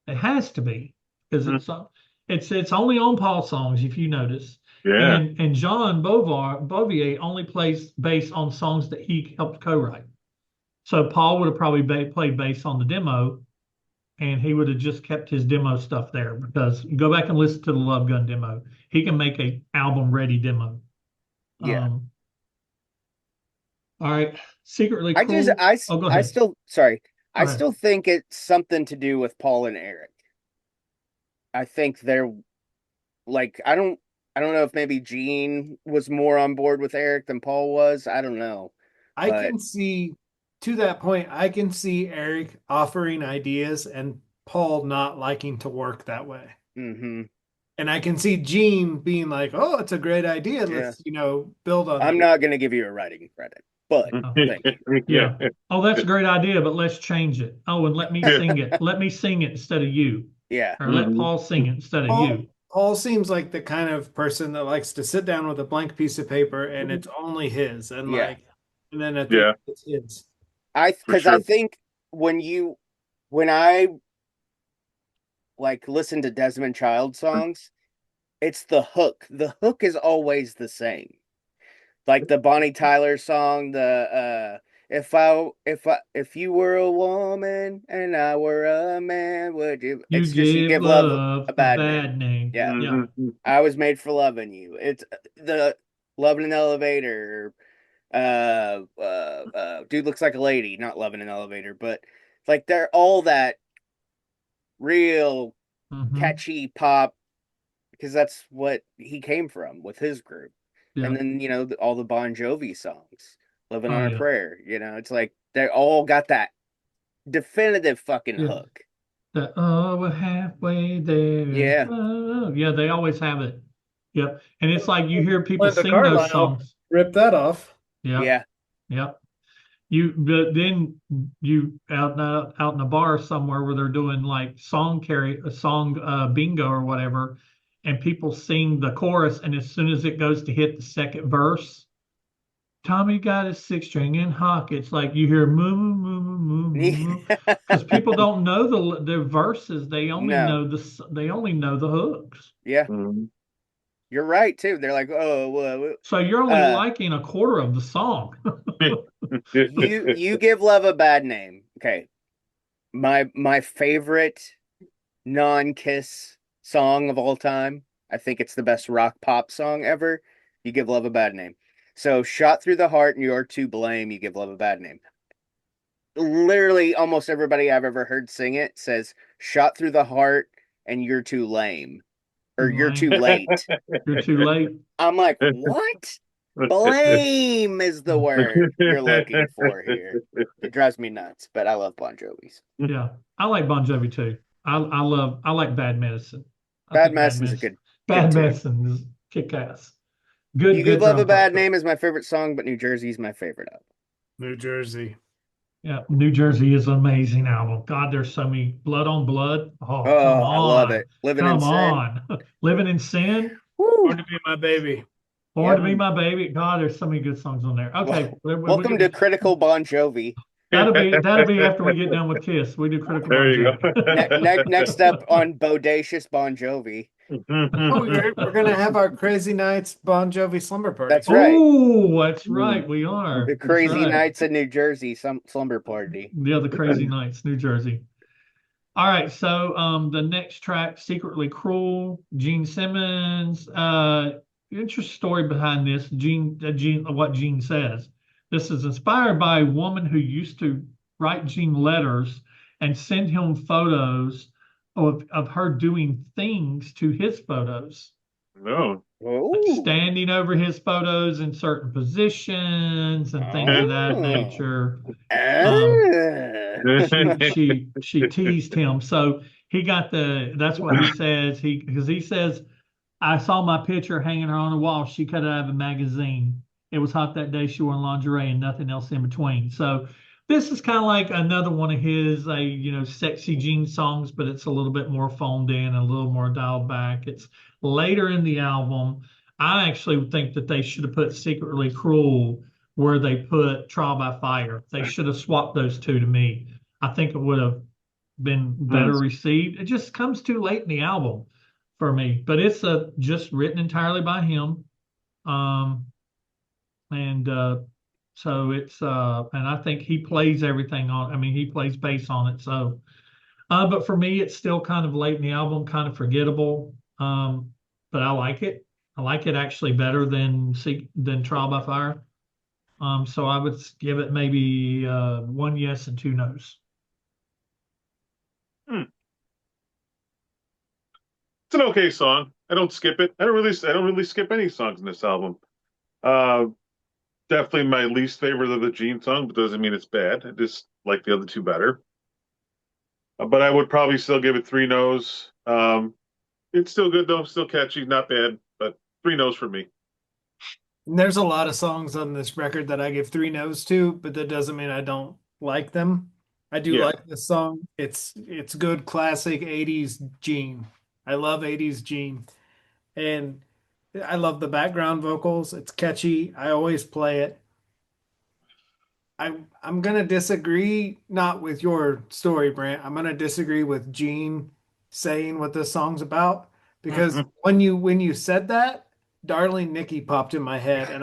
Speaker 2: It has to be because it's only on Paul songs, if you notice.
Speaker 5: Yeah.
Speaker 2: And John Bovier only plays bass on songs that he helped co-write. So Paul would have probably played bass on the demo, and he would have just kept his demo stuff there because you go back and listen to the Love Gun demo. He can make a album ready demo.
Speaker 4: Yeah.
Speaker 2: All right. Secretly Cruel. Go ahead.
Speaker 4: I still think it's something to do with Paul and Eric. I think they're like, I don't know if maybe Gene was more on board with Eric than Paul was. I don't know.
Speaker 1: I can see, to that point, I can see Eric offering ideas and Paul not liking to work that way.
Speaker 4: Mm-hmm.
Speaker 1: And I can see Gene being like, "Oh, it's a great idea. Let's, build on it."
Speaker 4: I'm not going to give you a writing credit, but thank you.
Speaker 2: Yeah. Oh, that's a great idea, but let's change it. Oh, and let me sing it. Let me sing it instead of you.
Speaker 4: Yeah.
Speaker 2: Or let Paul sing it instead of you.
Speaker 1: Paul seems like the kind of person that likes to sit down with a blank piece of paper and it's only his, and and then at the end it's his.
Speaker 4: I think when I like listen to Desmond Child songs, it's the hook. The hook is always the same. Like the Bonnie Tyler song, the if you were a woman and I were a man, would you? It's just you give love a bad name. Yeah.
Speaker 5: Mm-hmm.
Speaker 4: I was made for loving you. It's the Love in an Elevator. Dude looks like a lady, not Love in an Elevator, but like they're all that real catchy pop because that's what he came from with his group. Yeah. And then all the Bon Jovi songs, Living on a Prayer, it's like they all got that definitive fucking hook.
Speaker 2: We're halfway there. Yeah, they always have it. Yep. And it's like you hear people sing those songs.
Speaker 1: Rip that off.
Speaker 2: Yeah. Yep. Then you out in a bar somewhere where they're doing like song bingo or whatever, and people sing the chorus, and as soon as it goes to hit the second verse, Tommy got his 6-string in hock. It's like you hear moo moo moo moo because people don't know the verses. They only know the hooks.
Speaker 4: Yeah. Mm-hmm. You're right too. They're like, oh, well.
Speaker 2: So you're only liking a quarter of the song.
Speaker 4: you give love a bad name. Okay. My favorite non-Kiss song of all time. I think it's the best rock pop song ever. You give love a bad name. So Shot Through the Heart and You're to Blame, you give love a bad name. Literally almost everybody I've ever heard sing it says Shot Through the Heart and You're too lame. Or you're too late.
Speaker 2: You're too late.
Speaker 4: I'm like, what? Blame is the word you're looking for here. It drives me nuts, but I love Bon Jovi's.
Speaker 2: Yeah, I like Bon Jovi too. I like Bad Medicine.
Speaker 4: Bad Medicine's a good.
Speaker 2: Bad Medicine is kick ass. Good.
Speaker 4: You Could Love a Bad Name is my favorite song, but New Jersey's my favorite album.
Speaker 1: New Jersey.
Speaker 2: Yeah, New Jersey is an amazing album. God, there's so many Blood on Blood. Oh, come
Speaker 4: Oh, I love
Speaker 2: on.
Speaker 4: it. Living in
Speaker 2: Come
Speaker 4: Sin.
Speaker 2: on. Living in Sin.
Speaker 1: Born
Speaker 4: Woo.
Speaker 1: to be my baby.
Speaker 2: Born
Speaker 4: Yep.
Speaker 2: to Be My Baby. God, there's so many good songs on there. Okay.
Speaker 4: Welcome to Critical Bon Jovi.
Speaker 2: That'll be after we get done with Kiss. We do Critical
Speaker 5: There
Speaker 2: Bon
Speaker 5: you go.
Speaker 2: Jovi.
Speaker 4: Next up on Bodacious Bon Jovi.
Speaker 1: Oh, we're gonna have our Crazy Nights Bon Jovi slumber party.
Speaker 4: That's right.
Speaker 2: Oh, that's right. We are.
Speaker 4: The
Speaker 2: That's
Speaker 4: Crazy
Speaker 2: right.
Speaker 4: Nights in New Jersey slumber party.
Speaker 2: The other Crazy Nights, New Jersey. All right, so the next track, Secretly Cruel, Gene Simmons. Interesting story behind this. What Gene says. This is inspired by a woman who used to write Gene letters and send him photos of her doing things to his photos,
Speaker 5: No.
Speaker 2: like
Speaker 4: Oh.
Speaker 2: standing over his photos in certain positions and things of that nature. She teased him. So he got that's what he says. Because he says, I saw my picture hanging her on the wall. She cut it out of a magazine. It was hot that day. She wore lingerie and nothing else in between. So this is kind of like another one of his, sexy Gene songs, but it's a little bit more phoned in, a little more dialed back. It's later in the album. I actually think that they should have put Secretly Cruel where they put Trial by Fire. They should have swapped those two to me. I think it would have been better received. It just comes too late in the album for me, but it's just written entirely by him. And so it's and I think he plays everything on. I mean, he plays bass on it. So, but for me, it's still kind of late in the album, kind of forgettable. But I like it. I like it actually better than Trial by Fire. So I would give it maybe 1 yes and 2 no's.
Speaker 5: It's an okay song. I don't skip it. I don't really skip any songs in this album. Definitely my least favorite of the Gene song, but doesn't mean it's bad. I just like the other two better. But I would probably still give it 3 no's. It's still good though, still catchy, not bad, but 3 no's for me.
Speaker 1: And there's a lot of songs on this record that I give 3 no's to, but that doesn't mean I don't like them. I do
Speaker 5: Yeah.
Speaker 1: like this song. It's good classic 80s Gene. I love 80s Gene. And I love the background vocals. It's catchy. I always play it. I'm gonna disagree, not with your story, Brant. I'm gonna disagree with Gene saying what this song's about because when you said that, Darling Nikki popped in my head, and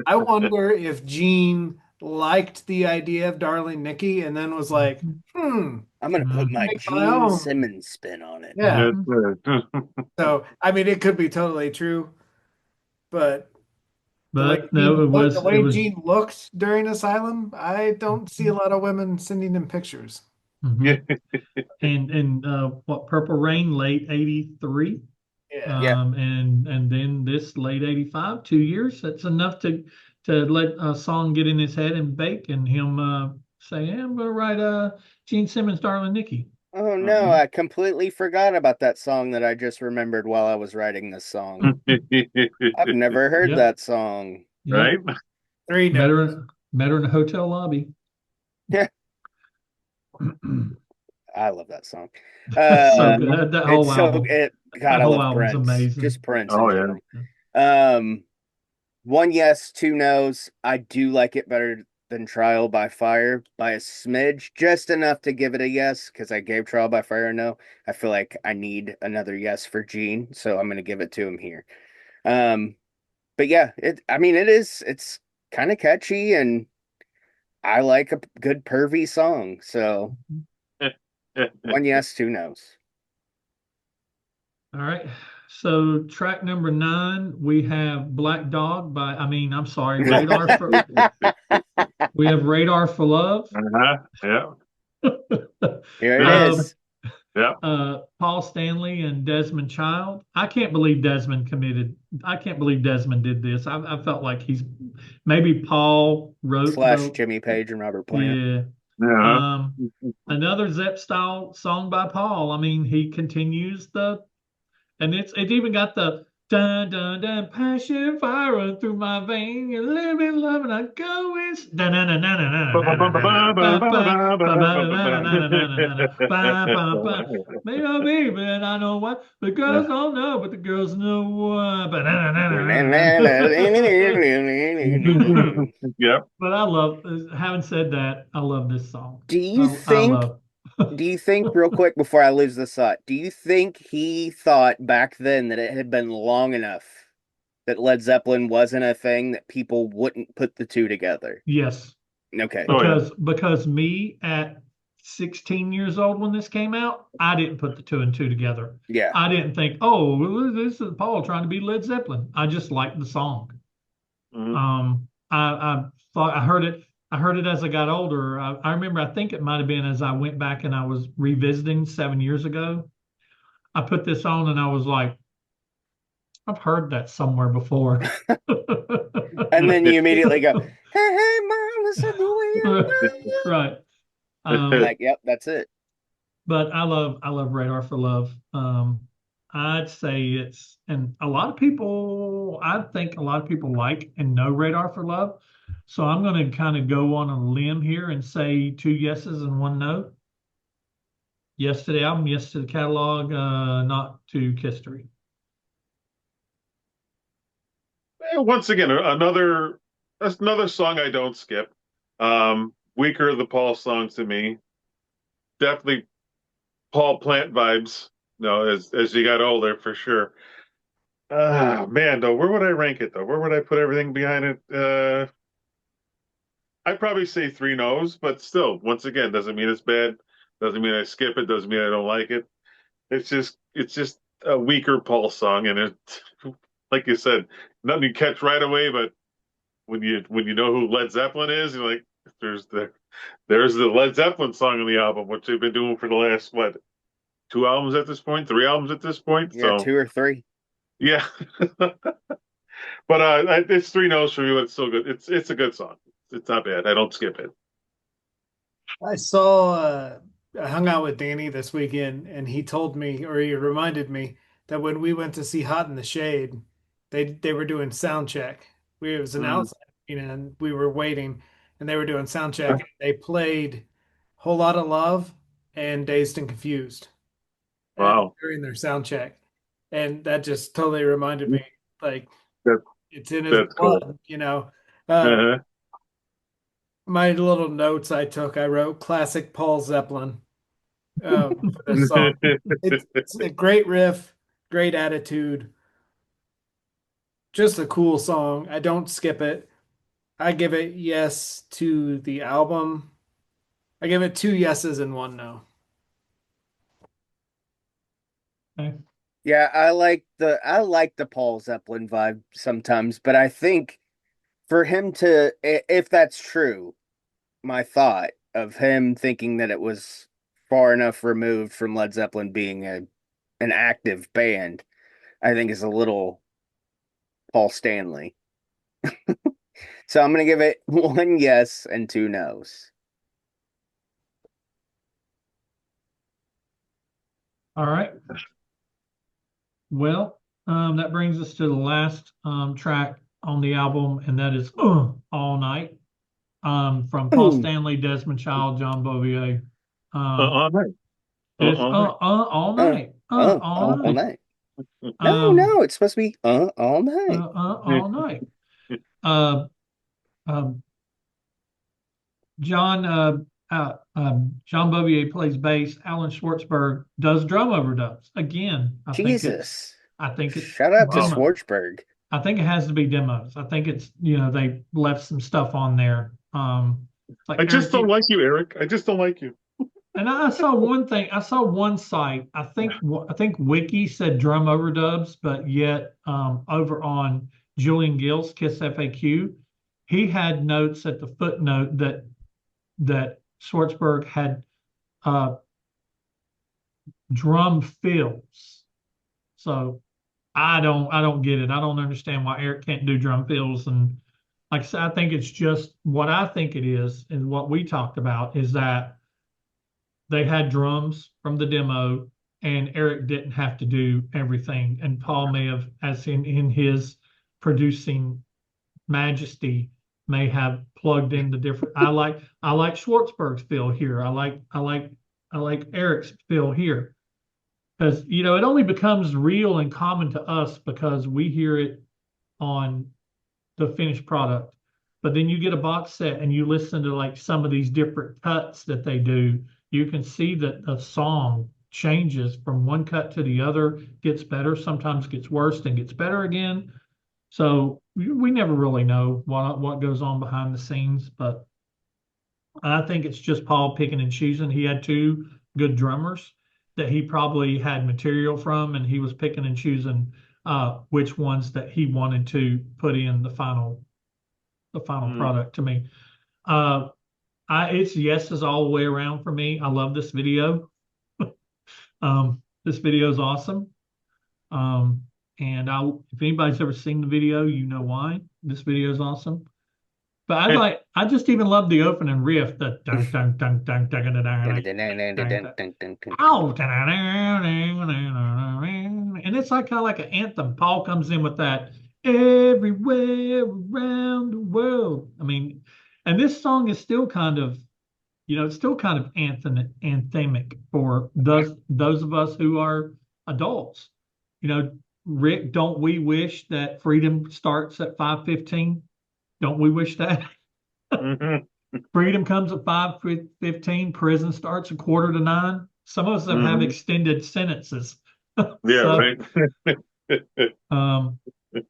Speaker 1: I wonder if Gene liked the idea of Darling Nikki and then was like,
Speaker 4: I'm gonna put my
Speaker 1: make my
Speaker 4: Gene
Speaker 1: own.
Speaker 4: Simmons spin on it.
Speaker 1: Yeah.
Speaker 5: Yeah.
Speaker 1: So I mean, it could be totally true, but
Speaker 2: But no,
Speaker 1: the way
Speaker 2: it was.
Speaker 1: Gene looked during Asylum, I don't see a lot of women sending him pictures.
Speaker 2: Mhm. And what Purple Rain late 83.
Speaker 1: Yeah.
Speaker 2: And then this late 85, 2 years. That's enough to let a song get in his head and bake and him say, hey, I'm gonna write Gene Simmons, Darling Nikki.
Speaker 4: Oh no, I completely forgot about that song that I just remembered while I was writing this song. I've never heard
Speaker 2: Yep.
Speaker 4: that song.
Speaker 5: Right?
Speaker 1: 3
Speaker 2: Met
Speaker 1: no's.
Speaker 2: her in a hotel lobby.
Speaker 4: Yeah. I love that song.
Speaker 2: So good. That whole album.
Speaker 4: God, I
Speaker 2: whole
Speaker 4: love
Speaker 2: album's
Speaker 4: Prince.
Speaker 2: amazing.
Speaker 4: Just Prince
Speaker 5: Oh,
Speaker 4: in
Speaker 5: yeah.
Speaker 4: general. 1 yes, 2 no's. I do like it better than Trial by Fire by a smidge, just enough to give it a yes, because I gave Trial by Fire a no. I feel like I need another yes for Gene, so I'm gonna give it to him here. But yeah, it's kind of catchy, and I like a good pervy song. So 1 yes, 2 no's.
Speaker 2: All right. So track number 9, we have Black Dog I'm sorry, Radar for we have Radar for Love.
Speaker 5: Yeah.
Speaker 4: Here it is.
Speaker 5: Yeah.
Speaker 2: Paul Stanley and Desmond Child. I can't believe Desmond did this. I felt like maybe Paul wrote
Speaker 4: / Jimmy Page and Robert Plant.
Speaker 2: Yeah. Another Zepp style song by Paul. I mean, he continues and it even got the Dun dun dun, passion fire run through my vein. You live in love and I go in. Dun dun dun dun dun dun dun dun dun ba ba ba ba ba na na na na na na ba ba ba. Maybe I'll be, but I know what. The girls don't know, but the girls know what. But na na na na na na.
Speaker 5: Yep.
Speaker 2: But I love. Having said that, I love this song.
Speaker 4: Do you
Speaker 2: I
Speaker 4: think,
Speaker 2: love.
Speaker 4: real quick before I lose this thought, do you think he thought back then that it had been long enough that Led Zeppelin wasn't a thing that people wouldn't put the two together?
Speaker 2: Yes.
Speaker 4: Okay.
Speaker 5: Oh yeah.
Speaker 2: Because me at 16 years old when this came out, I didn't put the two and two together.
Speaker 4: Yeah.
Speaker 2: I didn't think, oh, well, this is Paul trying to be Led Zeppelin. I just liked the song.
Speaker 5: Mhm.
Speaker 2: I thought I heard it as I got older. I remember, I think it might have been as I went back and I was revisiting 7 years ago. I put this on and I was like, I've heard that somewhere before.
Speaker 4: And then you immediately go, hey, hey, mom, listen to me.
Speaker 2: Right.
Speaker 4: Like, yep, that's it.
Speaker 2: But I love Radar for Love. I'd say it's, and a lot of people, I think a lot of people like and know Radar for Love. So I'm going to kind of go on a limb here and say two yeses and one no. Yes to the album, yes to the catalog, not to history.
Speaker 5: Once again, another song I don't skip. Weaker of the Paul songs to me. Definitely Paul Plant vibes. No, as you got older, for sure. Man, though, where would I rank it though? Where would I put everything behind it? I'd probably say three no's, but still, once again, doesn't mean it's bad. Doesn't mean I skip it. Doesn't mean I don't like it. It's just a weaker Paul song, and it, like you said, nothing you catch right away. But when you know who Led Zeppelin is, you're like, there's the Led Zeppelin song on the album, which they've been doing for the last what, two albums at this point, three albums at this point.
Speaker 4: Yeah,
Speaker 5: So
Speaker 4: two or three.
Speaker 5: yeah, but it's three no's for me. But it's still good. It's a good song. It's not bad. I don't skip it.
Speaker 1: I hung out with Danny this weekend, and he told me, or he reminded me, that when we went to see Hot in the Shade, they were doing sound check. It was an
Speaker 5: Mm.
Speaker 1: outside, and we were waiting, and they were doing sound check. They played Whole Lot of Love and Dazed and Confused
Speaker 5: Wow,
Speaker 1: during their sound check, and that just totally reminded me, like,
Speaker 5: that
Speaker 1: it's in his
Speaker 5: that's cool.
Speaker 1: blood. Uh,
Speaker 5: Uh-huh.
Speaker 1: my little notes I took, I wrote classic Paul Zeppelin for this song. It's a great riff, great attitude, just a cool song. I don't skip it. I give it yes to the album. I give it two yeses and one no.
Speaker 2: Okay.
Speaker 4: Yeah, I like the Paul Zeppelin vibe sometimes, but I think for him to, if that's true, my thought of him thinking that it was far enough removed from Led Zeppelin being an active band, I think is a little Paul Stanley. So I'm gonna give it one yes and two no's.
Speaker 2: All right. Well, that brings us to the last track on the album, and that is All Night from Paul Stanley, Desmond Child, John Bovier.
Speaker 5: All right.
Speaker 2: It's
Speaker 5: All right.
Speaker 2: all night, all
Speaker 4: All
Speaker 2: night,
Speaker 4: night. No, it's supposed to be all night.
Speaker 2: all night. Uh, um, John John Bovier plays bass. Alan Schwartzberg does drum overdubs. Again,
Speaker 4: Jesus.
Speaker 2: I think it's
Speaker 4: Shout out to
Speaker 5: Wow.
Speaker 4: Schwartzberg.
Speaker 2: I think it has to be demos. I think it's, they left some stuff on there. It's like
Speaker 5: I just
Speaker 2: Eric,
Speaker 5: don't like you, Eric. I just don't like you.
Speaker 2: and I saw one thing. I saw one site. I think Wiki said drum overdubs, but yet over on Julian Gill's Kiss FAQ, he had notes at the footnote that Schwartzberg had uh, drum fills. So I don't get it. I don't understand why Eric can't do drum fills. And like I said, I think it's just what I think it is, and what we talked about is that they had drums from the demo. and Eric didn't have to do everything. And Paul may have, as in his producing majesty, may have plugged in the different. I like Schwartzberg's fill here. I like Eric's fill here, because it only becomes real and common to us because we hear it on the finished product. But then you get a box set and you listen to like some of these different cuts that they do, you can see that the song changes from one cut to the other, gets better, sometimes gets worse, then gets better again. So we never really know what goes on behind the scenes, but I think it's just Paul picking and choosing. He had two good drummers that he probably had material from, and he was picking and choosing which ones that he wanted to put in the final product to me. It's yeses all the way around for me. I love this video. This video is awesome. And if anybody's ever seen the video, you know why this video is awesome. But I just even love the opening riff, the dun dun dun dun dun dun dun, and it's like kind of like an anthem. Paul comes in with that everywhere around the world. I mean, and this song is still kind of, it's still kind of anthemic for those of us who are adults. Rick, don't we wish that freedom starts at 5:15? Don't we wish that? Freedom comes at 5:15. Prison starts at 8:45. Some of us have extended sentences.
Speaker 5: Yeah, right.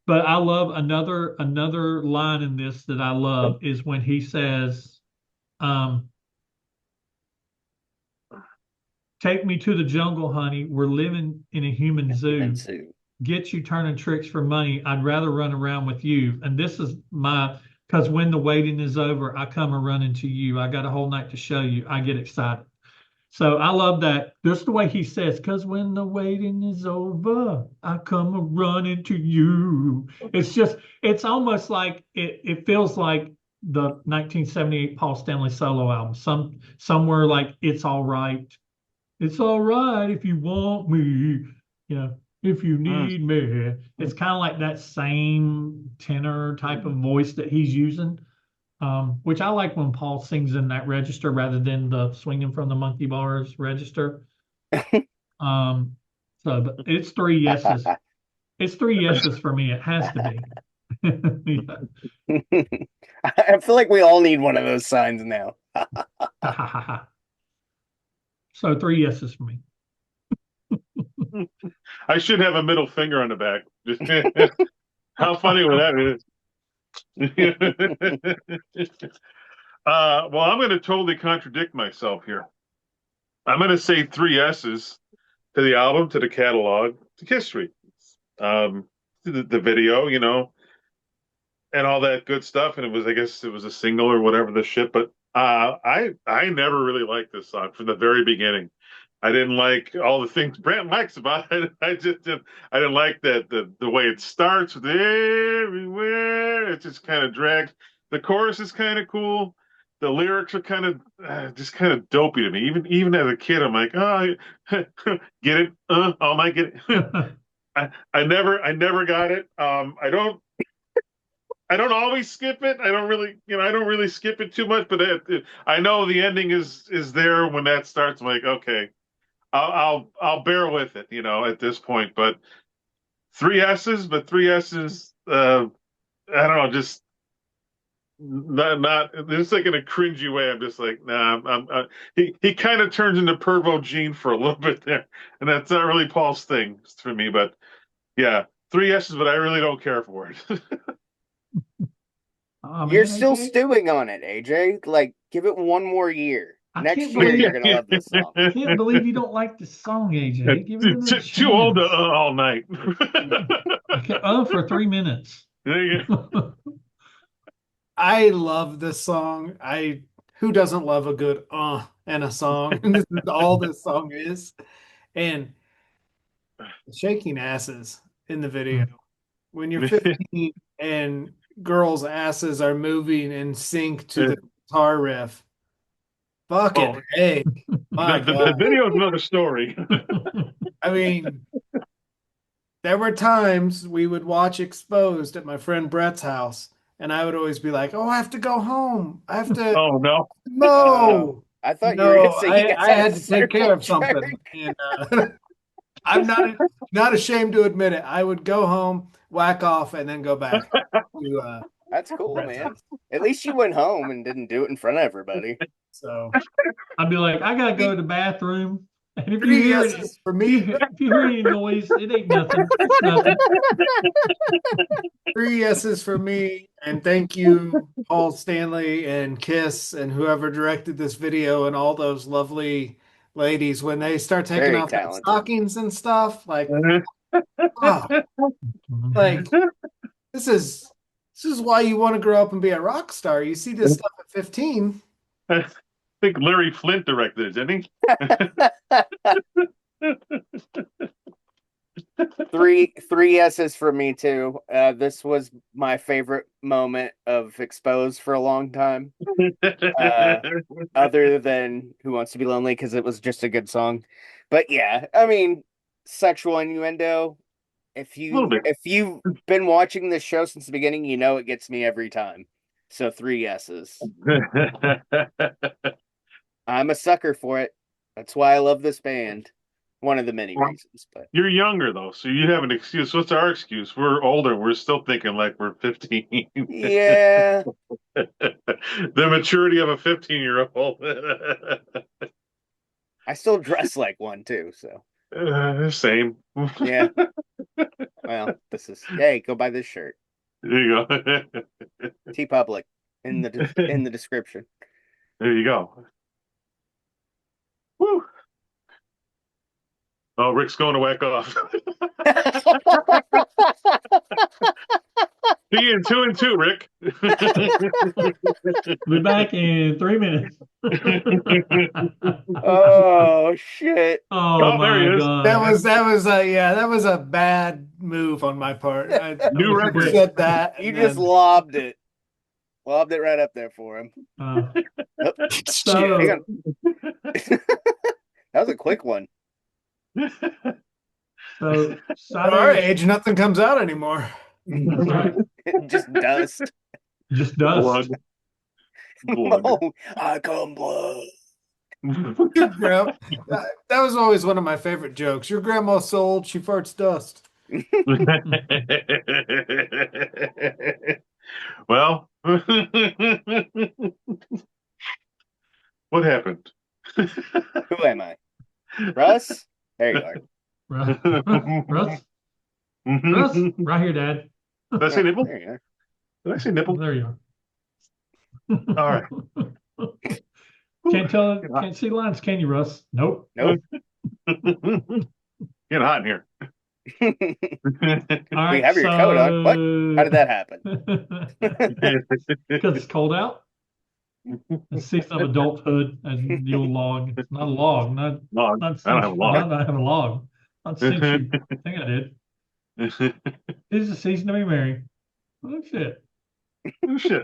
Speaker 2: But I love another line in this that I love is when he says, "Take me to the jungle, honey. We're living in a human zoo. Get you turning tricks for money. I'd rather run around with you." And this is because when the waiting is over, I come a running to you. I got a whole night to show you. I get excited. So I love that. Just the way he says, because when the waiting is over, I come a running to you. It's almost like it feels like the 1978 Paul Stanley solo album. Somewhere like It's All Right. It's all right if you want me. If you need me. It's kind of like that same tenor type of voice that he's using, which I like when Paul sings in that register rather than the swinging from the monkey bars register. But it's 3 yeses. It's 3 yeses for me. It has to be.
Speaker 4: I feel like we all need one of those signs now.
Speaker 2: So 3 yeses for me.
Speaker 5: I should have a middle finger on the back. How funny would that be? Well, I'm going to totally contradict myself here. I'm going to say 3 S's to the album, to the catalog, to history, to the video, and all that good stuff. And I guess it was a single or whatever the shit. But I never really liked this song from the very beginning. I didn't like all the things Brent likes about it. I didn't like that the way it starts with everywhere. It just kind of drags. The chorus is kind of cool. The lyrics are kind of just kind of dopey to me. Even as a kid, I'm like, oh, get it? All night, get it? I never got it. I don't always skip it. I don't really skip it too much. But I know the ending is there when that starts. I'm like, okay. I'll bear with it, at this point. But 3 S's, I don't know, just not it's like in a cringy way. I'm just like, nah. He kind of turns into Pervo Gene for a little bit there, and that's not really Paul's thing for me. But yeah, 3 S's, but I really don't care for it.
Speaker 4: You're still stewing on it, AJ. Like, give it one more year. Next year, you're going to love this song.
Speaker 2: I can't believe you don't like this song, AJ. Give it a chance.
Speaker 5: Too old to all night.
Speaker 2: For 3 minutes.
Speaker 1: I love this song. Who doesn't love a good and a song? This is all this song is. And shaking asses in the video. When you're 15 and girls' asses are moving in sync to the guitar riff. Fucking hey.
Speaker 5: The video is another story.
Speaker 1: I mean, there were times we would watch Exposed at my friend Brett's house, and I would always be like, "Oh, I have to go home. I have to
Speaker 5: Oh no.
Speaker 1: no,
Speaker 4: I thought you were
Speaker 1: no.
Speaker 4: gonna say you guys
Speaker 1: I
Speaker 4: had a
Speaker 1: had to take care
Speaker 4: circle
Speaker 1: of something,
Speaker 4: jerk.
Speaker 1: and I'm not ashamed to admit it. I would go home, whack off, and then go back to
Speaker 4: That's cool,
Speaker 1: Brett's
Speaker 4: man.
Speaker 1: house.
Speaker 4: At least you went home and didn't do it in front of everybody.
Speaker 1: So
Speaker 2: I'd be like, I gotta go to the bathroom. And if you
Speaker 1: three
Speaker 2: hear it,
Speaker 1: yeses for me.
Speaker 2: if you hear any noise, it ain't nothing. It's nothing.
Speaker 1: 3 yeses for me, and thank you, Paul Stanley and Kiss and whoever directed this video and all those lovely ladies when they start taking
Speaker 4: Very
Speaker 1: off their
Speaker 4: talented.
Speaker 1: stockings and stuff. Oh, like this is why you want to grow up and be a rock star. You see this stuff at 15.
Speaker 5: I think Larry Flint directed it, didn't
Speaker 4: Three yeses for me too. This was my favorite moment of Exposed for a long time.
Speaker 5: he?
Speaker 4: Other than Who Wants to Be Lonely, because it was just a good song. But yeah, I mean, sexual innuendo.
Speaker 5: A little bit.
Speaker 4: If you've been watching this show since the beginning, you know it gets me every time. So 3 yeses. I'm a sucker for it. That's why I love this band. One of the many
Speaker 5: Well,
Speaker 4: reasons, but
Speaker 5: You're younger though, so you have an excuse. What's our excuse? We're older. We're still thinking like we're 15.
Speaker 4: yeah,
Speaker 5: The maturity of a 15-year-old.
Speaker 4: I still dress like one too. So
Speaker 5: Same.
Speaker 4: yeah. Well, hey, go buy this shirt.
Speaker 5: There you go.
Speaker 4: T Public in the description.
Speaker 5: There you go. Woo. Oh, Rick's going to whack off. Be in 2-2, Rick.
Speaker 2: Be back in 3 minutes.
Speaker 4: Oh shit!
Speaker 2: Oh
Speaker 5: Oh, there he
Speaker 2: my
Speaker 5: is.
Speaker 2: God.
Speaker 1: That was a bad move on my part. I
Speaker 5: New
Speaker 2: was
Speaker 5: record.
Speaker 2: quick.
Speaker 1: said that.
Speaker 4: You
Speaker 1: and
Speaker 4: just
Speaker 1: then-
Speaker 4: lobbed it right up there for him.
Speaker 2: Uh,
Speaker 4: Oh,
Speaker 2: so,
Speaker 4: hang on. That was a quick one.
Speaker 2: so
Speaker 1: At our
Speaker 2: Saturday,
Speaker 1: age, nothing comes out anymore.
Speaker 2: that's right.
Speaker 4: Just dust.
Speaker 2: Just dust.
Speaker 5: Blood. Blood.
Speaker 4: Oh, I come blood.
Speaker 1: Your grandma, that was always one of my favorite jokes. Your grandma's so old, she farts dust.
Speaker 5: Well, what happened?
Speaker 4: Who am I? Russ? There you are.
Speaker 2: Russ, Russ, right here, Dad.
Speaker 5: Did I say nipple?
Speaker 4: There you are.
Speaker 5: Did I say nipple?
Speaker 2: There you
Speaker 5: All right.
Speaker 2: are. Can't see lines, can you, Russ? Nope.
Speaker 4: Nope.
Speaker 5: Getting hot in here.
Speaker 2: All
Speaker 4: We
Speaker 2: right,
Speaker 4: have your coat on. What? How did that happen?
Speaker 2: Because it's cold out. It's 6 of adulthood and the old log. It's not a log. Not
Speaker 5: Log.
Speaker 2: not
Speaker 5: I don't have a log.
Speaker 2: Not I have a log. Not since you. I think I did. It's the season to be married. Oh shit!
Speaker 5: Oh, shit.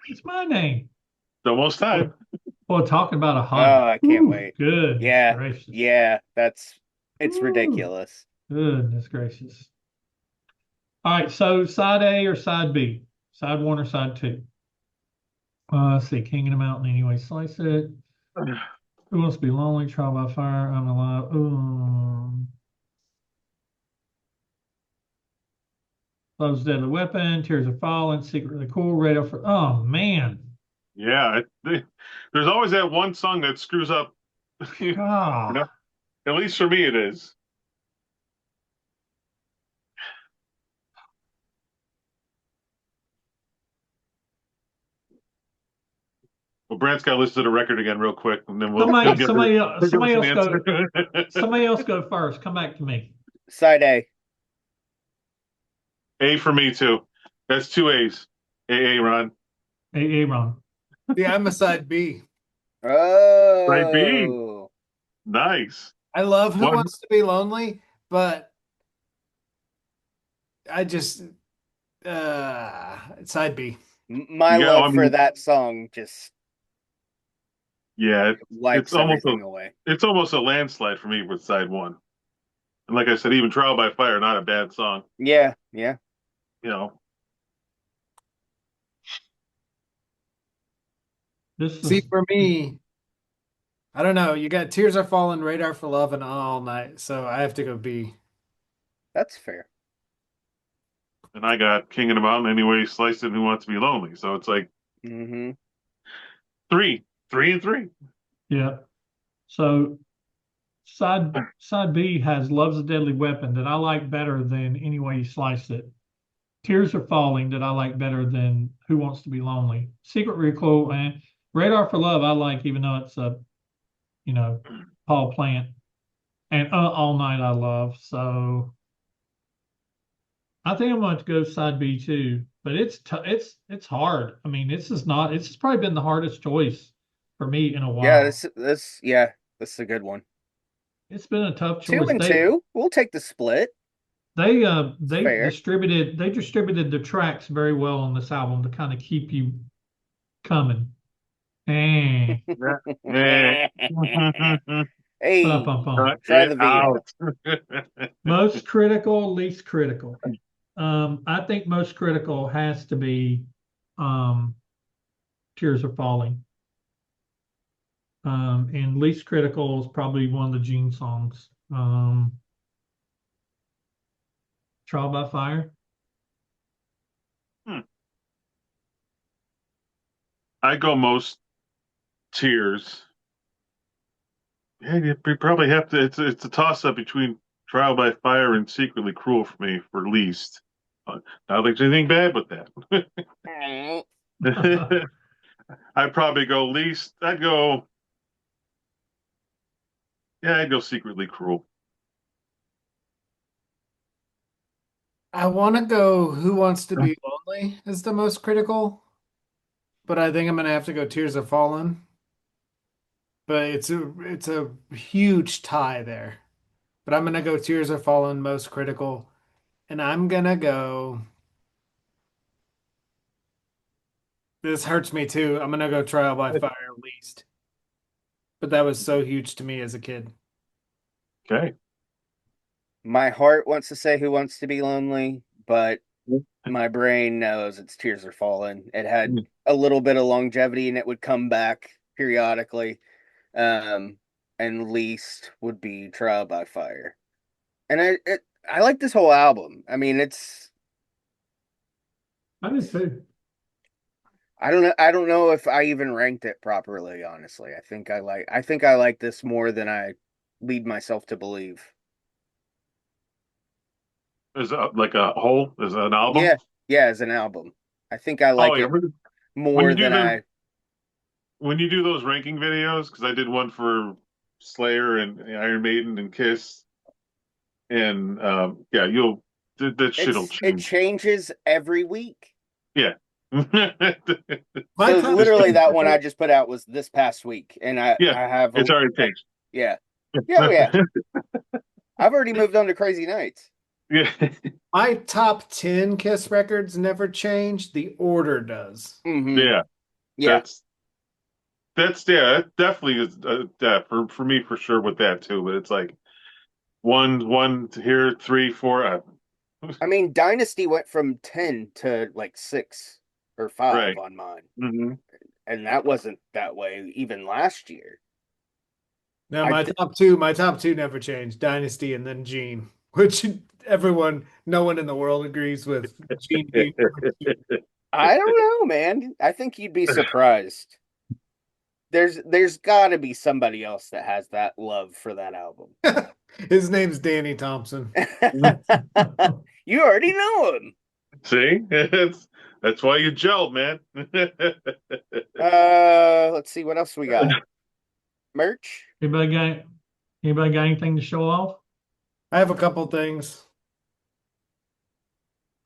Speaker 2: It's my name.
Speaker 5: It's almost time.
Speaker 2: Well, talking about a
Speaker 4: Oh,
Speaker 2: hug.
Speaker 4: I can't wait.
Speaker 2: Good.
Speaker 4: Yeah.
Speaker 2: Gracious.
Speaker 4: Yeah, it's
Speaker 2: Ooh.
Speaker 4: ridiculous.
Speaker 2: Goodness gracious. All right, so side A or side B? Side 1 or side 2? Let's see, King of the Mountain anyway. Slice it. Who Wants to Be Lonely? Trial by Fire. I'm Alive. Love's Deadly Weapon. Tears Are Falling. Secretly Cool. Radio for. Oh man.
Speaker 5: Yeah. There's always that one song that screws up. You
Speaker 2: Ah.
Speaker 5: know? At least for me, it is. Well, Brant's got to listen to the record again real quick, and then we'll he'll give
Speaker 2: Somebody
Speaker 5: us an
Speaker 2: else go.
Speaker 5: answer.
Speaker 2: Somebody else go first. Come back to me.
Speaker 4: Side A.
Speaker 5: A for me too. That's 2 A's. A, Ron.
Speaker 2: Ron.
Speaker 1: Yeah, I'm a side B.
Speaker 4: Oh.
Speaker 5: Side B. Nice.
Speaker 1: I love Who
Speaker 5: What?
Speaker 1: Wants to Be Lonely, but I just side B.
Speaker 4: My
Speaker 5: Yeah,
Speaker 4: love
Speaker 5: I mean-
Speaker 4: for that song just
Speaker 5: Yeah,
Speaker 4: wipes
Speaker 5: It's almost
Speaker 4: everything away.
Speaker 5: it's almost a landslide for me with side 1. And like I said, even Trial by Fire, not a bad song.
Speaker 4: Yeah, yeah.
Speaker 5: You know,
Speaker 2: This
Speaker 1: See,
Speaker 2: is
Speaker 1: for me, I don't know. You got Tears Are Falling, Radar for Love, and All Night. So I have to go B.
Speaker 4: That's fair.
Speaker 5: and I got King of the Mountain anyway. He sliced it. And Who Wants to Be Lonely? So it's like
Speaker 4: Mm-hmm.
Speaker 5: three and three.
Speaker 2: yeah. So side B has Love's a Deadly Weapon that I like better than Any Way You Slice It. Tears Are Falling that I like better than Who Wants to Be Lonely. Secret Recoil and Radar for Love I like even though it's a Paul Plant. And All Night I love. So I think I'm going to go side B too. But it's hard. I mean, this has probably been the hardest choice for me in a
Speaker 4: Yeah,
Speaker 2: while.
Speaker 4: this is a good one.
Speaker 2: It's been a tough
Speaker 4: Two
Speaker 2: choice.
Speaker 4: and two. We'll take the split. It's
Speaker 2: They
Speaker 4: fair.
Speaker 2: distributed the tracks very well on this album to kind of keep you coming. Eh.
Speaker 5: Yeah.
Speaker 2: Bum,
Speaker 4: Hey,
Speaker 2: bum, bum.
Speaker 5: Cut
Speaker 4: try
Speaker 5: it
Speaker 4: the V.
Speaker 5: out.
Speaker 2: Most critical, least critical. I think most critical has to be um, Tears Are Falling. And least critical is probably one of the Gene songs. Trial by Fire.
Speaker 5: Hmm. I go most tears. Yeah, you probably have to. It's a toss up between Trial by Fire and Secretly Cruel for me, for least. Not think there's anything bad with that. I'd probably go least. I'd go Secretly Cruel.
Speaker 1: I want to go Who Wants to Be Lonely is the most critical, but I think I'm gonna have to go Tears Are Fallen. But it's a huge tie there. But I'm gonna go Tears Are Fallen most critical, and I'm gonna go. This hurts me too. I'm gonna go Trial by Fire least. But that was so huge to me as a kid.
Speaker 5: Okay.
Speaker 4: My heart wants to say Who Wants to Be Lonely, but my brain knows it's Tears Are Falling. It had a little bit of longevity and it would come back periodically. Um, and least would be Trial by Fire. And I like this whole album. I mean,
Speaker 2: I did too.
Speaker 4: I don't know if I even ranked it properly, honestly. I think I like this more than I lead myself to believe.
Speaker 5: Is like a whole? Is an album?
Speaker 4: Yeah, yeah, as an album. I think I
Speaker 5: Oh
Speaker 4: like
Speaker 5: yeah.
Speaker 4: it
Speaker 5: When
Speaker 4: more
Speaker 5: you do
Speaker 4: than
Speaker 5: the
Speaker 4: I
Speaker 5: when you do those ranking videos, because I did one for Slayer and Iron Maiden and Kiss, and yeah, that shit'll
Speaker 4: it
Speaker 5: change.
Speaker 4: changes every week.
Speaker 5: Yeah.
Speaker 1: My
Speaker 4: So
Speaker 1: top
Speaker 5: Just
Speaker 4: literally that one I
Speaker 1: two,
Speaker 4: just put out was this past week and
Speaker 5: yeah,
Speaker 4: I have
Speaker 5: it's already
Speaker 4: like
Speaker 5: changed.
Speaker 4: yeah. Yeah, oh yeah. I've already moved on to Crazy Nights.
Speaker 5: Yeah.
Speaker 1: my top 10 Kiss records never change. The order does.
Speaker 4: Mm-hmm.
Speaker 5: Yeah.
Speaker 4: Yeah.
Speaker 5: That's yeah, that definitely is that for me for sure with that too. But it's like one to here, three, four.
Speaker 4: I mean, Dynasty went from 10 to like 6 or 5
Speaker 5: Right.
Speaker 4: on mine.
Speaker 5: Hmm.
Speaker 4: And that wasn't that way even last year.
Speaker 1: Now
Speaker 4: I
Speaker 1: my top two never change. Dynasty and then Gene, which no one in the world agrees with. Gene being number
Speaker 4: I don't know, man. I think you'd be surprised. There's got to be somebody else that has that love for that album.
Speaker 1: two. His name's Danny Thompson.
Speaker 4: You already know him.
Speaker 5: See, that's why you gelled, man.
Speaker 4: Let's see what else we got. Merch.
Speaker 2: Anybody got anything to show off?
Speaker 1: I have a couple things.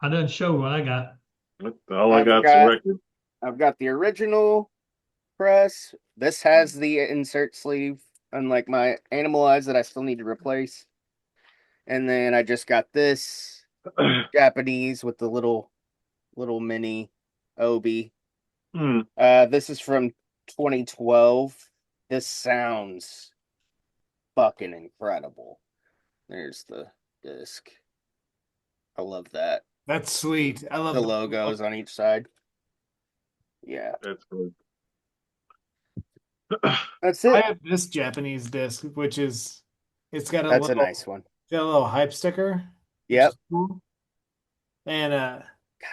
Speaker 2: I didn't show what I got.
Speaker 5: All I
Speaker 4: I've
Speaker 5: got's a
Speaker 4: got
Speaker 5: record.
Speaker 4: I've got the original press. This has the insert sleeve, unlike my Animalize that I still need to replace. And then I just got this Japanese with the little mini Obi.
Speaker 5: Hmm.
Speaker 4: This is from 2012. This sounds fucking incredible. There's the disc. I love that.
Speaker 1: That's sweet. I love
Speaker 4: The
Speaker 1: the
Speaker 4: logos on each side. Yeah,
Speaker 5: That's good.
Speaker 4: that's
Speaker 1: I
Speaker 4: it.
Speaker 1: have this Japanese disc, which is it's
Speaker 4: That's a nice one.
Speaker 1: got a little hype sticker, which
Speaker 4: Yep.
Speaker 1: is cool. And
Speaker 4: God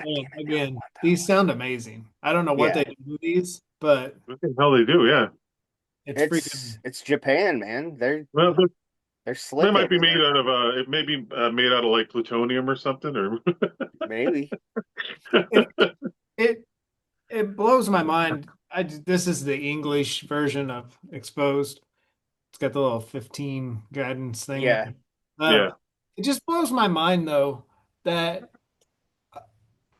Speaker 1: man,
Speaker 4: damn it, now I
Speaker 1: again,
Speaker 4: want that
Speaker 1: these
Speaker 4: one.
Speaker 1: sound amazing. I don't know what
Speaker 4: Yeah,
Speaker 1: they do with these, but
Speaker 5: What the hell they do? Yeah.
Speaker 1: it's freaking
Speaker 4: it's Japan, man.
Speaker 5: Well,
Speaker 4: They're
Speaker 5: they
Speaker 4: slick
Speaker 5: might be
Speaker 4: over
Speaker 5: made
Speaker 4: there.
Speaker 5: out of it may be made out of like plutonium or something or
Speaker 4: Maybe.
Speaker 1: it it it blows my mind. This is the English version of Exposed. It's got the little 15 guidance thing
Speaker 4: Yeah.
Speaker 1: there.
Speaker 5: yeah.
Speaker 1: It just blows my mind though that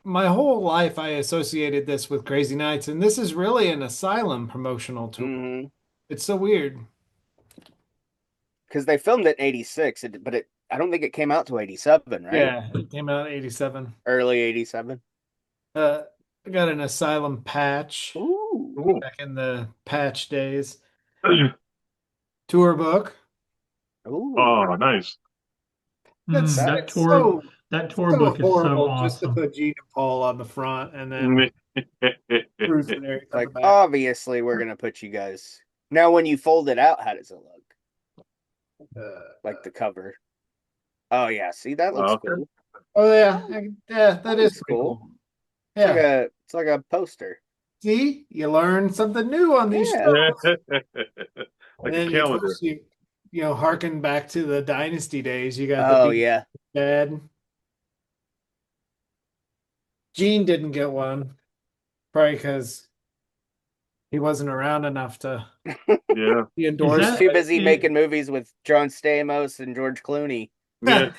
Speaker 1: my whole life I associated this with Crazy Nights, and this is really an Asylum promotional tour.
Speaker 4: Mm-hmm.
Speaker 1: It's so weird.
Speaker 4: Because they filmed it in '86, but I don't think it came out till '87, right?
Speaker 1: Yeah, it came out in 87.
Speaker 4: Early '87.
Speaker 1: Uh, I got an Asylum patch
Speaker 4: Ooh.
Speaker 5: Cool.
Speaker 1: back in the patch days. Tour book.
Speaker 4: Ooh.
Speaker 5: Oh, nice.
Speaker 1: That's
Speaker 2: That
Speaker 1: it's
Speaker 2: tour
Speaker 1: so
Speaker 2: that tour
Speaker 1: so
Speaker 2: book is so
Speaker 1: horrible just to
Speaker 2: awesome.
Speaker 1: put Gene and Paul on the front and then Bruce and Eric on the
Speaker 4: Like,
Speaker 1: back.
Speaker 4: obviously, we're gonna put you guys. Now, when you fold it out, how does it look? Like the cover. Oh yeah, see that looks
Speaker 5: Okay.
Speaker 4: cool.
Speaker 1: Oh yeah, yeah, that is
Speaker 4: Looks
Speaker 1: pretty
Speaker 4: cool.
Speaker 1: cool.
Speaker 4: It's like
Speaker 1: Yeah.
Speaker 4: a poster.
Speaker 1: See, you learn something new on these
Speaker 4: Yeah.
Speaker 1: shows. And
Speaker 5: Like a
Speaker 1: then of
Speaker 5: calendar.
Speaker 1: course you know, harken back to the Dynasty days. You got the
Speaker 4: Oh
Speaker 1: beat
Speaker 4: yeah.
Speaker 1: dad. Gene didn't get one, probably because he wasn't around enough to
Speaker 5: Yeah.
Speaker 1: be
Speaker 2: Is
Speaker 4: He was
Speaker 1: endorsed
Speaker 2: that
Speaker 4: too
Speaker 1: by
Speaker 4: busy
Speaker 2: it,
Speaker 4: making movies with John Stamos and George Clooney.
Speaker 5: Yeah.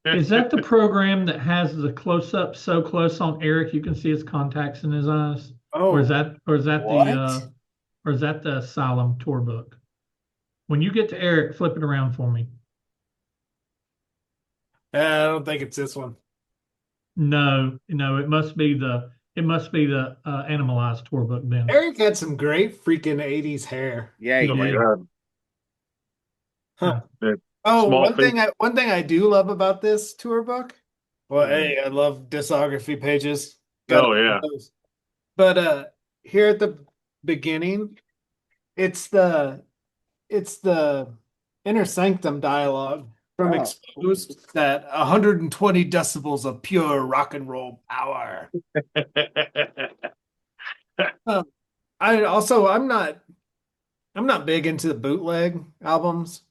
Speaker 2: is that the program that has the close up so close on Eric you can see his contacts in his eyes? Or is
Speaker 1: Oh,
Speaker 2: that
Speaker 4: What?
Speaker 2: the Asylum tour book? When you get to Eric, flip it around for me.
Speaker 1: I don't think it's this one.
Speaker 2: No, no, it must be the Animalized tour book then.
Speaker 1: Eric had some great freaking 80s hair.
Speaker 4: Yeah,
Speaker 2: He
Speaker 4: he
Speaker 5: Oh my
Speaker 2: did.
Speaker 4: did.
Speaker 5: God.
Speaker 1: Huh.
Speaker 5: That
Speaker 1: Oh,
Speaker 5: small face.
Speaker 1: one thing I do love about this tour book. Well,
Speaker 4: Mhm.
Speaker 1: hey, I love discography pages. Got
Speaker 5: Oh yeah.
Speaker 1: those. But here at the beginning, it's the it's the inner sanctum dialogue from
Speaker 4: Oh, cool.
Speaker 1: Exposed that 120 decibels of pure rock and roll power. Uh, I'm not big into the bootleg albums.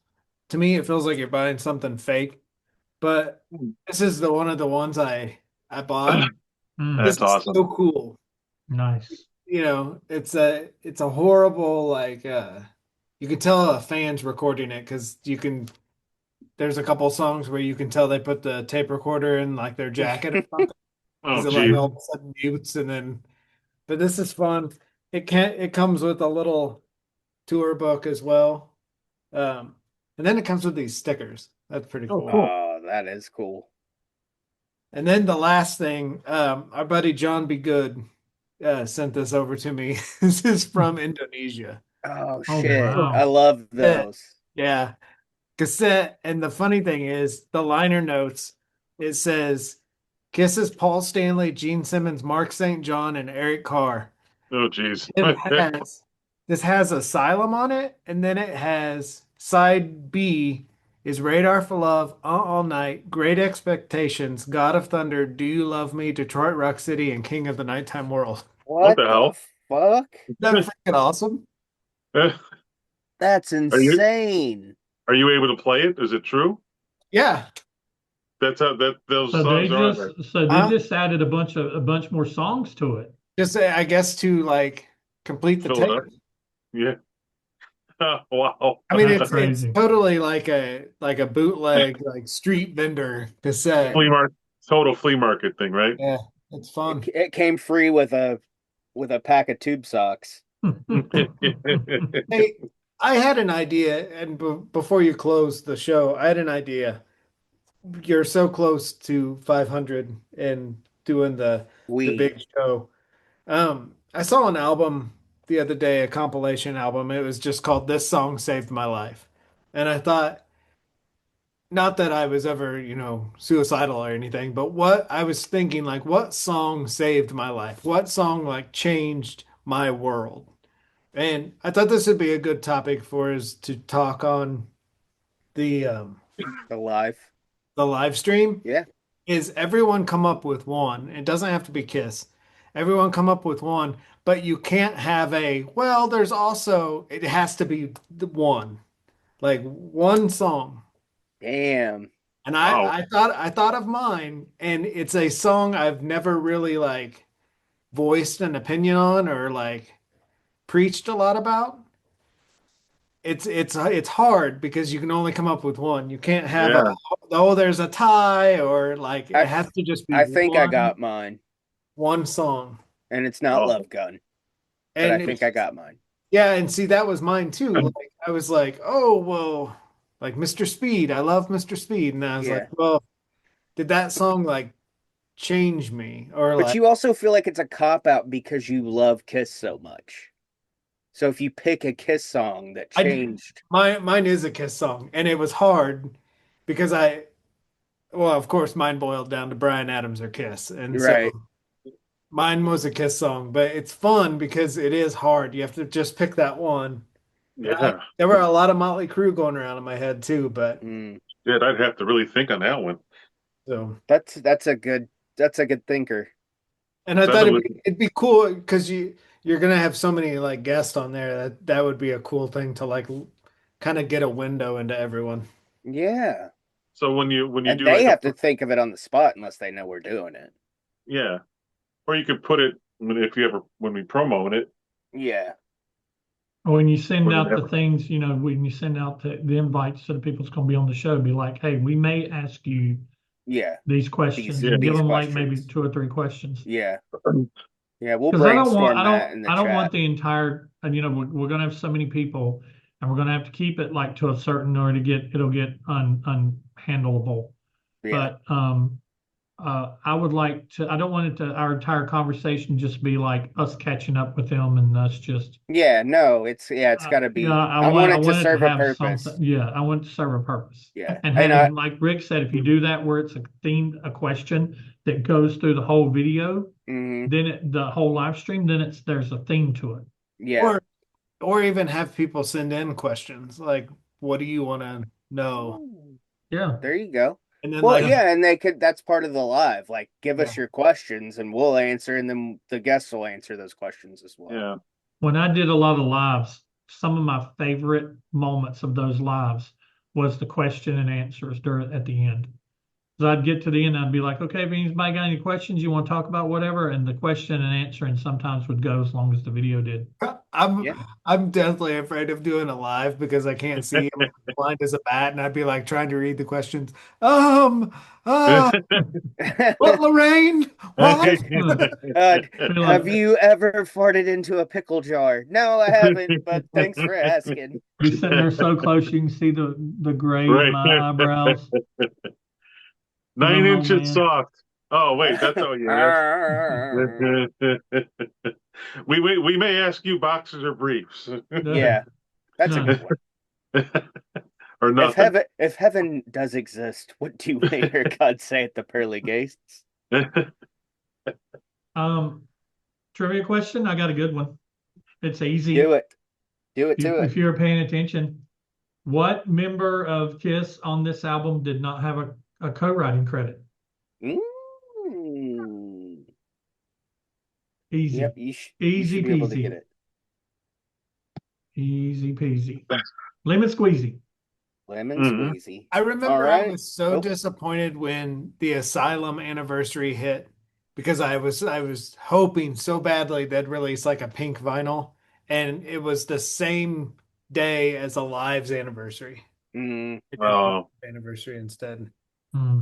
Speaker 1: To me, it feels like you're buying something fake. But this is the one of the ones I bought.
Speaker 2: Mm,
Speaker 1: This
Speaker 5: That's
Speaker 1: is
Speaker 5: awesome.
Speaker 1: so cool.
Speaker 2: nice.
Speaker 1: You know, it's a horrible like you can tell a fan's recording it because you can there's a couple songs where you can tell they put the tape recorder in like their jacket or something
Speaker 5: Oh
Speaker 1: because it like
Speaker 5: geez.
Speaker 1: all of a sudden mutes and then but this is fun. It comes with a little tour book as well. And then it comes with these stickers. That's pretty
Speaker 5: Oh
Speaker 1: cool.
Speaker 5: cool.
Speaker 4: Oh, that is cool.
Speaker 1: And then the last thing, our buddy John Be Good sent this over to me. This is from Indonesia.
Speaker 4: Oh
Speaker 2: Oh
Speaker 4: shit.
Speaker 1: So,
Speaker 4: I
Speaker 2: wow.
Speaker 4: love
Speaker 1: yeah,
Speaker 4: those.
Speaker 1: yeah, cassette. And the funny thing is, the liner notes, it says, Kisses Paul Stanley, Gene Simmons, Mark St. John, and Eric Carr.
Speaker 5: Oh geez.
Speaker 1: It has this has Asylum on it, and then it has side B is Radar for Love, All Night, Great Expectations, God of Thunder, Do You Love Me, Detroit Rock City, and King of the Nighttime World.
Speaker 5: What
Speaker 4: What
Speaker 5: the
Speaker 4: the
Speaker 5: hell?
Speaker 4: fuck?
Speaker 1: Isn't that freaking awesome?
Speaker 4: That's
Speaker 5: Are you
Speaker 4: insane.
Speaker 5: able to play it? Is it true?
Speaker 1: Yeah.
Speaker 5: That's how that those
Speaker 2: So
Speaker 5: songs are on there.
Speaker 2: they
Speaker 1: Huh?
Speaker 2: just added a bunch more songs to it.
Speaker 1: Just I guess to like complete the
Speaker 5: Fill it
Speaker 1: tape.
Speaker 5: up. Yeah. Wow.
Speaker 1: I mean,
Speaker 2: That's
Speaker 1: it's
Speaker 2: crazy.
Speaker 1: totally like a bootleg like street vendor cassette.
Speaker 5: Flea market, total flea market thing, right?
Speaker 1: Yeah, it's fun.
Speaker 4: It came free with a pack of tube socks.
Speaker 1: Hey, I had an idea, and before you close the show, I had an idea. You're so close to 500 and doing the
Speaker 4: We.
Speaker 1: big show. I saw an album the other day, a compilation album. It was just called "This Song Saved My Life," and I thought not that I was ever, suicidal or anything, but what I was thinking, like, what song saved my life? What song like changed my world? And I thought this would be a good topic for us to talk on the um
Speaker 4: Alive.
Speaker 1: the live stream.
Speaker 4: Yeah.
Speaker 1: Is everyone come up with one? It doesn't have to be Kiss. Everyone come up with one, but you can't have well, there's also, it has to be the one, like one song.
Speaker 4: Damn.
Speaker 1: And
Speaker 5: Wow.
Speaker 1: I thought of mine, and it's a song I've never really like voiced an opinion on or like preached a lot about. It's hard because you can only come up with one. You can't have
Speaker 5: Yeah.
Speaker 1: there's a tie, or like it
Speaker 4: I
Speaker 1: has to just be
Speaker 4: I think I
Speaker 1: one
Speaker 4: got mine,
Speaker 1: one song.
Speaker 4: and it's not
Speaker 5: Oh.
Speaker 4: Love Gun, but I
Speaker 1: And
Speaker 4: think I got mine.
Speaker 1: yeah, and see that was mine too. Like I was like, oh well, like Mr. Speed. I love Mr. Speed. And I was like,
Speaker 4: Yeah.
Speaker 1: well, did that song like change me? Or
Speaker 4: But
Speaker 1: like
Speaker 4: you also feel like it's a cop out because you love Kiss so much. So if you pick a Kiss song that
Speaker 1: I
Speaker 4: changed,
Speaker 1: mine is a Kiss song, and it was hard because well, of course, mine boiled down to Bryan Adams or Kiss, and so
Speaker 4: right?
Speaker 1: mine was a Kiss song. But it's fun because it is hard. You have to just pick that one.
Speaker 5: Yeah.
Speaker 1: There were a lot of Motley Crue going around in my head too, but
Speaker 4: Mm,
Speaker 5: Yeah, I'd have to really think on that one.
Speaker 1: so
Speaker 4: that's a good thinker.
Speaker 1: and I thought
Speaker 5: Seven
Speaker 1: it'd
Speaker 5: was,
Speaker 1: be cool because you're gonna have so many like guests on there that would be a cool thing to like kind of get a window into everyone.
Speaker 4: Yeah.
Speaker 5: so when you
Speaker 4: And
Speaker 5: do
Speaker 4: they
Speaker 5: like a
Speaker 4: have to think of it on the spot unless they know we're doing it.
Speaker 5: yeah, or you could put it if you ever when we promote it.
Speaker 4: Yeah.
Speaker 2: When you send
Speaker 5: When we
Speaker 2: out
Speaker 5: have,
Speaker 2: the things, when you send out the invites to the people that's going to be on the show, be like, hey, we may ask you
Speaker 4: Yeah.
Speaker 2: these
Speaker 4: These
Speaker 2: questions,
Speaker 5: yeah,
Speaker 2: and give
Speaker 4: these
Speaker 2: them like maybe
Speaker 4: questions.
Speaker 2: 2 or 3 questions.
Speaker 4: Yeah. Yeah, we'll
Speaker 2: Because I don't want,
Speaker 4: brainstorm
Speaker 2: I
Speaker 4: that
Speaker 2: don't,
Speaker 4: in the
Speaker 2: I don't want
Speaker 4: chat.
Speaker 2: the entire, and we're going to have so many people, and we're going to have to keep it like to a certain, or it'll get unhandleable.
Speaker 4: Yeah.
Speaker 2: But I would like to. I don't want our entire conversation just be like us catching up with them and us just.
Speaker 4: Yeah, no, it's got to
Speaker 2: Yeah,
Speaker 4: be. I want
Speaker 2: I
Speaker 4: it to
Speaker 2: want it to
Speaker 4: serve a
Speaker 2: have
Speaker 4: purpose.
Speaker 2: something. Yeah, I want it to serve a purpose.
Speaker 4: Yeah.
Speaker 2: And
Speaker 4: And
Speaker 2: have, like Rick said, if you do that where it's a question that goes through the whole video,
Speaker 4: mhm,
Speaker 2: then the whole live stream, then there's a theme to it.
Speaker 4: yeah.
Speaker 1: Or even have people send in questions like, what do you want to know?
Speaker 2: Yeah.
Speaker 4: There you go.
Speaker 1: And then
Speaker 4: Well,
Speaker 1: like,
Speaker 2: Yeah.
Speaker 4: yeah, and that's part of the live. Like, give
Speaker 1: yeah,
Speaker 4: us your questions and we'll answer, and then the guests will answer those questions as well.
Speaker 5: yeah.
Speaker 2: When I did a lot of lives, some of my favorite moments of those lives was the question and answers at the end. So I'd get to the end, I'd be like, okay, if anybody got any questions you want to talk about, whatever, and the question and answering sometimes would go as long as the video did.
Speaker 1: I'm
Speaker 4: Yeah.
Speaker 1: I'm definitely afraid of doing a live because I can't see him blind as a bat, and I'd be like trying to read the questions. Uh, what, Lorraine? What?
Speaker 4: Have you ever farted into a pickle jar? No, I haven't, but thanks for asking.
Speaker 2: Be sitting there so close you can see the gray in
Speaker 5: Right.
Speaker 2: my eyebrows.
Speaker 5: 9
Speaker 2: Oh
Speaker 5: inches
Speaker 2: man.
Speaker 5: soft. Oh wait, that's all you ask. We may ask you boxers or briefs
Speaker 4: Yeah, that's a
Speaker 2: No.
Speaker 4: good one.
Speaker 5: or
Speaker 4: If
Speaker 5: nothing.
Speaker 4: heaven does exist, what do you hear God say at the pearly gates?
Speaker 2: Trivia question. I got a good one. It's easy.
Speaker 4: Do it. Do it
Speaker 2: If,
Speaker 4: to it.
Speaker 2: if you're paying attention. What member of Kiss on this album did not have a co-writing credit?
Speaker 4: Mm.
Speaker 2: Easy.
Speaker 4: Yep, you
Speaker 2: Easy
Speaker 4: should be able to get
Speaker 2: peasy.
Speaker 4: it.
Speaker 2: Easy peasy. Lemon squeezy.
Speaker 4: Lemon
Speaker 5: Mhm.
Speaker 4: squeezy.
Speaker 1: I
Speaker 4: All
Speaker 1: remember I
Speaker 4: right.
Speaker 1: was so
Speaker 4: Oh.
Speaker 1: disappointed when the Asylum anniversary hit because I was hoping so badly they'd release like a pink vinyl, and it was the same day as a Live's anniversary.
Speaker 4: Mm.
Speaker 1: They did
Speaker 5: Oh,
Speaker 1: anniversary instead.
Speaker 2: Hmm.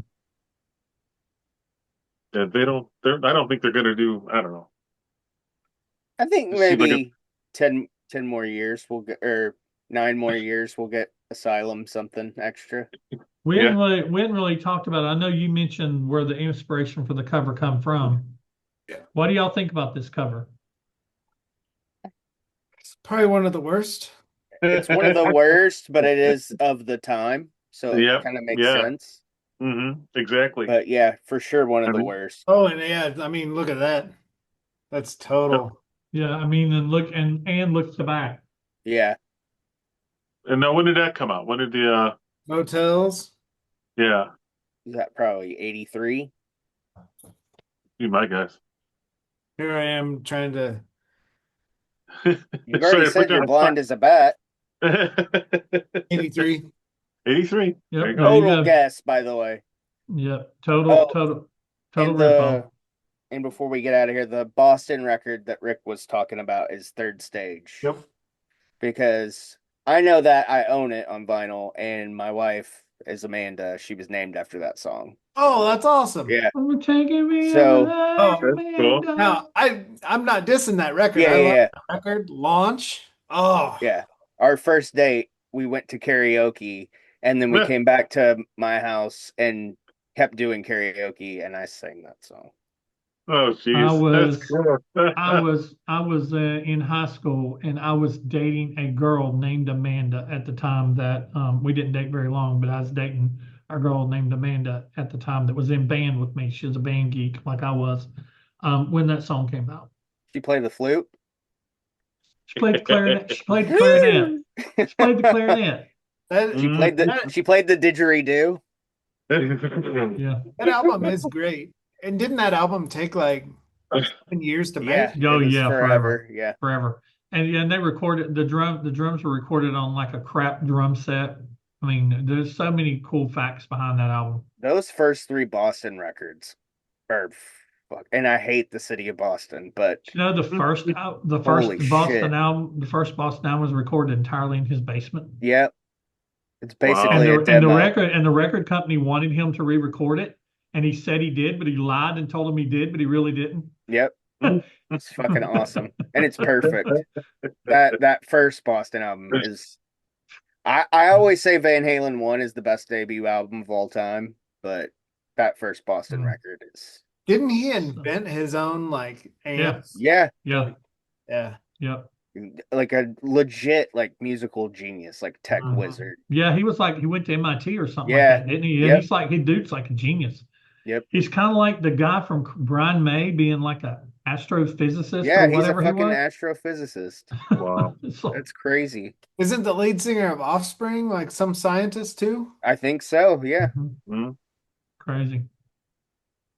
Speaker 5: yeah, they don't. I don't think they're gonna do. I don't know.
Speaker 4: I think
Speaker 5: It seems like
Speaker 4: maybe 10 more years we'll get, or 9 more years we'll get Asylum something extra.
Speaker 2: We
Speaker 5: Yeah.
Speaker 2: hadn't really talked about it. I know you mentioned where the inspiration for the cover come from.
Speaker 1: Yeah.
Speaker 2: What do y'all think about this cover?
Speaker 1: It's probably one of the worst.
Speaker 4: It's one of the worst, but it is of the time. so it
Speaker 5: Yep.
Speaker 4: kind of makes
Speaker 5: Yeah.
Speaker 4: sense.
Speaker 5: Exactly.
Speaker 4: But yeah, for sure one of
Speaker 5: I
Speaker 4: the
Speaker 5: mean,
Speaker 4: worst.
Speaker 1: Oh, and yeah, I mean, look at that. That's total.
Speaker 2: Yeah, I mean, and look at the back.
Speaker 4: Yeah,
Speaker 5: and now when did that come out? When did the
Speaker 1: Motels.
Speaker 5: yeah,
Speaker 4: is that probably 83?
Speaker 5: be my guess.
Speaker 1: Here I am trying to.
Speaker 4: You've already
Speaker 5: Sorry to put
Speaker 4: said
Speaker 5: you
Speaker 4: you're
Speaker 5: on
Speaker 4: blind as a bat.
Speaker 5: the spot.
Speaker 1: 83.
Speaker 5: 83.
Speaker 2: Yep,
Speaker 5: There you
Speaker 2: there
Speaker 5: go.
Speaker 2: you
Speaker 4: Total
Speaker 2: go.
Speaker 4: guess, by the way.
Speaker 2: Yep,
Speaker 4: Oh,
Speaker 2: total
Speaker 4: and
Speaker 2: ripoff.
Speaker 4: before we get out of here, the Boston record that Rick was talking about is Third Stage.
Speaker 1: Yep.
Speaker 4: Because I know that I own it on vinyl, and my wife is Amanda. She was named after that song.
Speaker 1: Oh, that's awesome.
Speaker 4: Yeah.
Speaker 2: Oh, taking me
Speaker 4: So-
Speaker 2: alive,
Speaker 1: Oh,
Speaker 5: That's cool.
Speaker 2: Amanda.
Speaker 1: Now I'm not dissing that record.
Speaker 4: Yeah,
Speaker 1: I love
Speaker 4: yeah,
Speaker 1: that record. Launch. Oh,
Speaker 4: yeah. Our first date, we went to karaoke, and then we
Speaker 5: Yeah.
Speaker 4: came back to my house and kept doing karaoke, and I sang that song.
Speaker 5: Oh, jeez.
Speaker 2: I was-
Speaker 5: That's cool.
Speaker 2: I was in high school and I was dating a girl named Amanda at the time that we didn't date very long, but I was dating a girl named Amanda at the time that was in band with me. She was a band geek like I was when that song came out.
Speaker 4: She played the flute.
Speaker 2: She played the clarinet. She played the clarinet. She played the clarinet.
Speaker 1: that
Speaker 4: She played the
Speaker 1: that,
Speaker 4: she played the didgeridoo.
Speaker 2: Yeah.
Speaker 1: that album is great. And didn't that album take like 7 years to
Speaker 4: Yeah.
Speaker 1: make?
Speaker 2: Oh,
Speaker 4: it was
Speaker 2: yeah,
Speaker 4: forever. Yeah.
Speaker 2: Forever. And they recorded the drums were recorded on like a crap drum set. I mean, there's so many cool facts behind that album.
Speaker 4: Those first three Boston records are fuck. And I hate the city of Boston, but
Speaker 2: You know, the first
Speaker 4: Holy
Speaker 2: Boston
Speaker 4: shit.
Speaker 2: album, the first Boston album was recorded entirely in his basement.
Speaker 4: yeah, it's
Speaker 5: Wow.
Speaker 4: basically a
Speaker 2: And
Speaker 4: demo.
Speaker 2: the record company wanted him to re-record it, and he said he did, but he lied and told him he did, but he really didn't.
Speaker 4: Yep, it's fucking awesome, and it's perfect. That first Boston album is. I always say Van Halen 1 is the best debut album of all time, but that first Boston record is.
Speaker 1: Didn't he invent his own like amps?
Speaker 4: Yeah,
Speaker 2: Yeah,
Speaker 1: Yeah.
Speaker 2: yeah,
Speaker 4: like a legit like musical genius, like tech
Speaker 1: Mhm.
Speaker 4: wizard.
Speaker 2: yeah. He was like he went to MIT or something
Speaker 4: Yeah,
Speaker 2: like that, didn't he?
Speaker 4: yep.
Speaker 2: And he's like, his dude's like a genius.
Speaker 4: Yep.
Speaker 2: He's kind of like the guy from Brian May being like a astrophysicist
Speaker 4: Yeah,
Speaker 2: or
Speaker 4: he's a
Speaker 2: whatever he
Speaker 4: fucking
Speaker 2: was.
Speaker 4: astrophysicist.
Speaker 5: Wow.
Speaker 2: It's like,
Speaker 4: That's crazy.
Speaker 1: Isn't the lead singer of Offspring like some scientist too?
Speaker 4: I think so. Yeah.
Speaker 5: Mhm.
Speaker 2: crazy.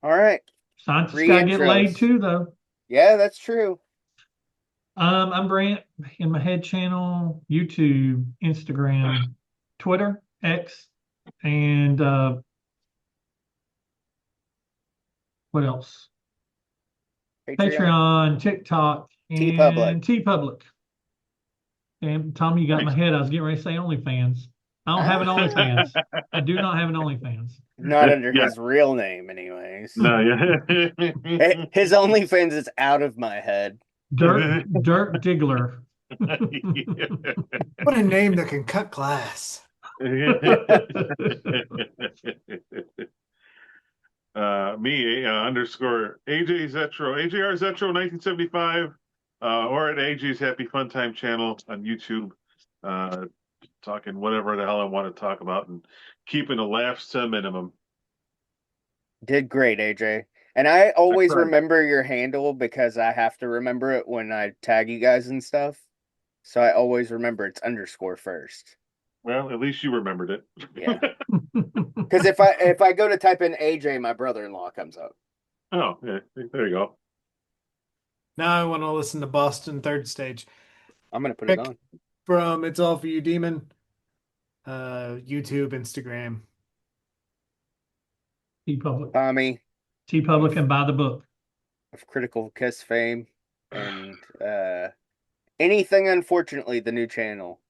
Speaker 4: All right.
Speaker 2: Scientists
Speaker 4: Three
Speaker 2: gotta get laid
Speaker 4: intros.
Speaker 2: too, though.
Speaker 4: Yeah, that's true.
Speaker 2: I'm Brant in my head channel, YouTube, Instagram, Twitter, X, and what else? Patreon, TikTok,
Speaker 4: TeePublic.
Speaker 2: and TeePublic. And Tommy, you got in my head. I was getting ready to say OnlyFans. I don't have an OnlyFans. I do not have an OnlyFans.
Speaker 4: Not under
Speaker 5: Yeah.
Speaker 4: his real name, anyways.
Speaker 5: No, yeah.
Speaker 4: His OnlyFans is out of my head.
Speaker 2: Dirt Diggler.
Speaker 1: What a name that can cut glass.
Speaker 5: Me underscore AJ Zetro, AJR Zetro 1975, or at AJ's Happy Fun Time channel on YouTube, talking whatever the hell I want to talk about and keeping the laughs to a minimum.
Speaker 4: Did great, AJ. And I always
Speaker 5: tried.
Speaker 4: remember your handle because I have to remember it when I tag you guys and stuff. So I always remember it's underscore first.
Speaker 5: Well, at least you remembered it.
Speaker 4: Yeah. Because if I go to type in AJ, my brother-in-law comes up.
Speaker 5: Oh, yeah, there you go.
Speaker 1: Now I want to listen to Boston Third Stage.
Speaker 4: I'm gonna put it
Speaker 1: Rick.
Speaker 4: on.
Speaker 1: From It's All For You Demon, YouTube, Instagram.
Speaker 2: TeePublic.
Speaker 4: Tommy
Speaker 2: TeePublic and buy the book.
Speaker 4: of Critical Kiss fame and anything. Unfortunately, the new channel.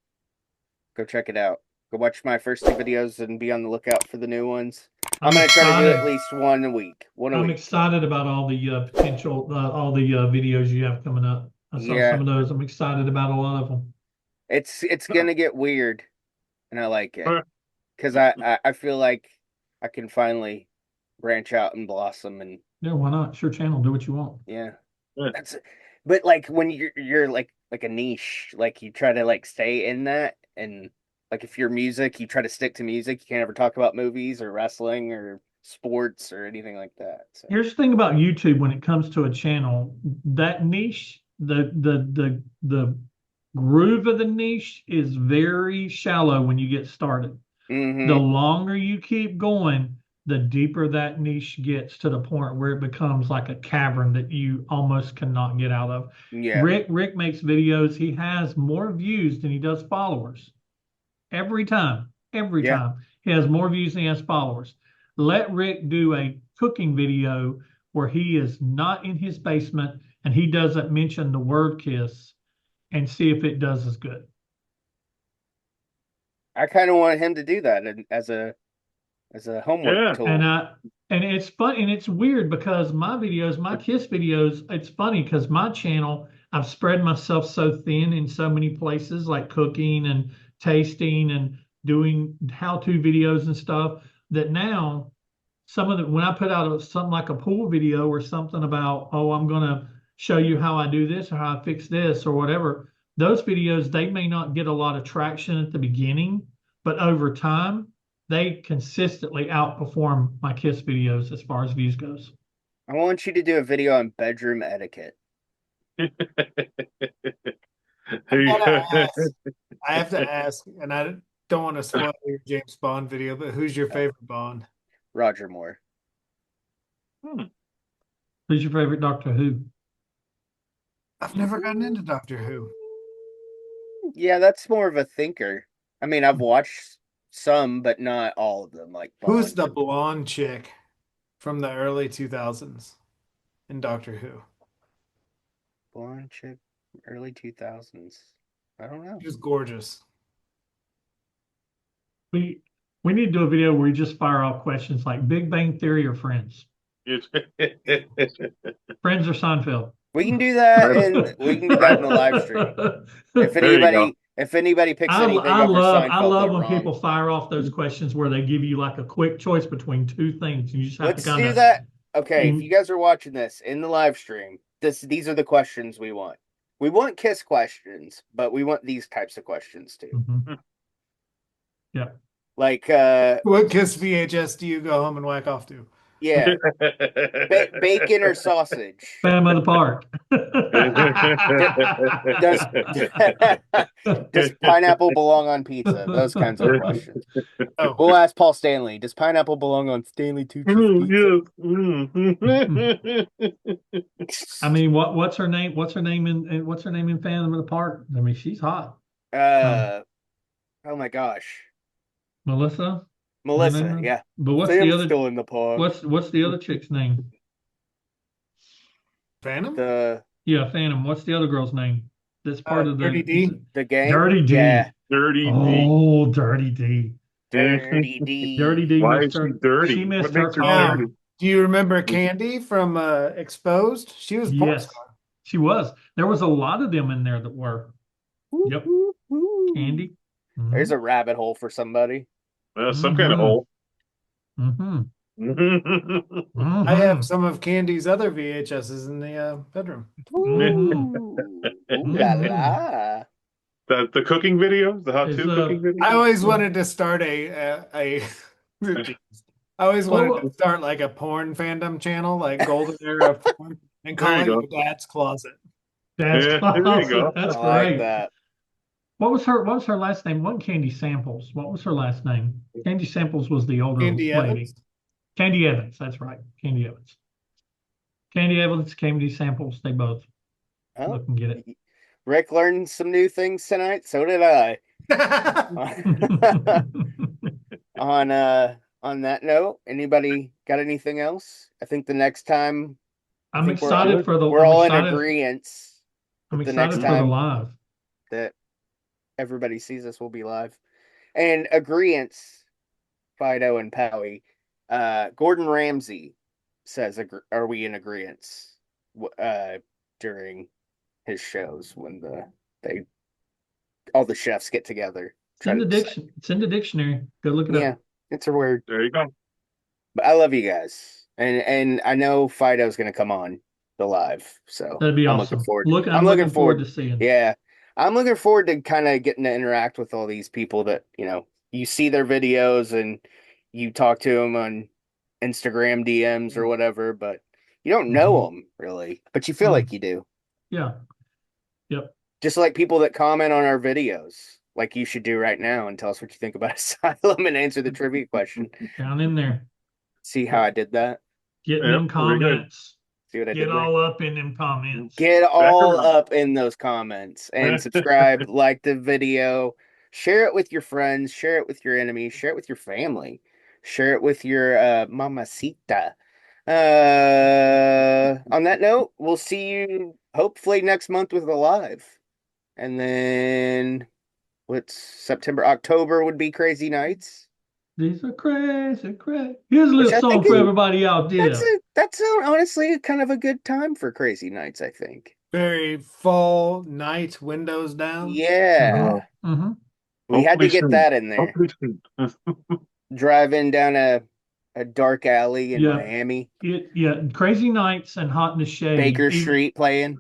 Speaker 4: Go check it out. Go watch my first two videos and be on the lookout for the new ones. I'm gonna try to do at least one a week.
Speaker 2: I'm excited about all the potential, all the videos you have coming up. I saw
Speaker 4: Yeah.
Speaker 2: some of those. I'm excited about a lot of them.
Speaker 4: It's gonna get weird, and I like it
Speaker 5: Huh.
Speaker 4: because I feel like I can finally branch out and blossom and
Speaker 2: Yeah, why not? It's your channel. Do what you want.
Speaker 4: yeah.
Speaker 5: Yeah.
Speaker 4: But like when you're like a niche, like you try to like stay in that and Like if you're music, you try to stick to music. You can't ever talk about movies or wrestling or sports or anything like that. So
Speaker 2: Here's the thing about YouTube when it comes to a channel, that niche, the groove of the niche is very shallow when you get started. The longer you keep going, the deeper that niche gets to the point where it becomes like a cavern that you almost cannot get out of.
Speaker 4: yeah,
Speaker 2: Rick makes videos. He has more views than he does followers. Every time. Every
Speaker 4: Yeah.
Speaker 2: time. He has more views than he has followers. Let Rick do a cooking video where he is not in his basement and he doesn't mention the word kiss and see if it does as good.
Speaker 4: I kind of want him to do that as a homework
Speaker 5: Yeah.
Speaker 4: tool.
Speaker 2: And it's fun and it's weird because my videos, my kiss videos, it's funny because my channel, I've spread myself so thin in so many places like cooking and tasting and doing how-to videos and stuff that now when I put out something like a pool video or something about, oh, I'm gonna show you how I do this or how I fix this or whatever, those videos, they may not get a lot of traction at the beginning, but over time, they consistently outperform my kiss videos as far as views goes.
Speaker 4: I want you to do a video on bedroom etiquette.
Speaker 1: I have to ask, and I don't want to spoil your James Bond video, but who's your favorite Bond?
Speaker 4: Roger Moore.
Speaker 2: Who's your favorite Doctor Who?
Speaker 1: I've never gotten into Doctor Who.
Speaker 4: Yeah, that's more of a thinker. I mean, I've watched some, but not all of them. Like
Speaker 1: Who's
Speaker 4: Bond.
Speaker 1: the blonde chick from the early 2000s in Doctor Who?
Speaker 4: Blonde chick, early 2000s. I don't know.
Speaker 1: She was gorgeous.
Speaker 2: We need to do a video where we just fire off questions like Big Bang Theory or Friends. Friends or Seinfeld.
Speaker 4: We can do that, and we can do that in the live stream. If anybody picks anything over Seinfeld,
Speaker 2: I love
Speaker 4: they're
Speaker 2: when
Speaker 4: wrong.
Speaker 2: people fire off those questions where they give you like a quick choice between two things. You just have
Speaker 4: Let's
Speaker 2: to kind
Speaker 4: do
Speaker 2: of
Speaker 4: that. Okay, if you guys are watching this in the live stream, these are the questions we want. We want kiss questions, but we want these types of questions too.
Speaker 2: Mm-hmm. Yeah.
Speaker 4: Like
Speaker 1: what Kiss VHS do you go home and whack off to?
Speaker 4: Yeah. Bacon or sausage?
Speaker 2: Phantom of the Park.
Speaker 4: Does pineapple belong on pizza? Those kinds of questions.
Speaker 1: Oh.
Speaker 4: We'll ask Paul Stanley. Does pineapple belong on Stanley Tucci's pizza?
Speaker 2: I mean, what's her name? What's her name in Phantom of the Park? I mean, she's hot.
Speaker 4: Oh my gosh.
Speaker 2: Melissa?
Speaker 4: Melissa, yeah.
Speaker 2: But what's
Speaker 4: Sam's
Speaker 2: the other
Speaker 4: still in the park.
Speaker 2: What's the other chick's name?
Speaker 1: Phantom?
Speaker 2: Yeah, Phantom. What's the other girl's name? That's part of
Speaker 1: Dirty D?
Speaker 4: The gang?
Speaker 2: Dirty D.
Speaker 4: Yeah.
Speaker 5: Dirty D.
Speaker 2: Oh, Dirty D.
Speaker 4: Dirty D.
Speaker 2: Dirty D.
Speaker 5: Why is she dirty?
Speaker 2: She missed
Speaker 5: What
Speaker 2: her
Speaker 5: makes her
Speaker 2: call.
Speaker 5: dirty?
Speaker 1: Do you remember Candy from Exposed? She was a porn
Speaker 2: Yes,
Speaker 1: star.
Speaker 2: she was. There was a lot of them in there that were. Yep. Candy.
Speaker 4: There's a rabbit hole for somebody.
Speaker 5: Some kind of hole.
Speaker 2: Mm-hmm.
Speaker 1: I have some of Candy's other VHSs in the bedroom.
Speaker 4: Ooh la la.
Speaker 5: The cooking videos, the how-to cooking videos.
Speaker 1: I always wanted to start I always wanted to start like a porn fandom channel, like Golden Era Porn, and call it your dad's closet.
Speaker 2: Dad's closet.
Speaker 5: There you go.
Speaker 2: That's
Speaker 4: I
Speaker 2: great.
Speaker 4: like that.
Speaker 2: What was her last name? Wasn't Candy Samples? What was her last name? Candy Samples was the older
Speaker 1: Candy
Speaker 2: lady.
Speaker 1: Evans?
Speaker 2: Candy Evans, that's right. Candy Evans. Candy Evans, Candy Samples, they both look and get it.
Speaker 4: Rick learned some new things tonight, so did I. On that note, anybody got anything else? I think the next time
Speaker 2: I'm excited for the
Speaker 4: we're all in agreement.
Speaker 2: I'm
Speaker 4: The
Speaker 2: excited
Speaker 4: next
Speaker 2: for the
Speaker 4: time
Speaker 2: live.
Speaker 4: that everybody sees us, we'll be live. And agreeance, Fido and Powie. Gordon Ramsay says, "Are we in agreement?" During his shows when all the chefs get together.
Speaker 2: It's in the dictionary. Go look it up.
Speaker 4: Yeah, it's a word.
Speaker 5: There you go.
Speaker 4: But I love you guys, and I know Fido's gonna come on the live, so
Speaker 2: That'd be
Speaker 4: I'm
Speaker 2: awesome.
Speaker 4: looking forward.
Speaker 2: I'm looking forward to seeing.
Speaker 4: Yeah, I'm looking forward to kind of getting to interact with all these people that, you see their videos and you talk to them on Instagram DMs or whatever, but you don't know them really, but you feel like you do.
Speaker 2: Yeah. Yep.
Speaker 4: Just like people that comment on our videos, like you should do right now and tell us what you think about Asylum and answer the trivia question.
Speaker 2: Down in there.
Speaker 4: See how I did that?
Speaker 2: Get
Speaker 5: Yep,
Speaker 2: them
Speaker 5: very good.
Speaker 2: comments.
Speaker 4: See what I
Speaker 2: Get
Speaker 4: did there?
Speaker 2: all up in them comments.
Speaker 4: Get
Speaker 5: Back
Speaker 4: all
Speaker 5: around.
Speaker 4: up in those comments and subscribe, like the video, share it with your friends, share it with your enemies, share it with your family, share it with your mamacita. On that note, we'll see you hopefully next month with a live. And then what's September, October would be Crazy Nights,
Speaker 2: These are crazy, crazy. Here's a
Speaker 4: which
Speaker 2: little
Speaker 4: I
Speaker 2: song
Speaker 4: think
Speaker 2: for
Speaker 4: is,
Speaker 2: everybody out there.
Speaker 4: that's honestly kind of a good time for Crazy Nights, I think.
Speaker 1: Very fall night, windows down.
Speaker 4: Yeah.
Speaker 2: Mm-hmm.
Speaker 4: We had to
Speaker 5: Hopefully
Speaker 4: get
Speaker 5: soon.
Speaker 4: that in there.
Speaker 5: Hopefully soon.
Speaker 4: Driving down a dark alley in
Speaker 2: Yeah.
Speaker 4: Miami,
Speaker 2: Crazy Nights and Hot in the Shade.
Speaker 4: Baker Street playing.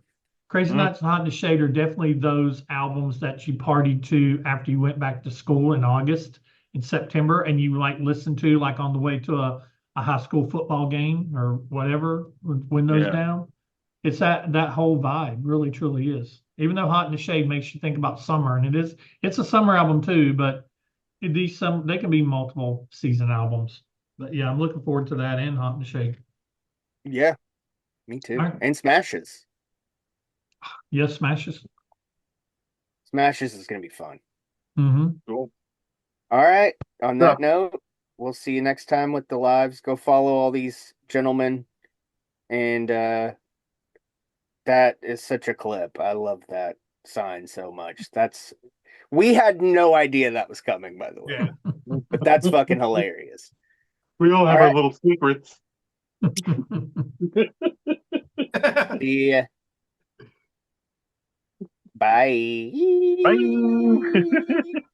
Speaker 2: Crazy Nights and Hot in the Shade are definitely those albums that you partied to after you went back to school in August and September, and you like listen to like on the way to a high school football game or whatever, windows
Speaker 5: Yeah.
Speaker 2: down. It's that whole vibe, really truly is. Even though Hot in the Shade makes you think about summer, and it's a summer album too, but they can be multiple season albums. But yeah, I'm looking forward to that and Hot in the Shade.
Speaker 4: Yeah, me too.
Speaker 2: All right.
Speaker 4: And Smashes.
Speaker 2: Yes, smashes.
Speaker 4: Smashes is going to be fun.
Speaker 2: Mm-hmm.
Speaker 5: Cool.
Speaker 4: All right. On
Speaker 5: Yeah.
Speaker 4: that note, we'll see you next time with the lives. Go follow all these gentlemen. And that is such a clip. I love that sign so much. We had no idea that was coming, by the way.
Speaker 1: Yeah.
Speaker 4: But that's fucking hilarious.
Speaker 5: We all have
Speaker 4: All
Speaker 5: our
Speaker 4: right.
Speaker 5: little secrets.
Speaker 4: See ya. Bye.
Speaker 5: Bye.